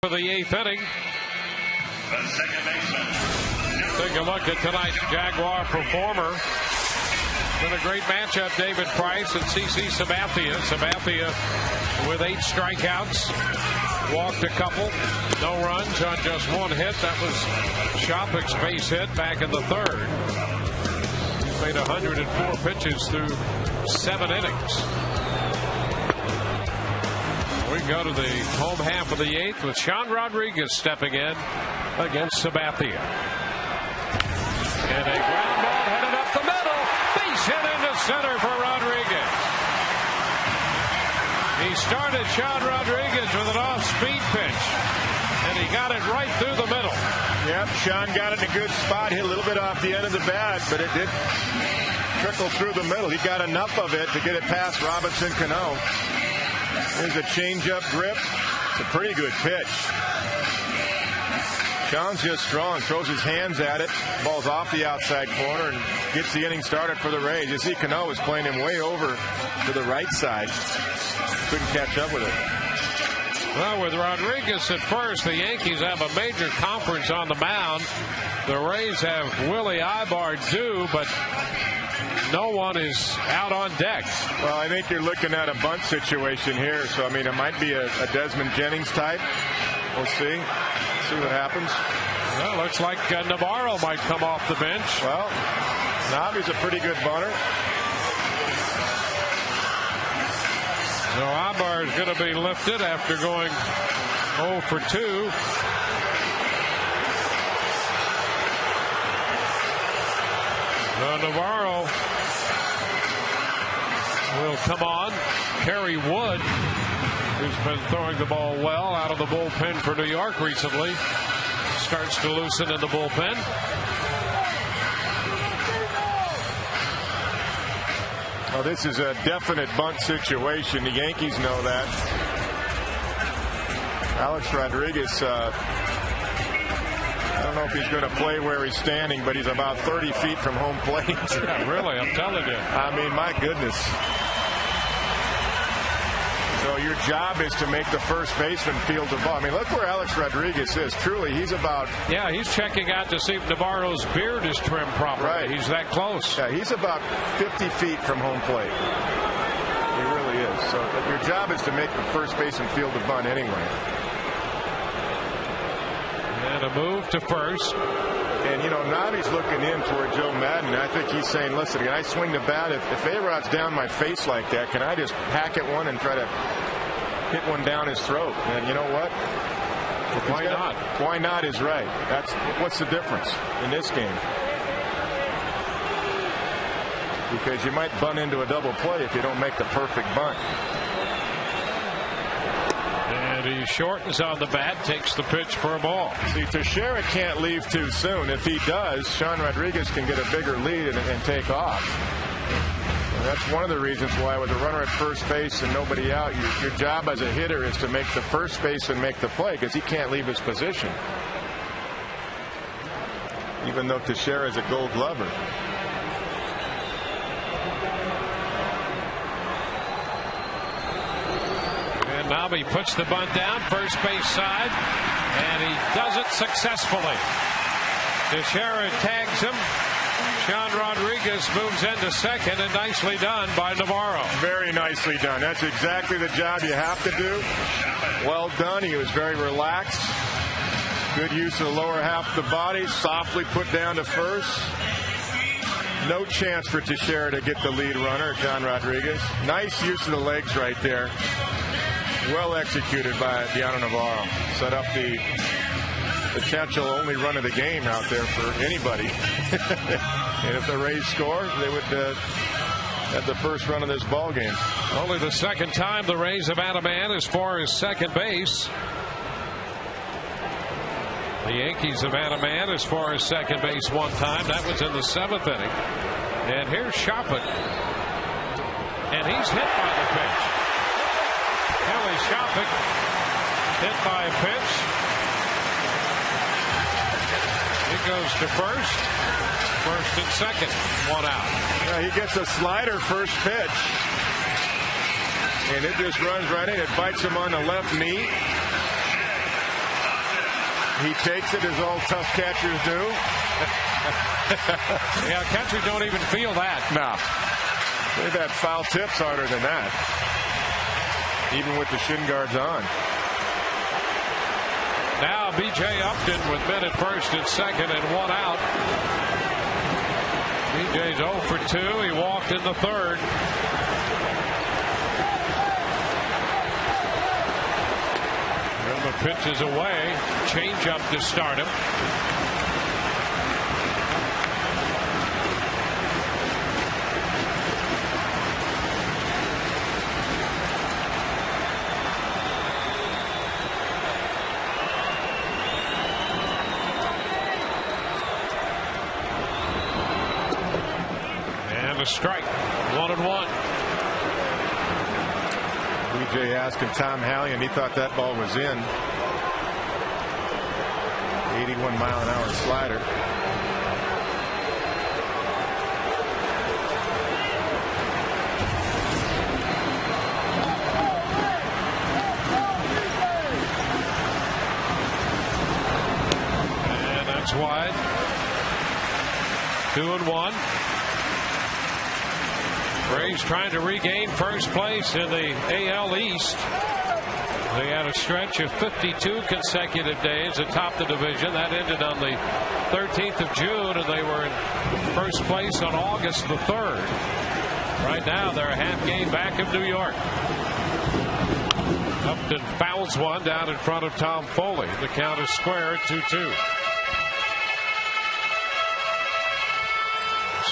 For the 8th inning. Take a look at tonight's Jaguar performer. Been a great matchup, David Price and CC Sabathia. Sabathia with 8 strikeouts. Walked a couple. No runs on just 1 hit. That was Shopik's base hit back in the 3rd. He made 104 pitches through 7 innings. We go to the home half of the 8th with Sean Rodriguez stepping in against Sabathia. And a ground ball headed up the middle. Base hit into center for Rodriguez. He started Sean Rodriguez with an off-speed pitch. And he got it right through the middle. Yep, Sean got it in a good spot. Hit a little bit off the end of the bat, but it did trickle through the middle. He got enough of it to get it past Robinson Cano. There's a changeup grip. It's a pretty good pitch. Sean's just strong. Throws his hands at it. Ball's off the outside corner and gets the inning started for the Rays. You see Cano was playing him way over to the right side. Couldn't catch up with it. Well, with Rodriguez at first, the Yankees have a major conference on the mound. The Rays have Willie Ibar due, but no one is out on deck. Well, I think you're looking at a bunt situation here. So, I mean, it might be a Desmond Jennings type. We'll see. See what happens. Well, looks like Navarro might come off the bench. Well, Navi's a pretty good bunter. So Ibar is going to be lifted after going 0 for 2. Navarro will come on. Kerry Wood, who's been throwing the ball well out of the bullpen for New York recently, starts to loosen in the bullpen. Well, this is a definite bunt situation. The Yankees know that. Alex Rodriguez, I don't know if he's going to play where he's standing, but he's about 30 feet from home plate. Yeah, really, I'm telling you. I mean, my goodness. So your job is to make the first baseman field the ball. I mean, look where Alex Rodriguez is. Truly, he's about... Yeah, he's checking out to see if Navarro's beard is trimmed properly. Right. He's that close. Yeah, he's about 50 feet from home plate. He really is. So your job is to make the first baseman field the bunt anyway. And a move to first. And, you know, now he's looking in toward Joe Madden. I think he's saying, listen, can I swing the bat? If A-Rod's down my face like that, can I just hack at one and try to hit one down his throat? And you know what? Why not? Why not is right. What's the difference in this game? Because you might bunt into a double play if you don't make the perfect bunt. And he shortens on the bat, takes the pitch for a ball. See, Teixeira can't leave too soon. If he does, Sean Rodriguez can get a bigger lead and take off. And that's one of the reasons why with a runner at first base and nobody out, your job as a hitter is to make the first base and make the play because he can't leave his position. Even though Teixeira is a Gold Glover. Now he puts the bunt down, first base side, and he does it successfully. Teixeira tags him. Sean Rodriguez moves into second, and nicely done by Navarro. Very nicely done. That's exactly the job you have to do. Well done. He was very relaxed. Good use of the lower half of the body. Softly put down to first. No chance for Teixeira to get the lead runner, Sean Rodriguez. Nice use of the legs right there. Well executed by Deano Navarro. Set up the potential only run of the game out there for anybody. And if the Rays score, they would have the first run of this ball game. Only the second time the Rays have had a man as far as second base. The Yankees have had a man as far as second base one time. That was in the 7th inning. And here's Shopping. And he's hit by the pitch. Kelly Shopping hit by a pitch. He goes to first and second, one out. Yeah, he gets a slider first pitch, and it just runs right in. It bites him on the left knee. He takes it as all tough catchers do. Yeah, catchers don't even feel that. No. They've had foul tips harder than that, even with the shin guards on. Now B.J. Upton with men at first and second and one out. B.J.'s 0 for 2. He walked in the third. And the pitch is away. Change up to start him. A strike, 1-1. B.J. asking Tom Halley, and he thought that ball was in. 81-mile-an-hour slider. And that's wide. 2-1. Rays trying to regain first place in the AL East. They had a stretch of 52 consecutive days atop the division. That ended on the 13th of June, and they were in first place on August the 3rd. Right now, they're a half game back of New York. Upton fouls one down in front of Tom Foley. The count is square at 2-2.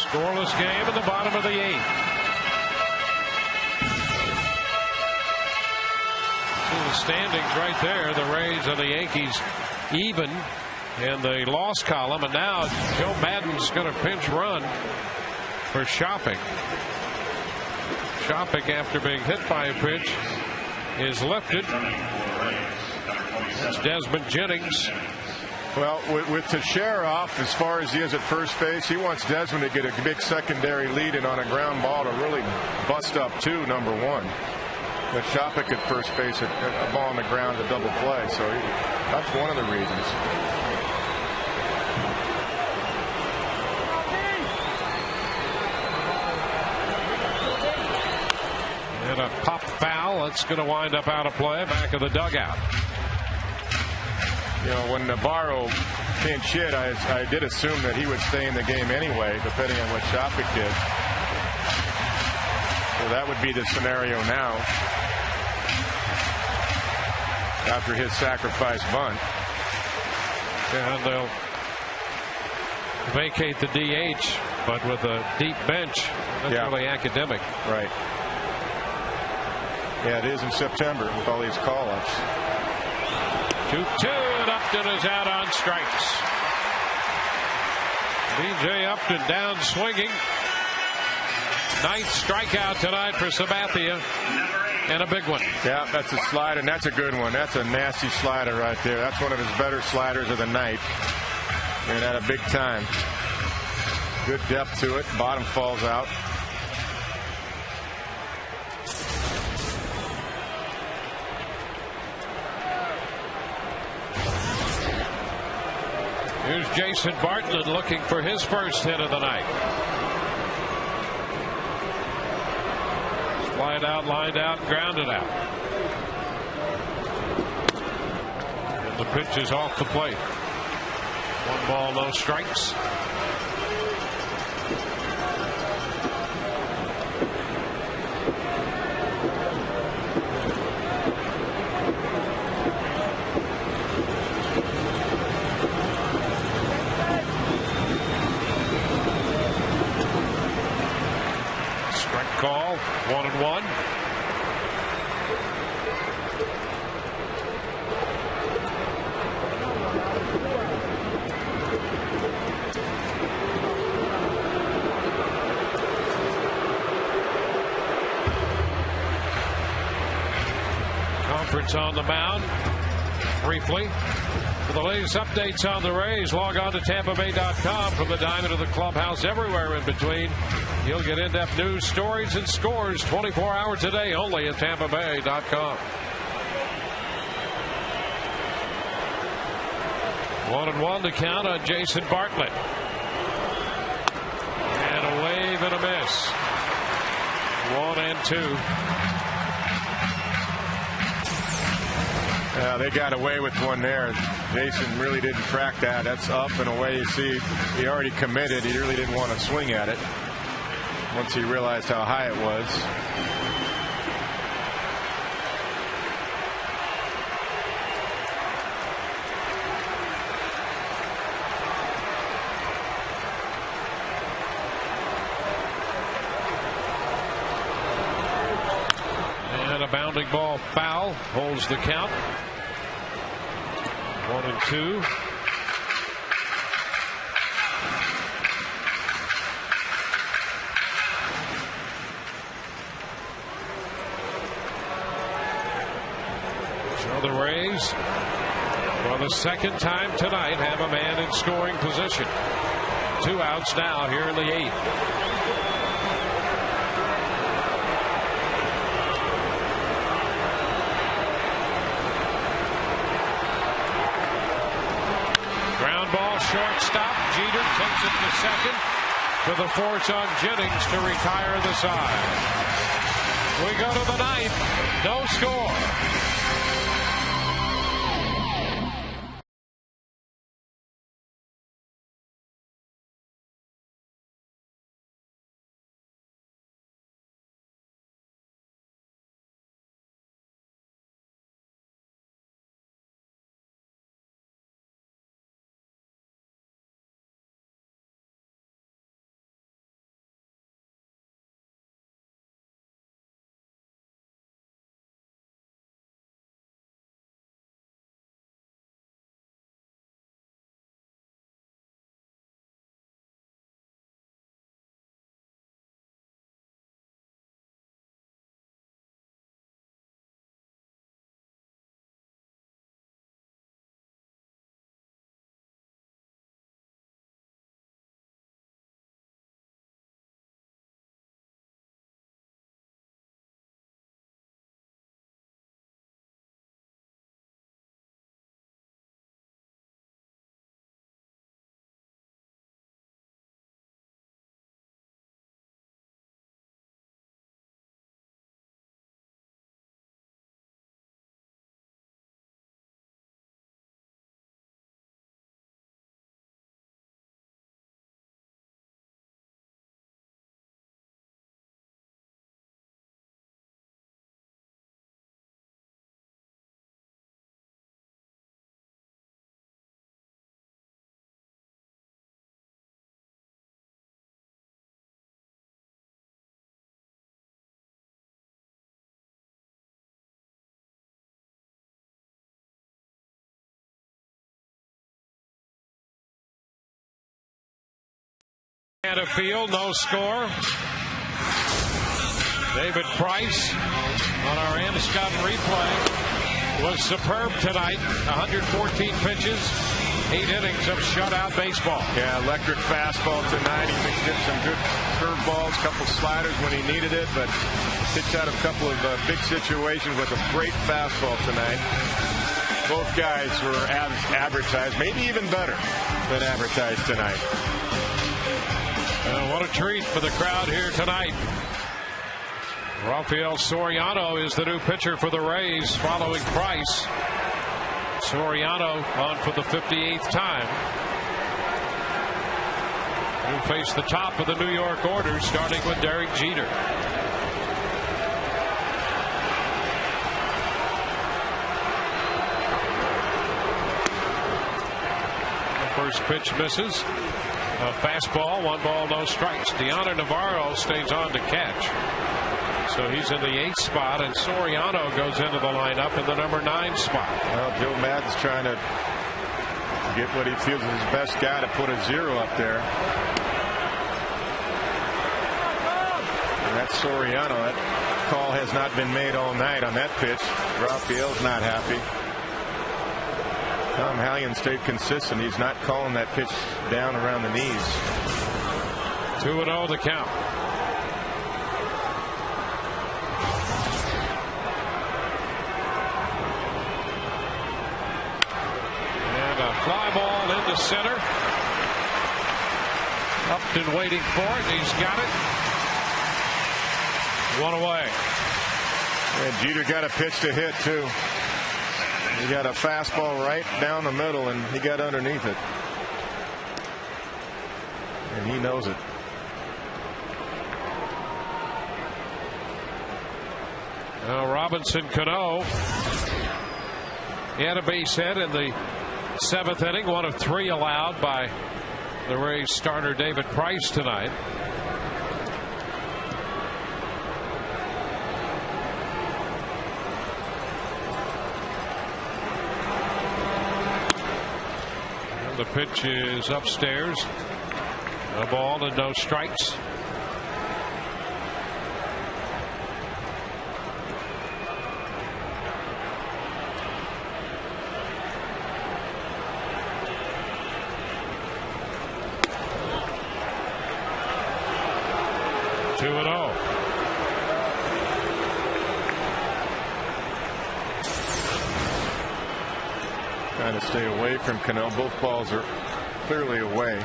Scoreless game in the bottom of the 8th. The standings right there, the Rays and the Yankees even in the loss column, and now Joe Madden's going to pinch run for Shopping. Shopping, after being hit by a pitch, is lifted. That's Desmond Jennings. Well, with Teixeira off as far as he is at first base, he wants Desmond to get a big secondary lead and on a ground ball to really bust up to number 1. The Shopik at first base, a ball on the ground, a double play. So that's one of the reasons. And a pop foul. It's going to wind up out of play, back of the dugout. You know, when Navarro pinch hit, I did assume that he would stay in the game anyway, depending on what Shopik did. So that would be the scenario now after his sacrifice bunt. And they'll vacate the DH, but with a deep bench. That's really academic. Right. Yeah, it is in September with all these call-ups. 2-2, and Upton is out on strikes. B.J. Upton down swinging. 9th strikeout tonight for Sabathia, and a big one. Yeah, that's a slider, and that's a good one. That's a nasty slider right there. That's one of his better sliders of the night, and at a big time. Good depth to it. Bottom falls out. Here's Jason Bartlett looking for his first hit of the night. Slide out, lined out, grounded out. And the pitch is off the plate. 1 ball, no strikes. Call 1-1. Conference on the mound briefly. For the latest updates on the Rays, log on to TampaBay.com. From the diamond to the clubhouse, everywhere in between. You'll get in-depth news, stories, and scores 24 hours a day only at TampaBay.com. 1-1 to count on Jason Bartlett. And a wave and a miss. 1-2. They got away with one there. Jason really didn't track that. That's up and away. You see, he already committed. He really didn't want to swing at it once he realized how high it was. And a bounding ball foul holds the count. 1-2. So the Rays, for the second time tonight, have a man in scoring position. 2 outs now here in the 8th. Shortstop, Jeter takes it to second for the force on Jennings to retire the side. We go to the 9th, no score. At a field, no score. David Price on our Anscott replay was superb tonight. 114 pitches, 8 innings of shutout baseball. Yeah, electric fastball tonight. He mixed in some good curveballs, a couple sliders when he needed it, but pitched out a couple of big situations with a great fastball tonight. Both guys were as advertised, maybe even better than advertised tonight. What a treat for the crowd here tonight. Rafael Soriano is the new pitcher for the Rays following Price. Soriano on for the 58th time. He'll face the top of the New York order, starting with Derek Jeter. The first pitch misses. A fastball, 1 ball, no strikes. Deanna Navarro stays on to catch. So he's in the 8th spot, and Soriano goes into the lineup in the number 9 spot. Well, Joe Madden's trying to get what he feels is his best guy to put a 0 up there. And that's Soriano. That call has not been made all night on that pitch. Rafael's not happy. Tom Hallion stayed consistent. He's not calling that pitch down around the knees. 2-0 the count. Fly ball into center. Upton waiting for it. He's got it. 1 away. And Jeter got a pitch to hit too. He got a fastball right down the middle, and he got underneath it. And he knows it. Now Robinson Cano. He had a base hit in the 7th inning, 1 of 3 allowed by the Rays starter David Price tonight. And the pitch is upstairs. A ball and no strikes. Trying to stay away from Cano. Both balls are clearly away.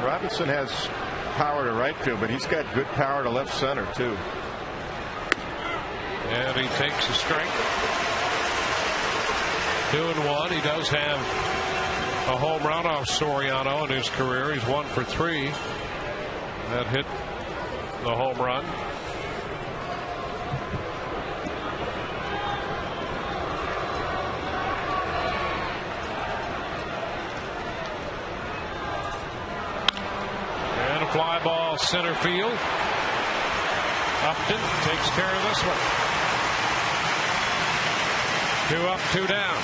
Robinson has power to right field, but he's got good power to left center too. And he takes a strike. 2-1. He does have a home run off Soriano in his career. He's 1 for 3. That hit the home run. And a fly ball center field. Upton takes care of this one. 2 up, 2 down.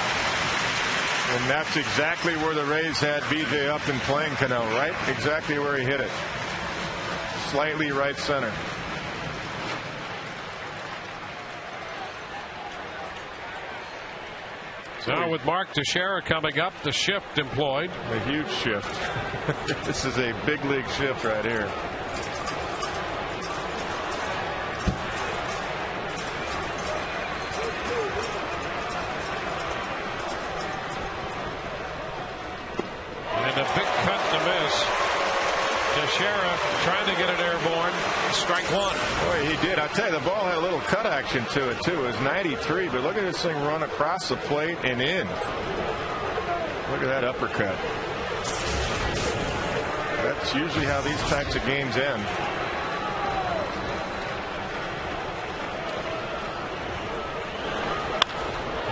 And that's exactly where the Rays had B.J. Upton playing Cano, right? Exactly where he hit it. Slightly right center. Now with Mark Teixeira coming up, the shift employed. A huge shift. This is a big league shift right here. And a big cut to miss. Teixeira trying to get it airborne. Strike 1. Boy, he did. I'll tell you, the ball had a little cut action to it, too. It was 93, but look at this thing run across the plate and in. Look at that uppercut. That's usually how these types of games end.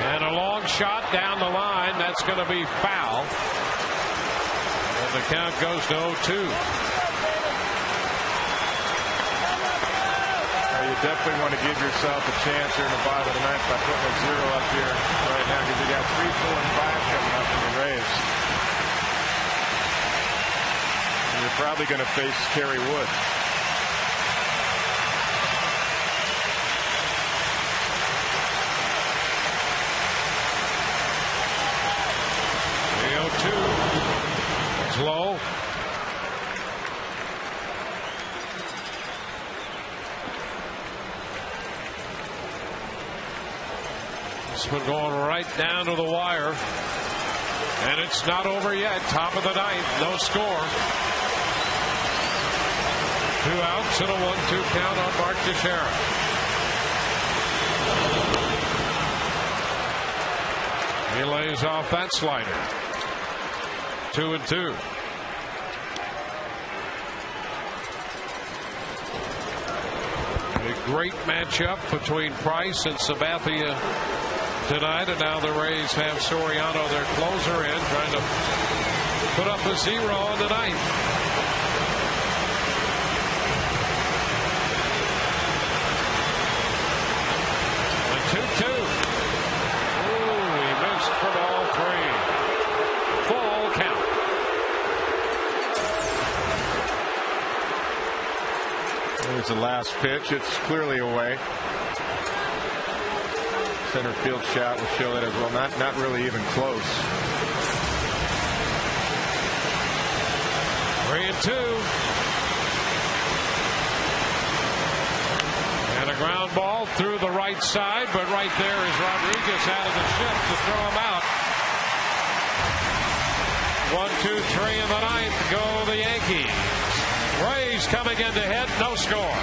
And a long shot down the line. That's going to be foul. And the count goes to 0-2. You definitely want to give yourself a chance here in the bottom of the ninth by putting a 0 up here right now, because you got 3, 4, and 5 coming up in the probably going to face Kerry Wood. The 0-2. It's low. This one going right down to the wire. And it's not over yet. Top of the ninth. No score. 2 outs and a 1-2 count on Mark Teixeira. He lays off that slider. 2-2. A great matchup between Price and Sabathia tonight, and now the Rays have Soriano, their closer, in, trying to put up a 0 on the ninth. The 2-2. Ooh, he missed for ball 3. Full count. There's the last pitch. It's clearly away. Center field shot will show that as well. Not really even close. 3-2. And a ground ball through the right side, but right there is Rodriguez out of the shift to throw him out. 1-2-3 in the ninth. Go the Yankees. Rays coming in to hit. No score.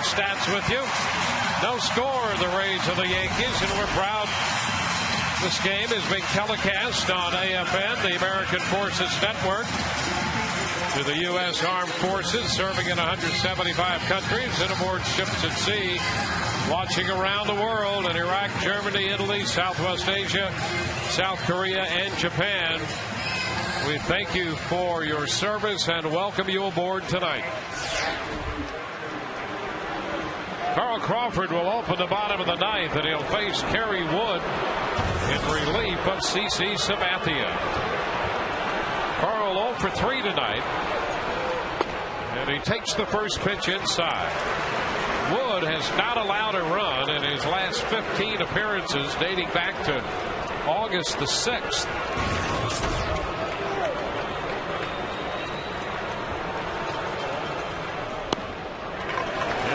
Stats with you. No score, the Rays of the Yankees, and we're proud this game is being telecast on AFN, the American Forces Network, to the U.S. Armed Forces serving in 175 countries and aboard ships at sea, watching around the world in Iraq, Germany, Italy, Southwest Asia, South Korea, and Japan. We thank you for your service and welcome you aboard tonight. Carl Crawford will open the bottom of the ninth, and he'll face Kerry Wood in relief of CC Sabathia. Carl 0 for 3 tonight, and he takes the first pitch inside. Wood has not allowed a run in his last 15 appearances dating back to August the 6th.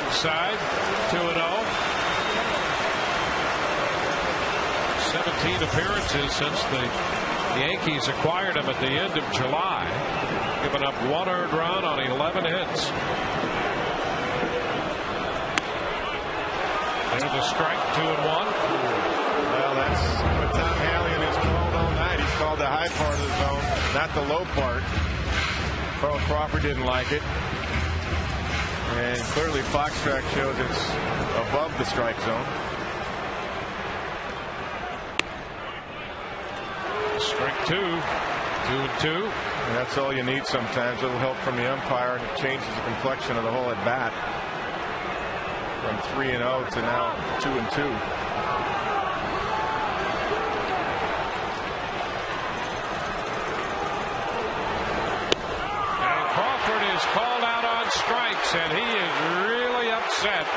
Inside, 2-0. 17 appearances since the Yankees acquired him at the end of July. Giving up 1 earned run on 11 hits. There's a strike, 2-1. Well, that's what Tom Hallion has called all night. He's called the high part of the zone, not the low part. Carl Crawford didn't like it. And clearly Foxtrack shows it's above the strike zone. Strike two. 2-2. And that's all you need sometimes. A little help from the umpire, and it changes the complexion of the whole at bat. From 3-0 to now 2-2. And Crawford is called out on strikes, and he is really upset.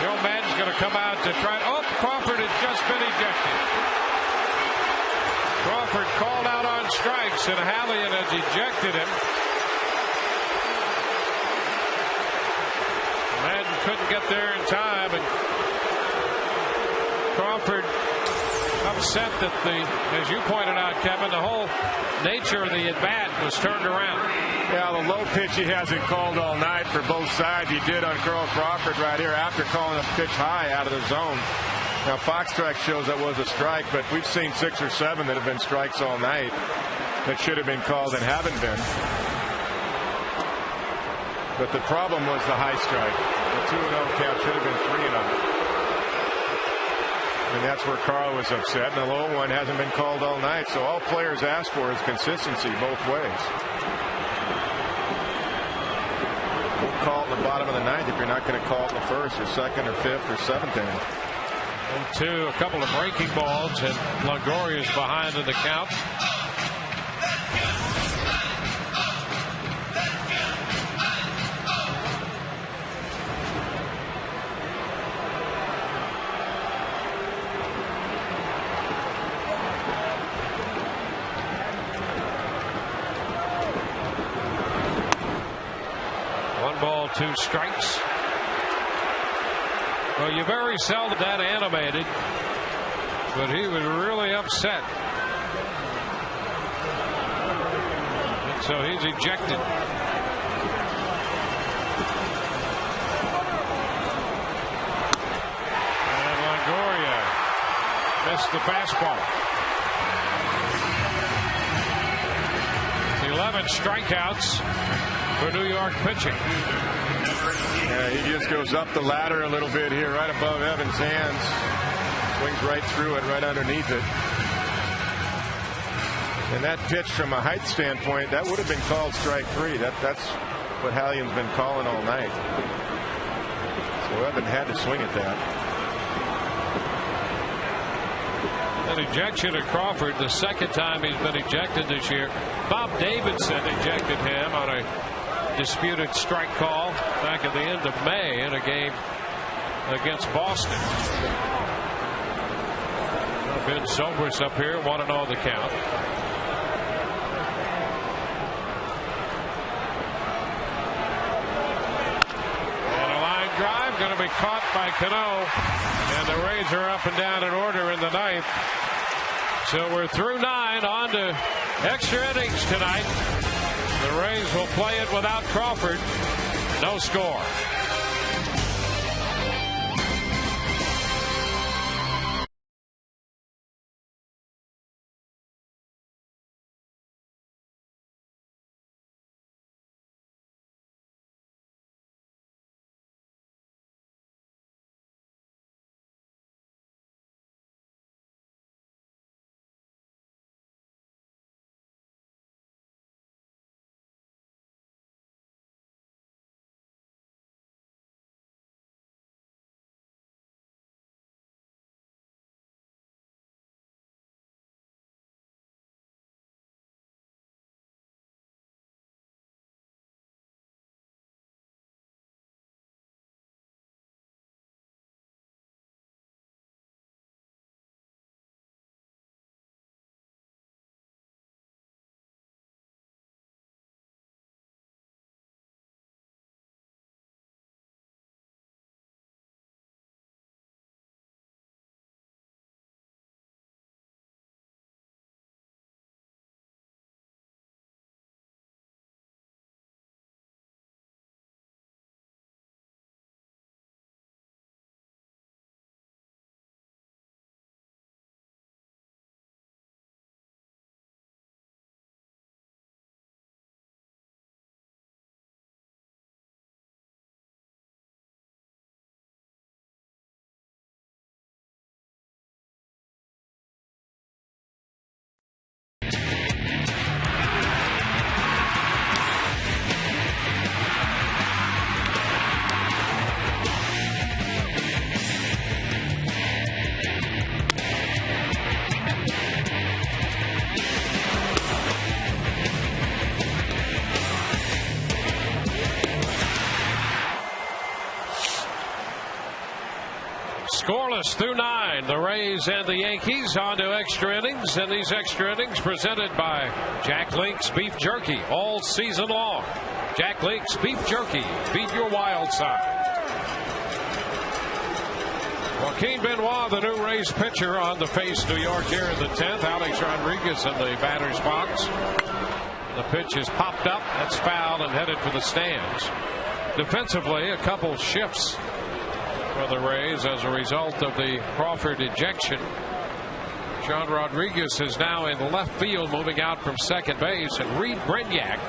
Joe Maddon's going to come out to try. Oh, Crawford had just been ejected. Crawford called out on strikes, and Hallian has ejected him. Madden couldn't get there in time, and Crawford upset that as you pointed out, Kevin, the whole nature of the at-bat was turned around. Yeah, the low pitch he hasn't called all night for both sides. He did on Carl Crawford right here after calling a pitch high out of the zone. Now, Fox track shows that was a strike, but we've seen 6 or 7 that have been strikes all night that should have been called and haven't been. But the problem was the high strike. The 2-0 count should have been 3-0. And that's where Carl was upset. And the low one hasn't been called all night. So all players ask for is consistency both ways. Don't call it in the bottom of the ninth if you're not going to call it in the first or second or fifth or seventh inning. 1-2, a couple of breaking balls, and Longoria's behind in the count. One ball, 2 strikes. Well, you very seldom that animated, but he was really upset. And so he's ejected. And Longoria missed the fastball. 11 strikeouts for New York pitching. Yeah, he just goes up the ladder a little bit here, right above Evans' hands. Swings right through it, right underneath it. And that pitch, from a height standpoint, that would have been called strike 3. That's what Hallian's been calling all night. So Evan had to swing at that. An ejection of Crawford, the second time he's been ejected this year. Bob Davidson ejected him on a disputed strike call back at the end of May in a game against Boston. Ben Zobrist up here, 1-0 the count. And a line drive going to be caught by Cano, and the Rays are up and down in order in the ninth. So we're through 9, on to extra innings tonight. The Rays will play it without Crawford. No score. Scoreless through 9. The Rays and the Yankees on to extra innings, and these extra innings presented by Jack Link's Beef Jerky all season long. Jack Link's Beef Jerky. Feed your wild side. Joaquin Benoit, the new Rays pitcher, on the face New York here in the 10th. Alex Rodriguez in the batter's box. The pitch is popped up. That's fouled and headed for the stands. Defensively, a couple shifts for the Rays as a result of the Crawford ejection. John Rodriguez is now in left field, moving out from second base, and Reed Brignac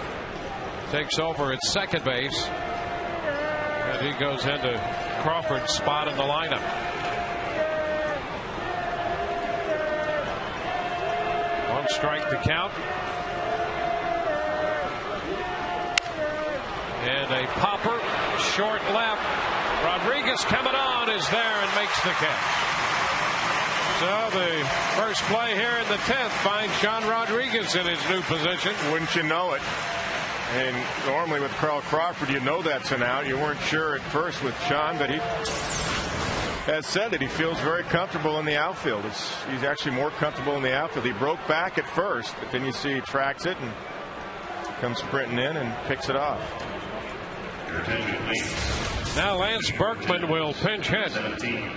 takes over at second base, and he goes into Crawford's spot in the lineup. One strike to count. And a popper, short left. Rodriguez coming on, is there and makes the catch. So the first play here in the 10th finds John Rodriguez in his new position. Wouldn't you know it? And normally with Carl Crawford, you know that's an out. You weren't sure at first with John, but he has said that he feels very comfortable in the outfield. He's actually more comfortable in the outfield. He broke back at first, but then you see he tracks it and comes sprinting in and picks it off. Now Lance Berkman will pinch hit. 17.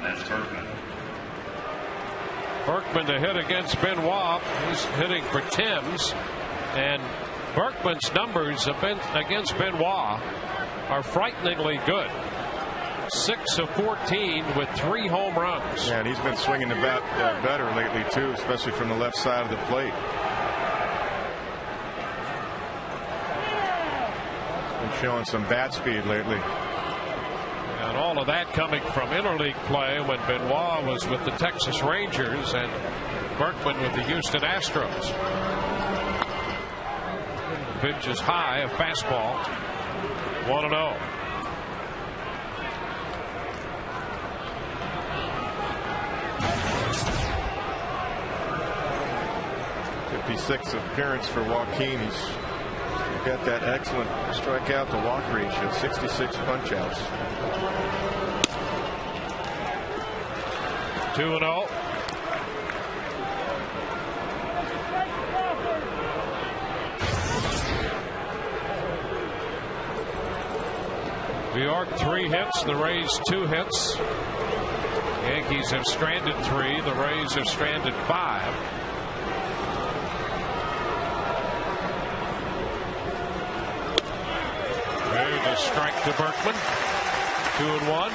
Lance Berkman. Berkman to hit against Benoit. He's hitting for Timms, and Berkman's numbers against Benoit are frighteningly good. 6 of 14 with 3 home runs. Yeah, and he's been swinging the bat better lately too, especially from the left side of the plate. Been showing some bat speed lately. And all of that coming from interleague play when Benoit was with the Texas Rangers and Berkman with the Houston Astros. Pitch is high, a fastball. 1-0. .56 appearance for Joaquin. He's got that excellent strikeout to walk ratio, 66 punch outs. 2-0. New York 3 hits, the Rays 2 hits. Yankees have stranded 3, the Rays have stranded 5. There's a strike to Berkman. 2-1.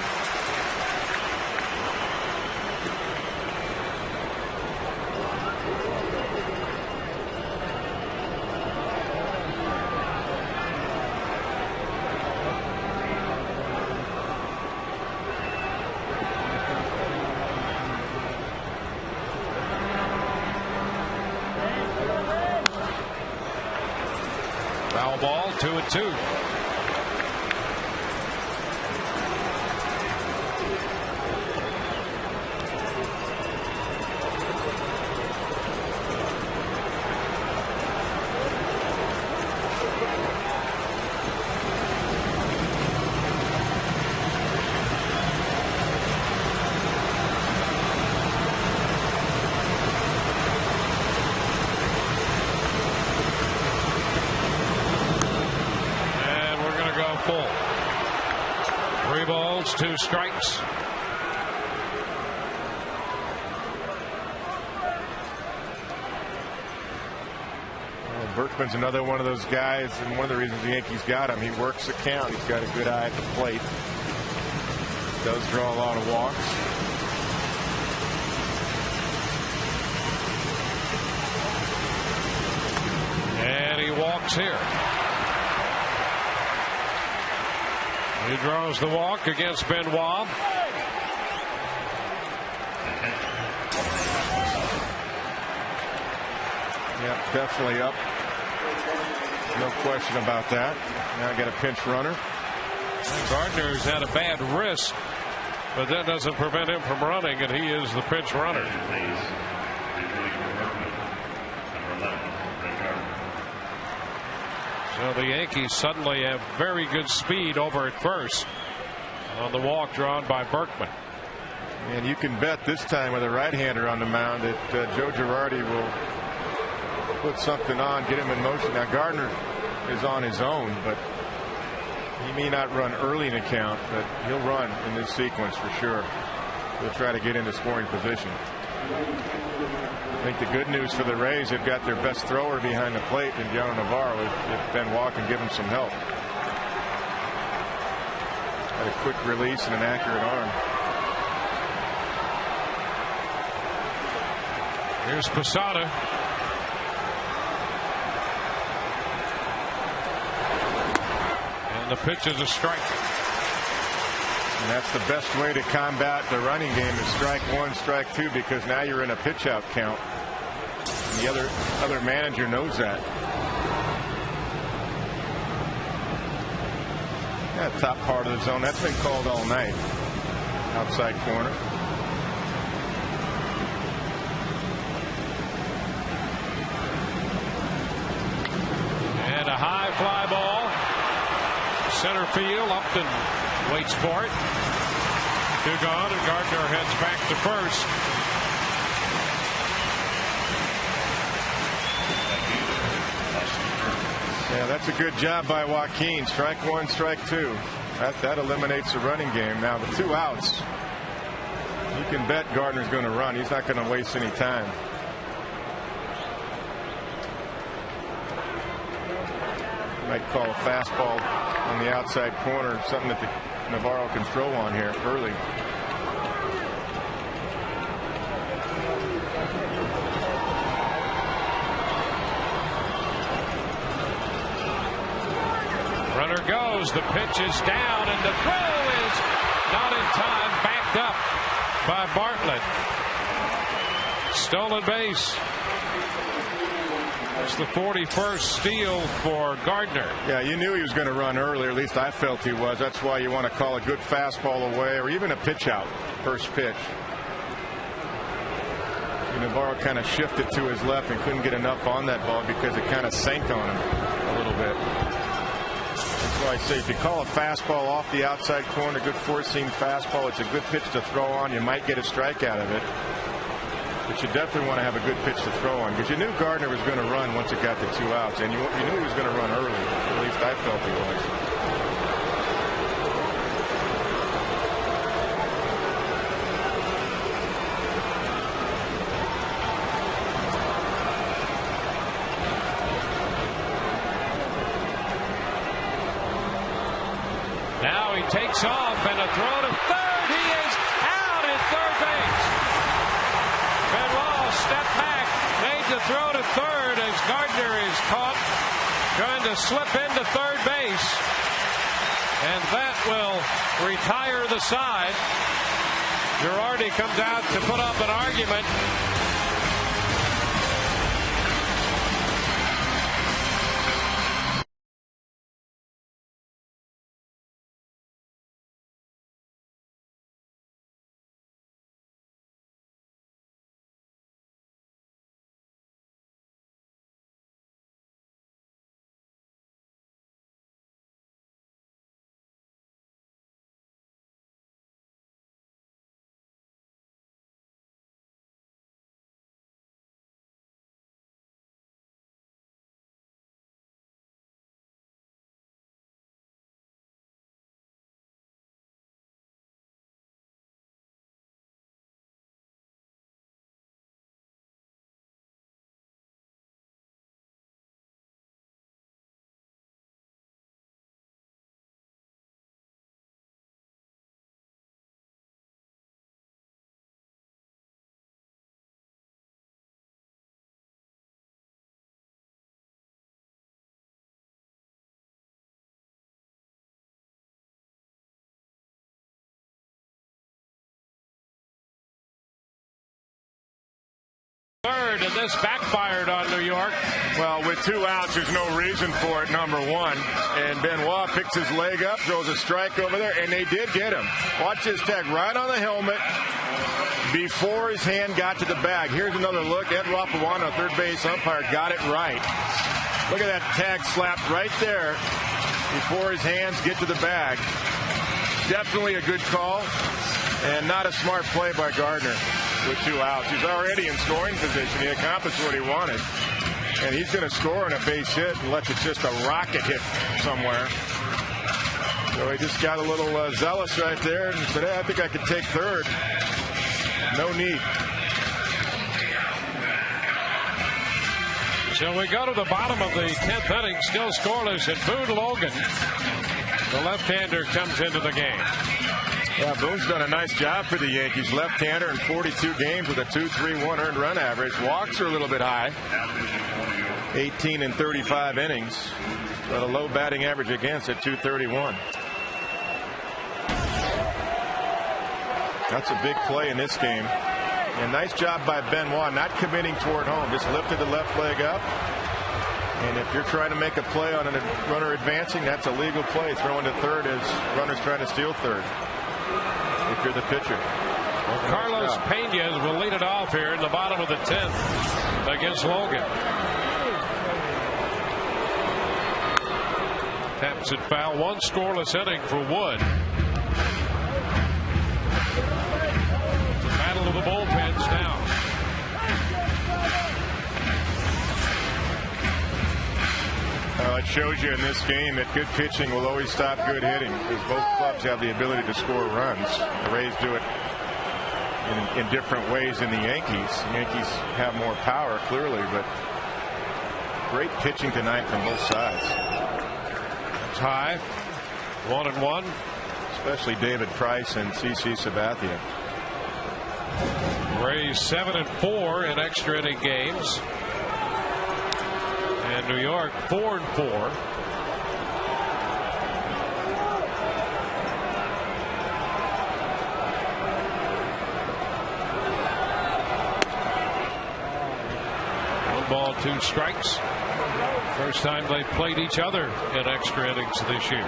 Foul ball, 2-2. Full. 3 balls, 2 strikes. Well, Berkman's another one of those guys, and one of the reasons the Yankees got him, he works the count. He's got a good eye at the plate. Does draw a lot of walks. And he walks here. He draws the walk against Benoit. Yep, definitely up. No question about that. Now get a pinch runner. Gardner's had a bad wrist, but that doesn't prevent him from running, and he is the pinch runner. So the Yankees suddenly have very good speed over at first on the walk drawn by Berkman. And you can bet this time with a right-hander on the mound that Joe Girardi will put something on, get him in motion. Now Gardner is on his own, but he may not run early in the count, but he'll run in this sequence for sure. He'll try to get into scoring position. I think the good news for the Rays, they've got their best thrower behind the plate in Yonder Navarro. If Benoit can give him some help. Got a quick release and an accurate arm. Here's Posada. And the pitch is a strike. And that's the best way to combat the running game is strike one, strike two, because now you're in a pitch out count. And the other manager knows that. That top part of the zone, that's been called all night. Outside corner. And a high fly ball. Center field, Upton waits for it. 2 gone, and Gardner heads back to first. Yeah, that's a good job by Joaquin. Strike one, strike two. That eliminates the running game. Now the 2 outs. You can bet Gardner's going to run. He's not going to waste any time. Might call a fastball on the outside corner, something that Navarro can throw on here early. Runner goes. The pitch is down, and the throw is not in time. Backed up by Bartlett. Stolen base. That's the 41st steal for Gardner. Yeah, you knew he was going to run earlier. At least I felt he was. That's why you want to call a good fastball away or even a pitch out. First pitch. Navarro kind of shifted to his left and couldn't get enough on that ball because it kind of sank on him a little bit. That's why I say if you call a fastball off the outside corner, good four-seam fastball, it's a good pitch to throw on. You might get a strike out of it. But you definitely want to have a good pitch to throw on because you knew Gardner was going to run once it got to 2 outs, and you knew he was going to run early. At least I felt he was. Now he takes off and a throw to third. He is out at third base. Benoit stepped back, made the throw to third as Gardner is caught trying to slip into third base. And that will retire the side. Girardi comes out to put up an argument. Third, and this backfired on New York. Well, with 2 outs, there's no reason for it, number one. And Benoit picks his leg up, throws a strike over there, and they did get him. Watch this tag right on the helmet before his hand got to the bag. Here's another look. Ed Rapuano, third base umpire, got it right. Look at that tag slapped right there before his hands get to the bag. Definitely a good call. And not a smart play by Gardner with 2 outs. He's already in scoring position. He accomplished what he wanted. And he's going to score on a base hit unless it's just a rocket hit somewhere. So he just got a little zealous right there and said, hey, I think I could take third. No need. So we go to the bottom of the 10th inning, still scoreless, and Boone Logan, the left-hander, comes into the game. Yeah, Boone's done a nice job for the Yankees. Left-hander in 42 games with a 2.31 earned run average. Walks are a little bit high. 18 in 35 innings, but a low batting average against at 231. That's a big play in this game. And nice job by Benoit, not committing toward home. Just lifted the left leg up. And if you're trying to make a play on a runner advancing, that's a legal play. Throwing to third as runners trying to steal third. If you're the pitcher. Well, Carlos Pena will lead it off here in the bottom of the 10th against Logan. Taps it foul. 1 scoreless inning for Wood. Battle of the bullpens now. Well, it shows you in this game that good pitching will always stop good hitting, because both clubs have the ability to score runs. The Rays do it in different ways in the Yankees. The Yankees have more power, clearly, but great pitching tonight from both sides. Tie 1-1, especially David Price and CC Sabathia. Rays 7-4 in extra inning games, and New York 4-4. One ball, 2 strikes. First time they played each other in extra innings this year.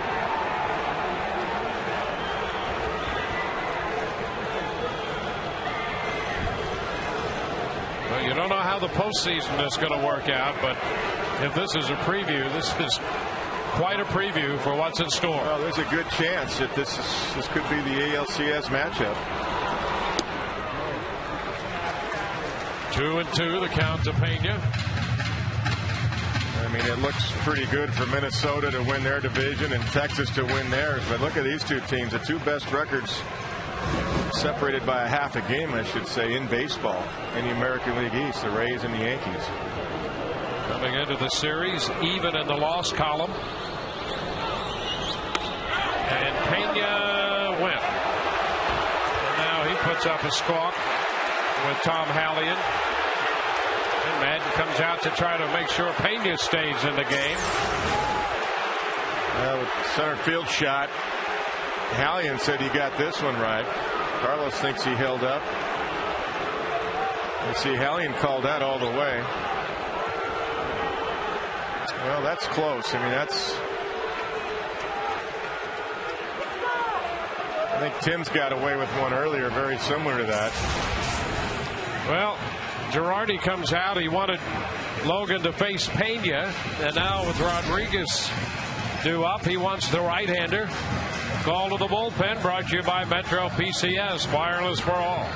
Well, you don't know how the postseason is going to work out, but if this is a preview, this is quite a preview for what's in store. Well, there's a good chance that this could be the ALCS matchup. 2-2, the count to Pena. I mean, it looks pretty good for Minnesota to win their division and Texas to win theirs. But look at these 2 teams, the 2 best records, separated by a half a game, I should say, in baseball in the American League East, the Rays and the Yankees. Coming into the series, even in the loss column. And Pena went. And now he puts up a squawk with Tom Hallion. And Madden comes out to try to make sure Pena stays in the game. Well, center field shot. Hallion said he got this one right. Carlos thinks he held up. You see, Hallion called that all the way. Well, that's close. I mean, I think Tim's got away with one earlier, very similar to that. Well, Girardi comes out. He wanted Logan to face Pena, and now with Rodriguez due up, he wants the right-hander. Call to the bullpen, brought to you by Metro PCS, wireless for all.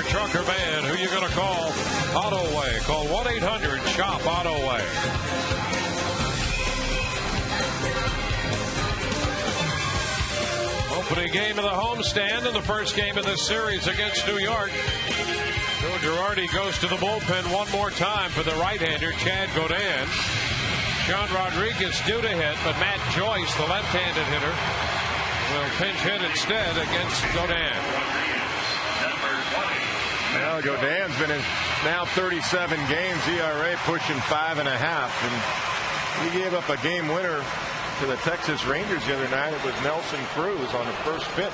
truck or van, who you going to call? AutoWay. Call 1-800-SHOP-AutoWay. Opening game of the homestand and the first game of this series against New York. Joe Girardi goes to the bullpen one more time for the right-hander, Chad Godin. John Rodriguez due to hit, but Matt Joyce, the left-handed hitter, will pinch hit instead against Godin. Well, Godin's been in now 37 games, ERA pushing 5.5, and he gave up a game winner to the Texas Rangers the other night. It was Nelson Cruz on the first pitch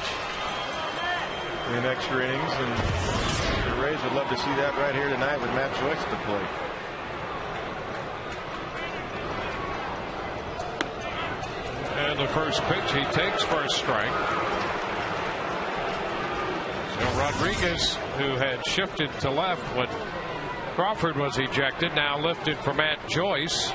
in extra innings, and the Rays would love to see that right here tonight with Matt Joyce at the plate. And the first pitch he takes for a strike. So Rodriguez, who had shifted to left when Crawford was ejected, now lifted for Matt Joyce.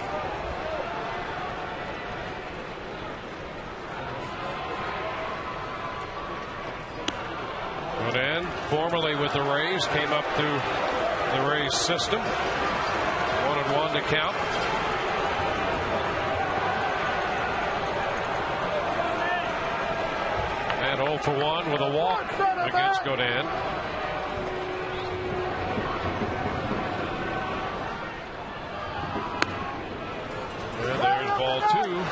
Godin, formerly with the Rays, came up through the Rays system. 1-1 to count. And 0 for 1 with a walk against Godin. And there's ball 2.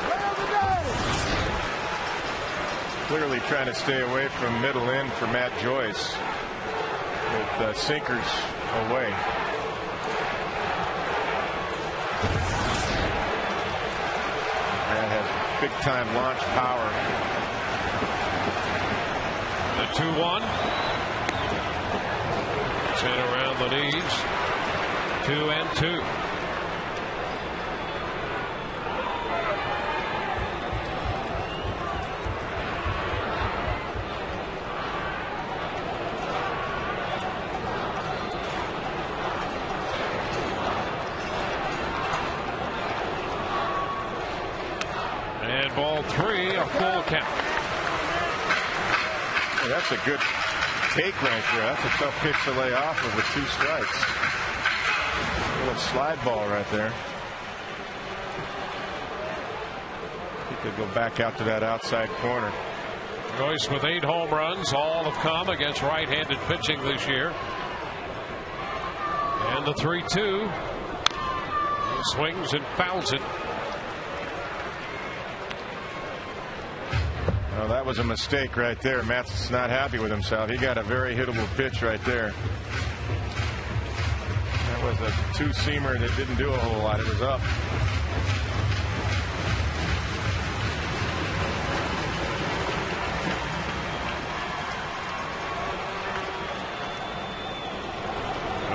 Clearly trying to stay away from middle in for Matt Joyce with sinkers away. That has big time launch power. The 2-1. Sent around the knees. 2-2. And ball 3, a full count. Well, that's a good take right there. That's a tough pitch to lay off with 2 strikes. A little slide ball right there. He could go back out to that outside corner. Joyce with 8 home runs. All have come against right-handed pitching this year. And the 3-2. He swings and fouls it. Well, that was a mistake right there. Matt's not happy with himself. He got a very hittable pitch right there. That was a 2-seamer that didn't do a whole lot. It was up.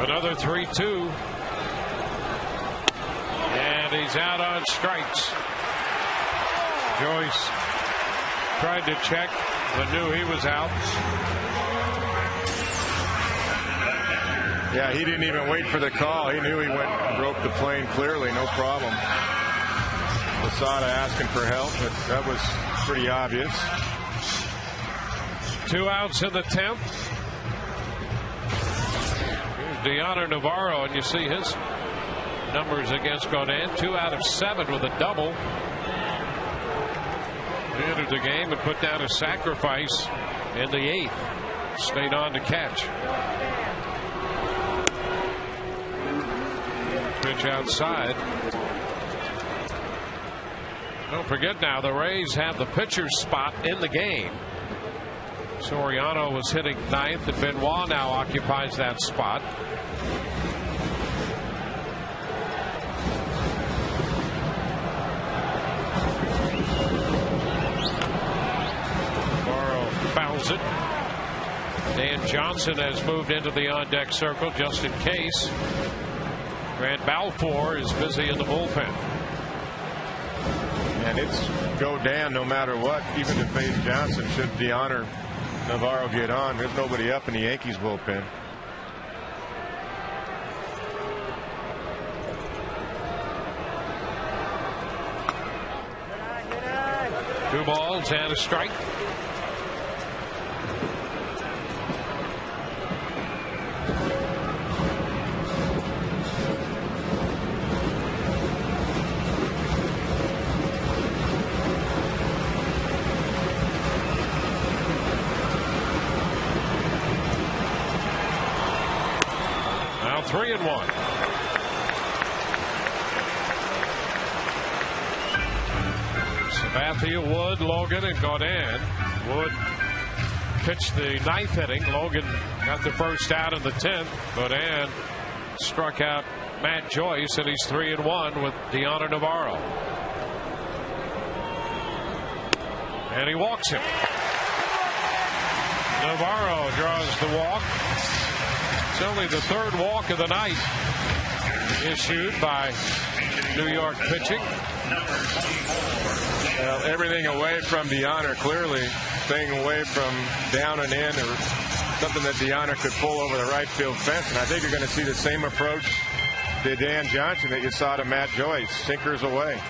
Another 3-2. And he's out on strikes. Joyce tried to check, but knew he was out. Yeah, he didn't even wait for the call. He knew he went and broke the plane clearly, no problem. Posada asking for help, but that was pretty obvious. 2 outs in the 10th. Here's Deanna Navarro, and you see his numbers against Godin. 2 out of 7 with a double. He entered the game and put down a sacrifice in the 8th. Stayed on to catch. Pitch outside. Don't forget now, the Rays have the pitcher's spot in the game. Soriano was hitting 9th, and Benoit now occupies that spot. Fouls it. Dan Johnson has moved into the on-deck circle just in case. Grant Balfour is busy in the bullpen. And it's go Dan no matter what. Even to face Johnson, should Deanna Navarro get on. There's nobody up in the Yankees bullpen. Two balls and a strike. 3-1. Sabathia, Wood, Logan, and Gaudin. Wood pitched the 9th inning. Logan got the first out in the 10th. Gaudin struck out Matt Joyce, and he's 3-1 with Deanna Navarro. And he walks him. Navarro draws the walk. It's only the 3rd walk of the night issued by New York pitching. Well, everything away from Deanna, clearly staying away from down and in or something that Deanna could pull over the right field fence. And I think you're going to see the same approach to Dan Johnson that you saw to Matt Joyce. Sinkers away.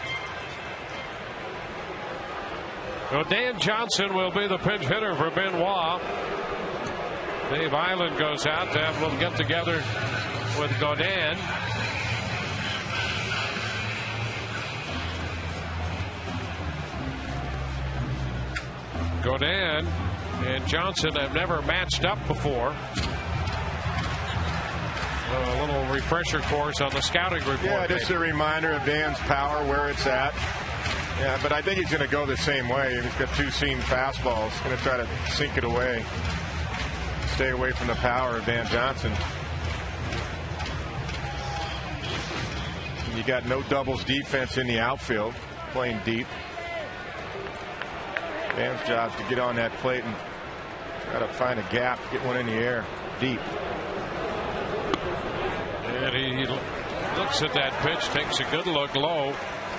Well, Dan Johnson will be the pinch hitter for Benoit. Dave Island goes out to have a little get together with Gaudin. Gaudin and Johnson have never matched up before. A little refresher course on the scouting report. Yeah, just a reminder of Dan's power, where it's at. Yeah, but I think he's going to go the same way. He's got 2 seam fastballs. He's going to try to sink it away. Stay away from the power of Dan Johnson. You got no doubles defense in the outfield, playing deep. Dan's job is to get on that plate and try to find a gap, get one in the air, deep. And he looks at that pitch, takes a good look low.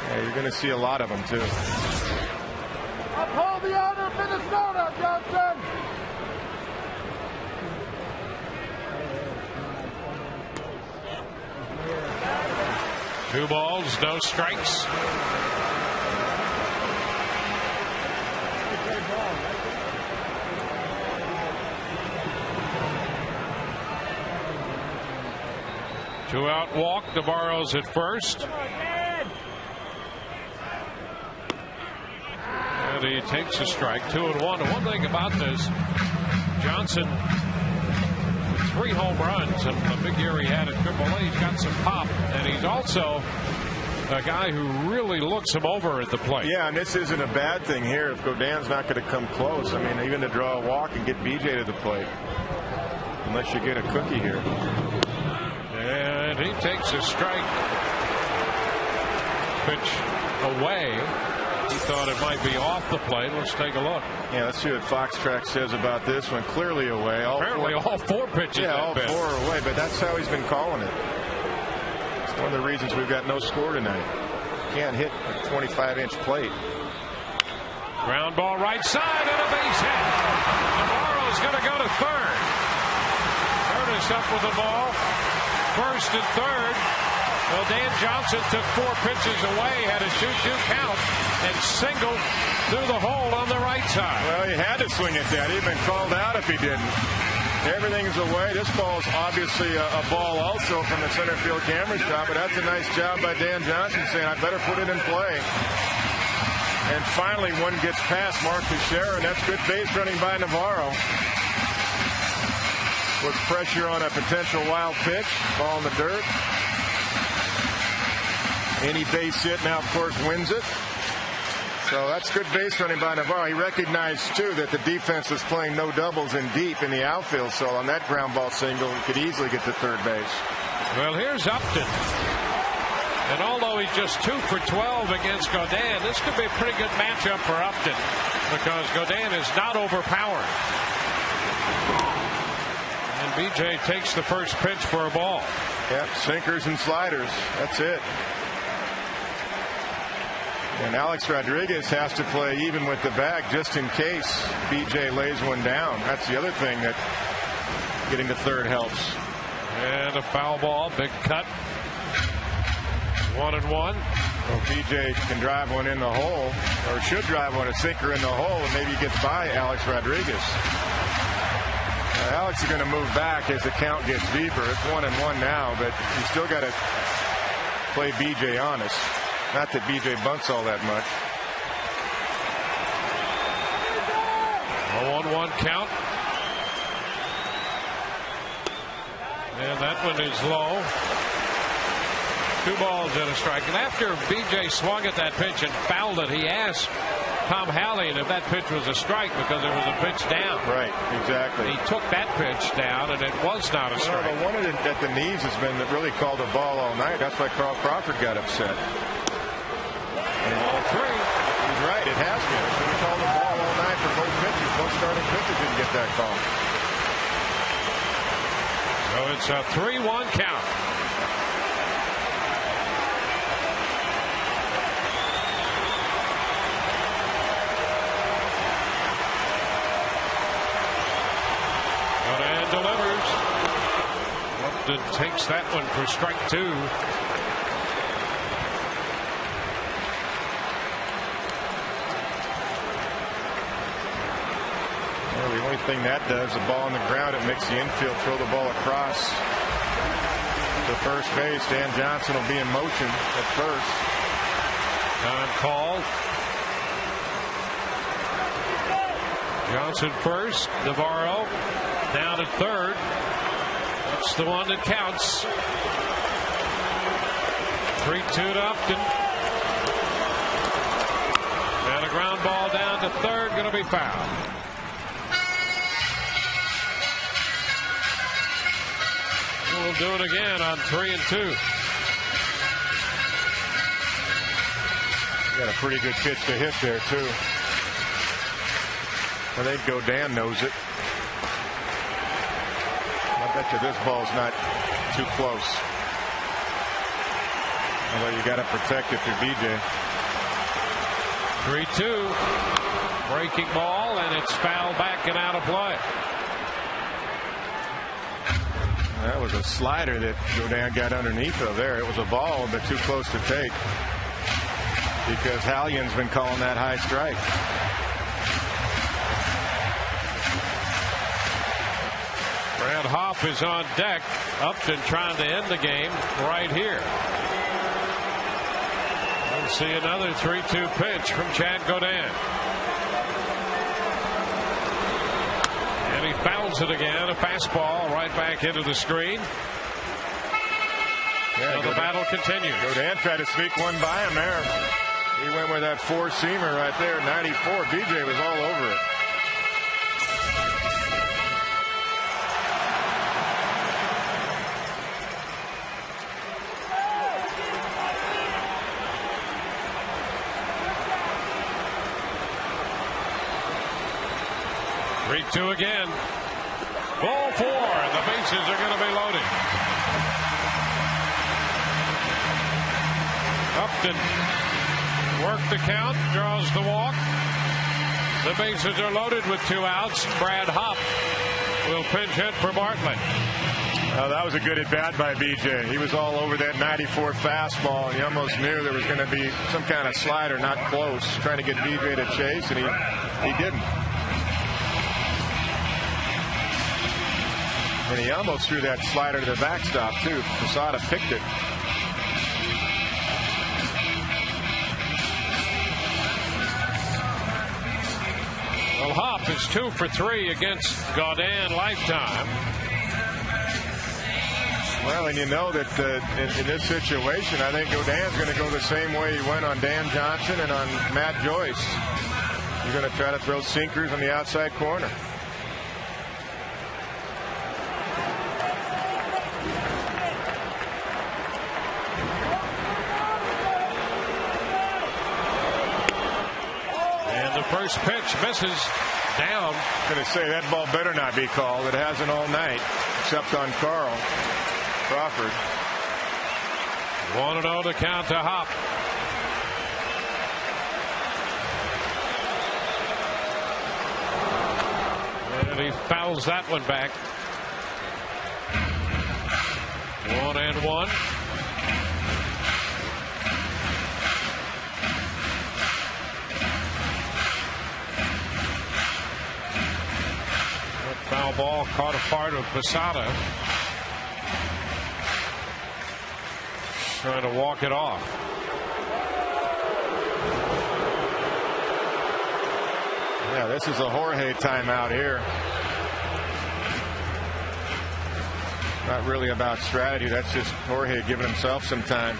Yeah, you're going to see a lot of them, too. Uphold the honor of Minnesota, Johnson! 2 balls, no strikes. Two-out walk. Navarro's at first. And he takes a strike. 2-1. And one thing about this, Johnson, 3 home runs and the big year he had at AAA. He's got some pop, and he's also a guy who really looks him over at the plate. Yeah, and this isn't a bad thing here if Gaudin's not going to come close. I mean, even to draw a walk and get BJ to the plate, unless you get a cookie here. And he takes a strike. Pitch away. He thought it might be off the plate. Let's take a look. Yeah, let's see what Fox Track says about this one. Clearly away. Apparently all 4 pitches. Yeah, all 4 are away, but that's how he's been calling it. It's one of the reasons we've got no score tonight. Can't hit a 25-inch plate. Ground ball right side and a base hit. Navarro's going to go to third. Curtis up with the ball. First and third. Well, Dan Johnson took 4 pitches away, had a 2-2 count, and singled through the hole on the right side. Well, he had to swing at that. He'd been called out if he didn't. Everything's away. This ball's obviously a ball also from the center field camera shot, but that's a nice job by Dan Johnson saying, I better put it in play. And finally, one gets past Mark Teixeira, and that's good base running by Navarro. Puts pressure on a potential wild pitch. Ball in the dirt. Any base hit now, of course, wins it. So that's good base running by Navarro. He recognized, too, that the defense was playing no doubles in deep in the outfield. So on that ground ball single, he could easily get to third base. Well, here's Upton. And although he's just 2 for 12 against Gaudin, this could be a pretty good matchup for Upton because Gaudin is not overpowered. And BJ takes the first pitch for a ball. Yep, sinkers and sliders. That's it. And Alex Rodriguez has to play even with the bag just in case BJ lays one down. That's the other thing that getting to third helps. And a foul ball, big cut. 1-1. Well, BJ can drive one in the hole, or should drive one, a sinker in the hole, and maybe he gets by Alex Rodriguez. Alex is going to move back as the count gets deeper. It's 1-1 now, but you still got to play BJ honest. Not that BJ bunts all that much. A 1-1 count. And that one is low. 2 balls and a strike. And after B.J. swung at that pitch and fouled it, he asked Tom Hallian if that pitch was a strike because there was a pitch down. Right, exactly. He took that pitch down, and it was not a strike. Well, the one at the knees has been really called a ball all night. That's why Carl Crawford got upset. Ball 3. He's right. It has been. It's been called a ball all night for both pitchers. Both starting pitchers didn't get that call. So it's a 3-1 count. And delivers. Upton takes that one for strike 2. Well, the only thing that does, the ball on the ground, it makes the infield throw the ball across to first base. Dan Johnson will be in motion at first. Time called. Johnson first. Navarro down at third. That's the one that counts. 3-2 to Upton. And a ground ball down to third, going to be fouled. We'll do it again on 3-2. Got a pretty good pitch to hit there, too. I think Godin knows it. I bet you this ball's not too close. Although you got to protect it for BJ. 3-2. Breaking ball, and it's fouled back and out of play. That was a slider that Godin got underneath of there. It was a ball, but too close to take. Because Hallian's been calling that high strike. Brad Hoff is on deck. Upton trying to end the game right here. We'll see another 3-2 pitch from Chad Godin. And he fouls it again. A fastball right back into the screen. Yeah, so the battle continues. Godin tried to sneak one by him there. He went with that 4-seamer right there. 94. BJ was all over it. Two again. Ball 4. The bases are going to be loaded. Upton worked the count, draws the walk. The bases are loaded with 2 outs. Brad Hopp will pinch hit for Bartlett. That was a good at bat by BJ. He was all over that 94 fastball, and he almost knew there was going to be some kind of slider, not close, trying to get BJ to chase, and he didn't. And he almost threw that slider to the backstop, too. Posada picked it. Well, Hopp is 2 for 3 against Godin lifetime. Well, and you know that in this situation, I think Godin's going to go the same way he went on Dan Johnson and on Matt Joyce. He's going to try to throw sinkers on the outside corner. First pitch misses down. I'm going to say that ball better not be called. It hasn't all night, except on Carl Crawford. 1-0 to count to Hopp. And he fouls that one back. 1-1. Foul ball caught a part of Posada. Trying to walk it off. Yeah, this is a Jorge timeout here. Not really about strategy. That's just Jorge giving himself some time.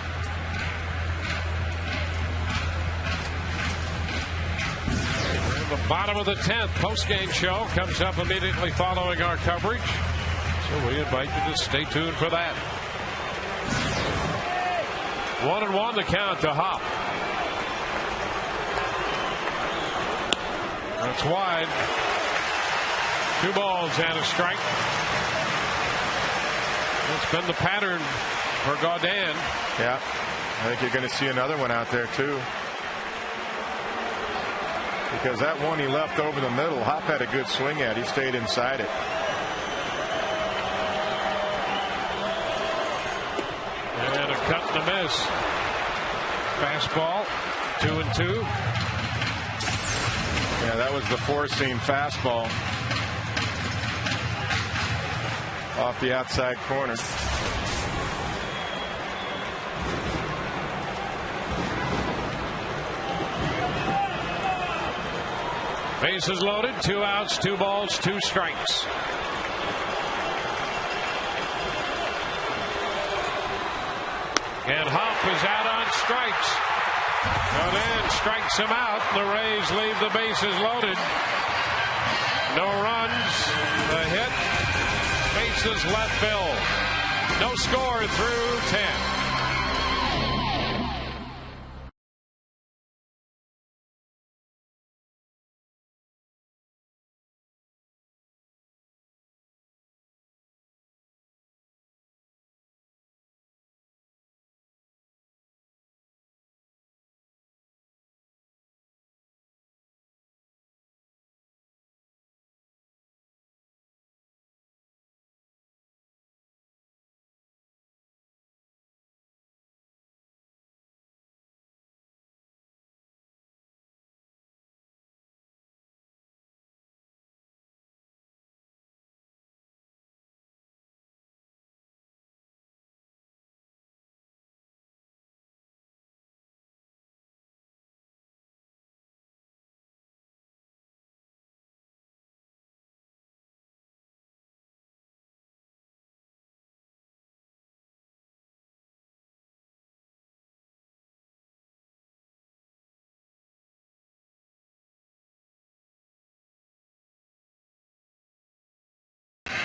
The bottom of the 10th postgame show comes up immediately following our coverage, so we invite you to stay tuned for that. 1-1 the count to Hop. That's wide. 2 balls and a strike. It's been the pattern for Gaudin. Yeah, I think you're going to see another one out there too. Because that one he left over the middle, Hop had a good swing at. He stayed inside it. And a cut and a miss. Fastball, 2-2. Yeah, that was the 4-seam fastball off the outside corner. Bases loaded, 2 outs, 2 balls, 2 strikes. And Hop is out on strikes. Gaudin strikes him out. The Rays leave the bases loaded. No runs. The hit. Bases left filled. No score through 10.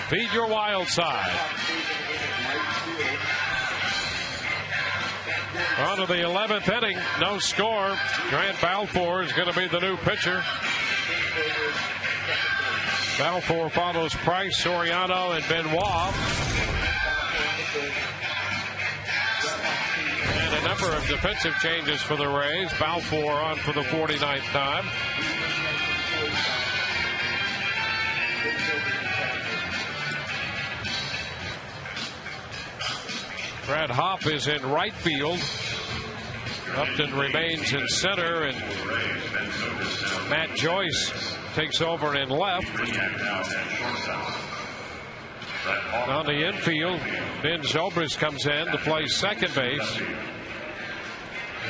Feed your wild side. On to the 11th inning. No score. Grant Balfour is going to be the new pitcher. Balfour follows Price, Soriano, and Benoit. And a number of defensive changes for the Rays. Balfour on for the 49th time. Brad Hop is in right field. Upton remains in center, and Matt Joyce takes over in left. On the infield, Ben Zobrist comes in to play second base.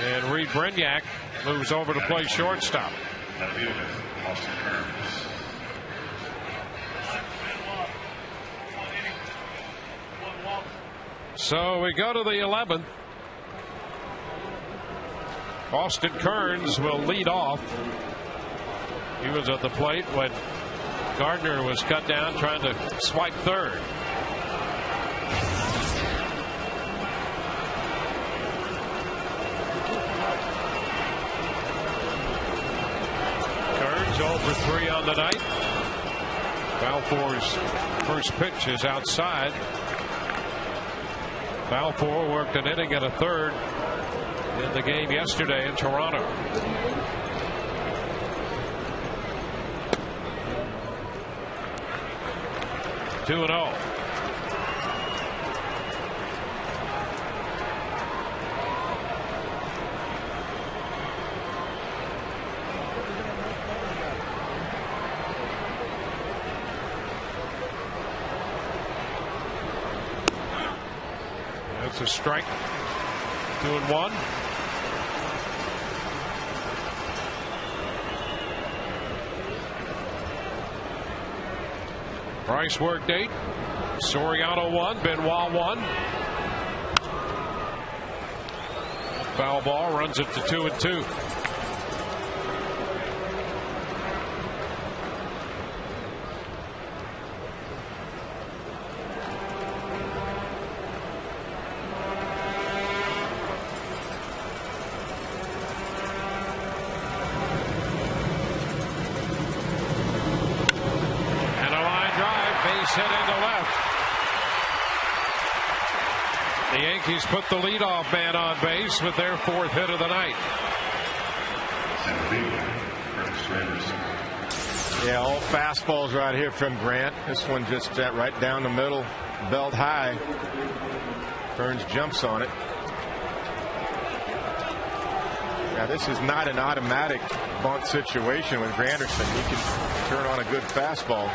And Reed Brignac moves over to play shortstop. So we go to the 11th. Austin Kearns will lead off. He was at the plate when Gardner was cut down trying to swipe third. Kearns 0 for 3 on the night. Balfour's first pitch is outside. Balfour worked an inning and a third in the game yesterday in Toronto. Two and 0. That's a strike. 2-1. Price worked 8. Soriano 1, Benoit 1. Foul ball, runs it to 2-2. Hit into left. The Yankees put the leadoff man on base with their 4th hit of the night. Yeah, all fastballs right here from Grant. This one just right down the middle, belt high. Burns jumps on it. Yeah, this is not an automatic bunt situation with Granderson. He can turn on a good fastball.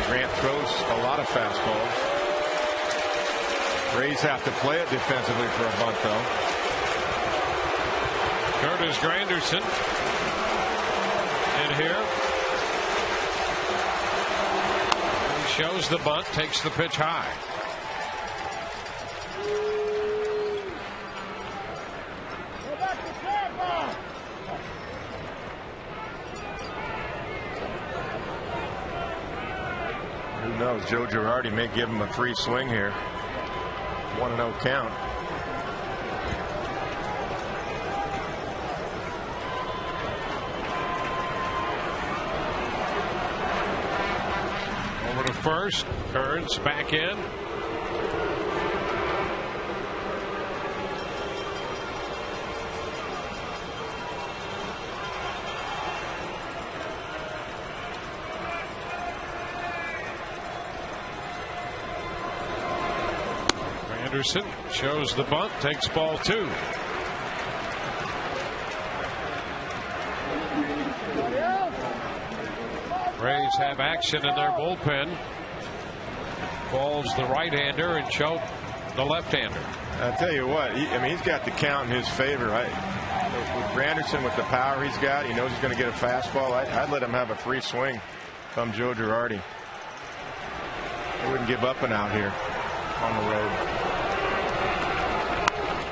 Grant throws a lot of fastballs. Rays have to play it defensively for a bunt, though. Curtis Granderson in here. He shows the bunt, takes the pitch high. Who knows? Joe Girardi may give him a free swing here. 1-0 count. Over to first. Kearns back in. Anderson shows the bunt, takes ball 2. Rays have action in their bullpen. Falls the right-hander and Choate the left-hander. I'll tell you what, he's got the count in his favor. With Granderson, with the power he's got, he knows he's going to get a fastball. I'd let him have a free swing from Joe Girardi. He wouldn't give up and out here on the road.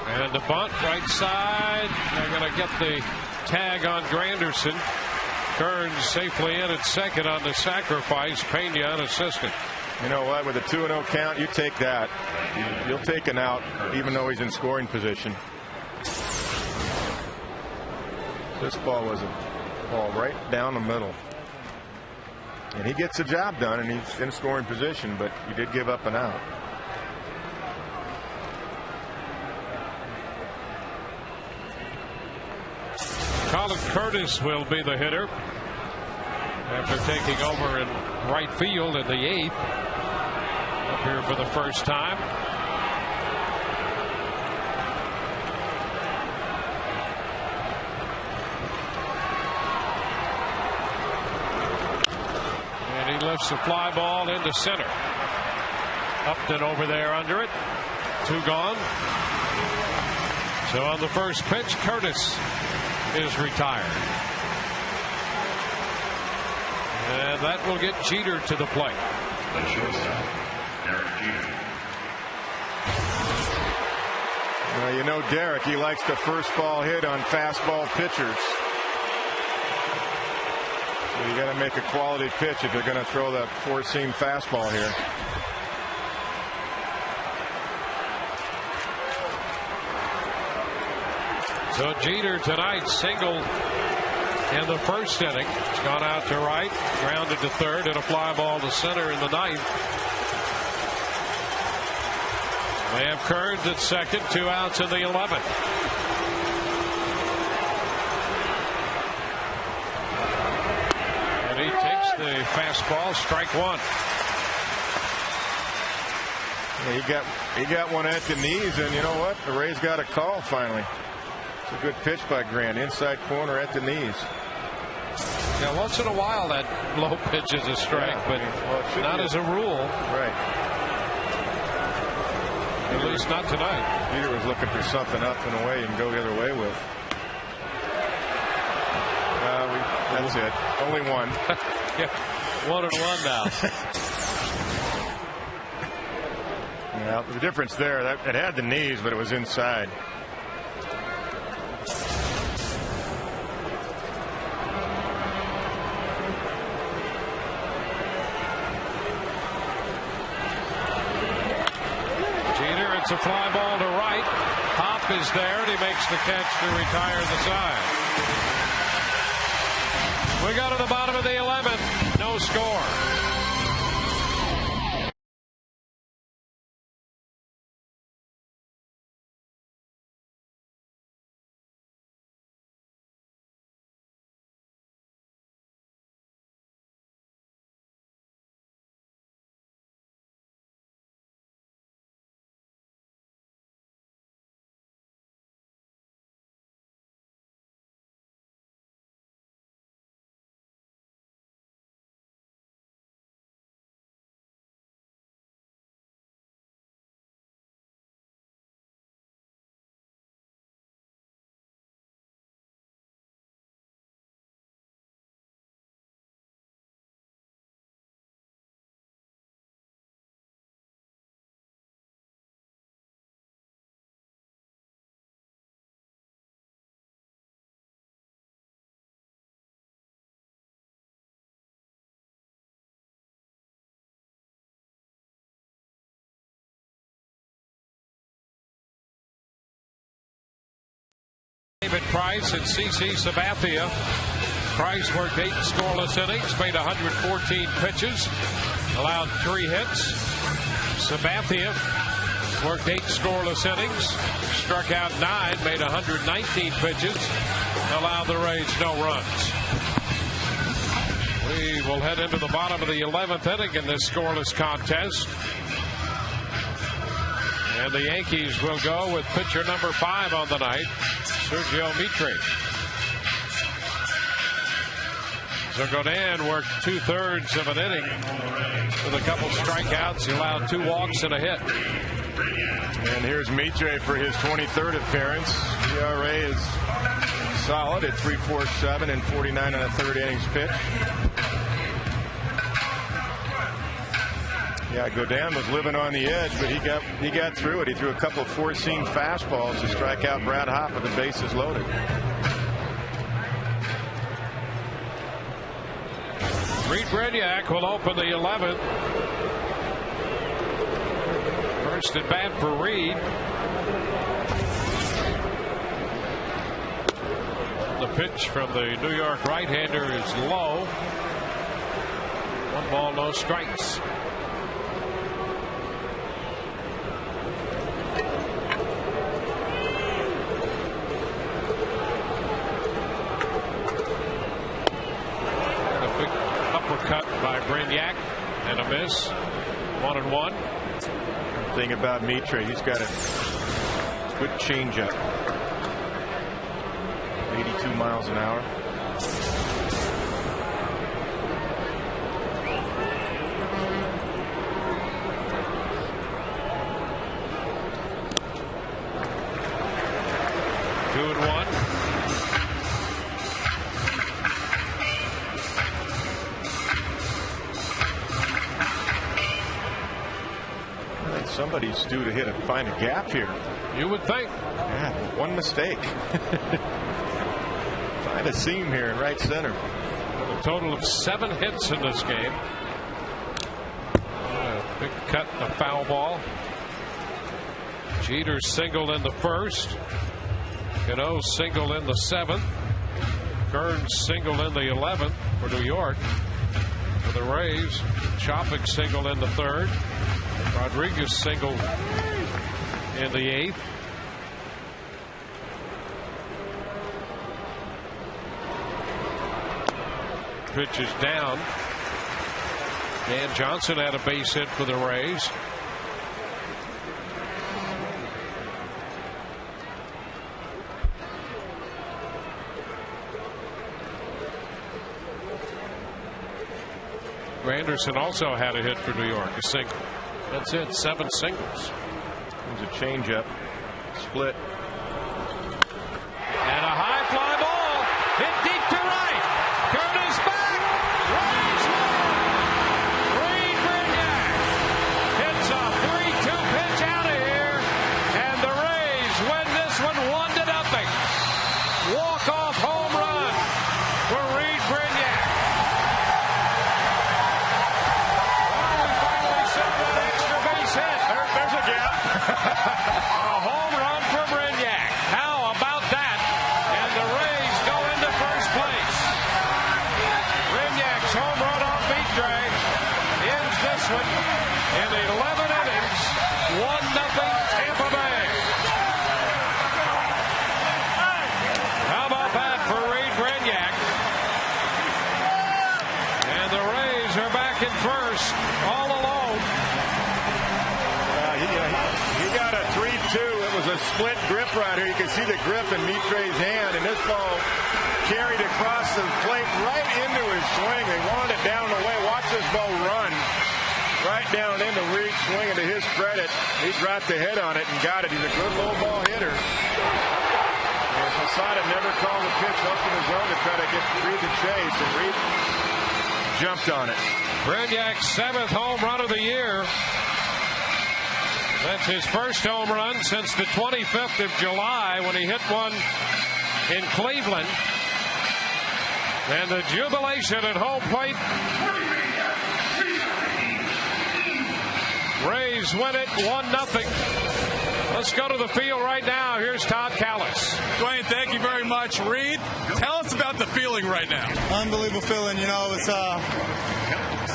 And the bunt right side. They're going to get the tag on Granderson. Kearns safely in at second on the sacrifice. Pena unassisted. You know what? With a 2-0 count, you take that. You'll take an out, even though he's in scoring position. This ball was a ball right down the middle. And he gets the job done, and he's in scoring position, but he did give up an out. Colin Curtis will be the hitter after taking over in right field in the 8th. Up here for the first time. And he lifts the fly ball into center. Upton over there under it. 2 gone. So on the first pitch, Curtis is retired. And that will get Jeter to the plate. The shortstop, Derek Jeter. Well, you know Derek, he likes the first ball hit on fastball pitchers. So you got to make a quality pitch if you're going to throw that 4-seam fastball here. So Jeter tonight singled in the first inning. It's gone out to right, grounded to third, and a fly ball to center in the 9th. They have Kearns at second, 2 outs in the 11th. And he takes the fastball, strike 1. Yeah, he got one at the knees, and you know what? The Rays got a call finally. It's a good pitch by Grant, inside corner at the knees. Now, once in a while, that low pitch is a strike, but not as a rule. Right. At least not tonight. Peter was looking for something up and away and go the other way with. That's it. Only one. Yeah, 1-1 now. Yeah, the difference there, it had the knees, but it was inside. Jeter, it's a fly ball to right. Hop is there, and he makes the catch to retire the side. We go to the bottom of the 11th. No score. David Price and CC Sabathia. Price worked 8 scoreless innings, made 114 pitches, allowed 3 hits. Sabathia worked 8 scoreless innings, struck out 9, made 119 pitches, allowed the Rays no runs. We will head into the bottom of the 11th inning in this scoreless contest. And the Yankees will go with pitcher number 5 on the night, Sergio Mitre. So Godin worked 2/3 of an inning with a couple strikeouts. He allowed 2 walks and a hit. And here's Mitre for his 23rd appearance. ERA is solid at 3.47 and 49 1/3 innings pitched. Yeah, Godin was living on the edge, but he got through it. He threw a couple of 4-seam fastballs to strike out Brad Hopp with the bases loaded. Reed Brignac will open the 11th. First at bat for Reed. The pitch from the New York right-hander is low. 1 ball, no strikes. Cut by Brignac and a miss. 1-1. The thing about Mitre, he's got a good changeup. 82 miles an hour. Somebody's due to find a gap here. You would think. Yeah, one mistake. Find a seam here in right center. A total of 7 hits in this game. Big cut, a foul ball. Jeter singled in the first. Cano singled in the 7th. Kearns singled in the 11th for New York. For the Rays, Chopik singled in the 3rd. Rodriguez singled in the 8th. Pitch is down. Dan Johnson had a base hit for the Rays. Anderson also had a hit for New York, a single. That's it, 7 singles. There's a changeup, split. And a high fly ball, hit deep to right. Curtis back, Rays win. Reed Brignac hits a 3-2 pitch a split grip right here. You can see the grip in Mitre's hand, and this ball carried across the plate right into his swing. They wanted it down the way. Watch this ball run right down into Reed's swing, and to his credit, he dropped the head on it and got it. He's a good low ball hitter. And Posada never called the pitch up in his own to try to get Reed to chase, and Reed jumped on it. Brignac's 7th home run of the year. That's his first home run since the 25th of July when he hit one in Cleveland. And the jubilation at home plate. Rays win it 1-0. Let's go to the field right now. Here's Todd Callis. Dwayne, thank you very much. Reed, tell us about the feeling right now. Unbelievable feeling. You know, it's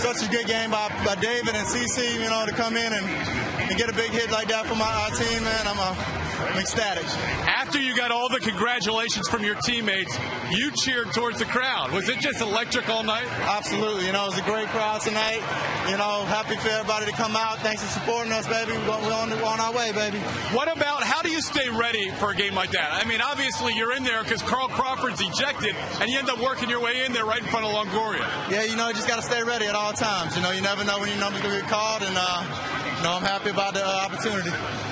such a good game by David and CC, you know, to come in and get a big hit like that from our team, man. I'm ecstatic. After you got all the congratulations from your teammates, you cheered towards the crowd. Was it just electric all night? Absolutely. You know, it was a great crowd tonight. You know, happy for everybody to come out. Thanks for supporting us, baby. We're on our way, baby. What about, how do you stay ready for a game like that? I mean, obviously you're in there because Carl Crawford's ejected, and you end up working your way in there right in front of Longoria. Yeah, you know, you just got to stay ready at all times. You know, you never know when your number's going to get called, and, you know, I'm happy about the opportunity.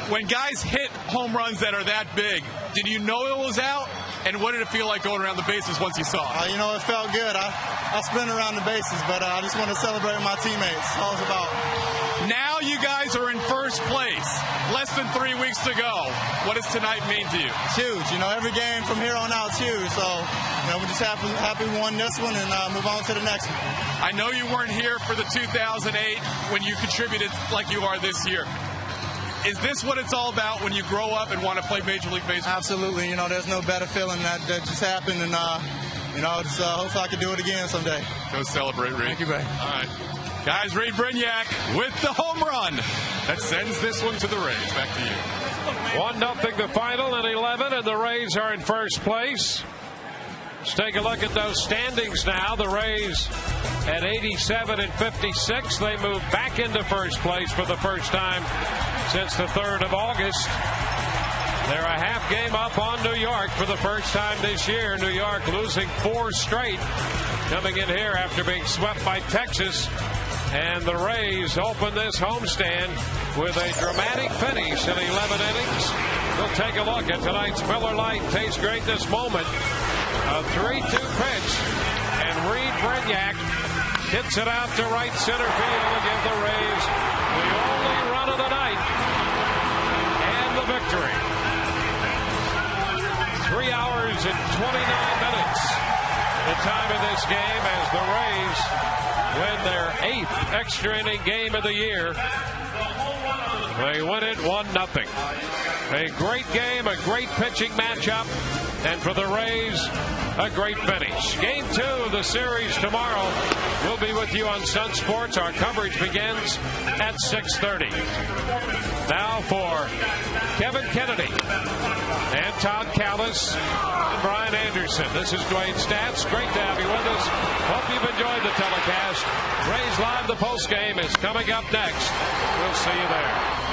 When guys hit home runs that are that big, did you know it was out? And what did it feel like going around the bases once you saw it? You know, it felt good. I sprint around the bases, but I just want to celebrate with my teammates. That's all it's about. Now you guys are in first place. Less than 3 weeks to go. What does tonight mean to you? It's huge. You know, every game from here on out is huge. So, you know, we're just happy we won this one and move on to the next one. I know you weren't here for the 2008 when you contributed like you are this year. Is this what it's all about when you grow up and want to play Major League Baseball? Absolutely. You know, there's no better feeling that just happened, and you know, just hopefully I can do it again someday. Go celebrate, Reed. Thank you, buddy. All right. Guys, Reed Brignac with the home run that sends this one to the Rays. Back to you. 1-0 the final in 11, and the Rays are in first place. Let's take a look at those standings now. The Rays at 87 and 56. They move back into first place for the first time since the 3rd of August. They're a half game up on New York for the first time this year. New York losing 4 straight, coming in here after being swept by Texas. And the Rays open this homestand with a dramatic finish in 11 innings. We'll take a look at tonight's Miller Lite Taste Greatness moment. A 3-2 pitch, and Reed Brignac hits it out to right center field to give the Rays the only run of the night and the victory. 3 hours and 29 minutes the time of this game as the Rays win their 8th extra inning game of the year. They win it 1-0. A great game, a great pitching matchup, and for the Rays, a great finish. Game 2 of the series tomorrow. We'll be with you on Sun Sports. Our coverage begins at 6:30. Now for Kevin Kennedy and Todd Callis and Brian Anderson. This is Dwayne Stats. Great to have you with us. Hope you've enjoyed the telecast. Rays Live, the postgame is coming up next. We'll see you there.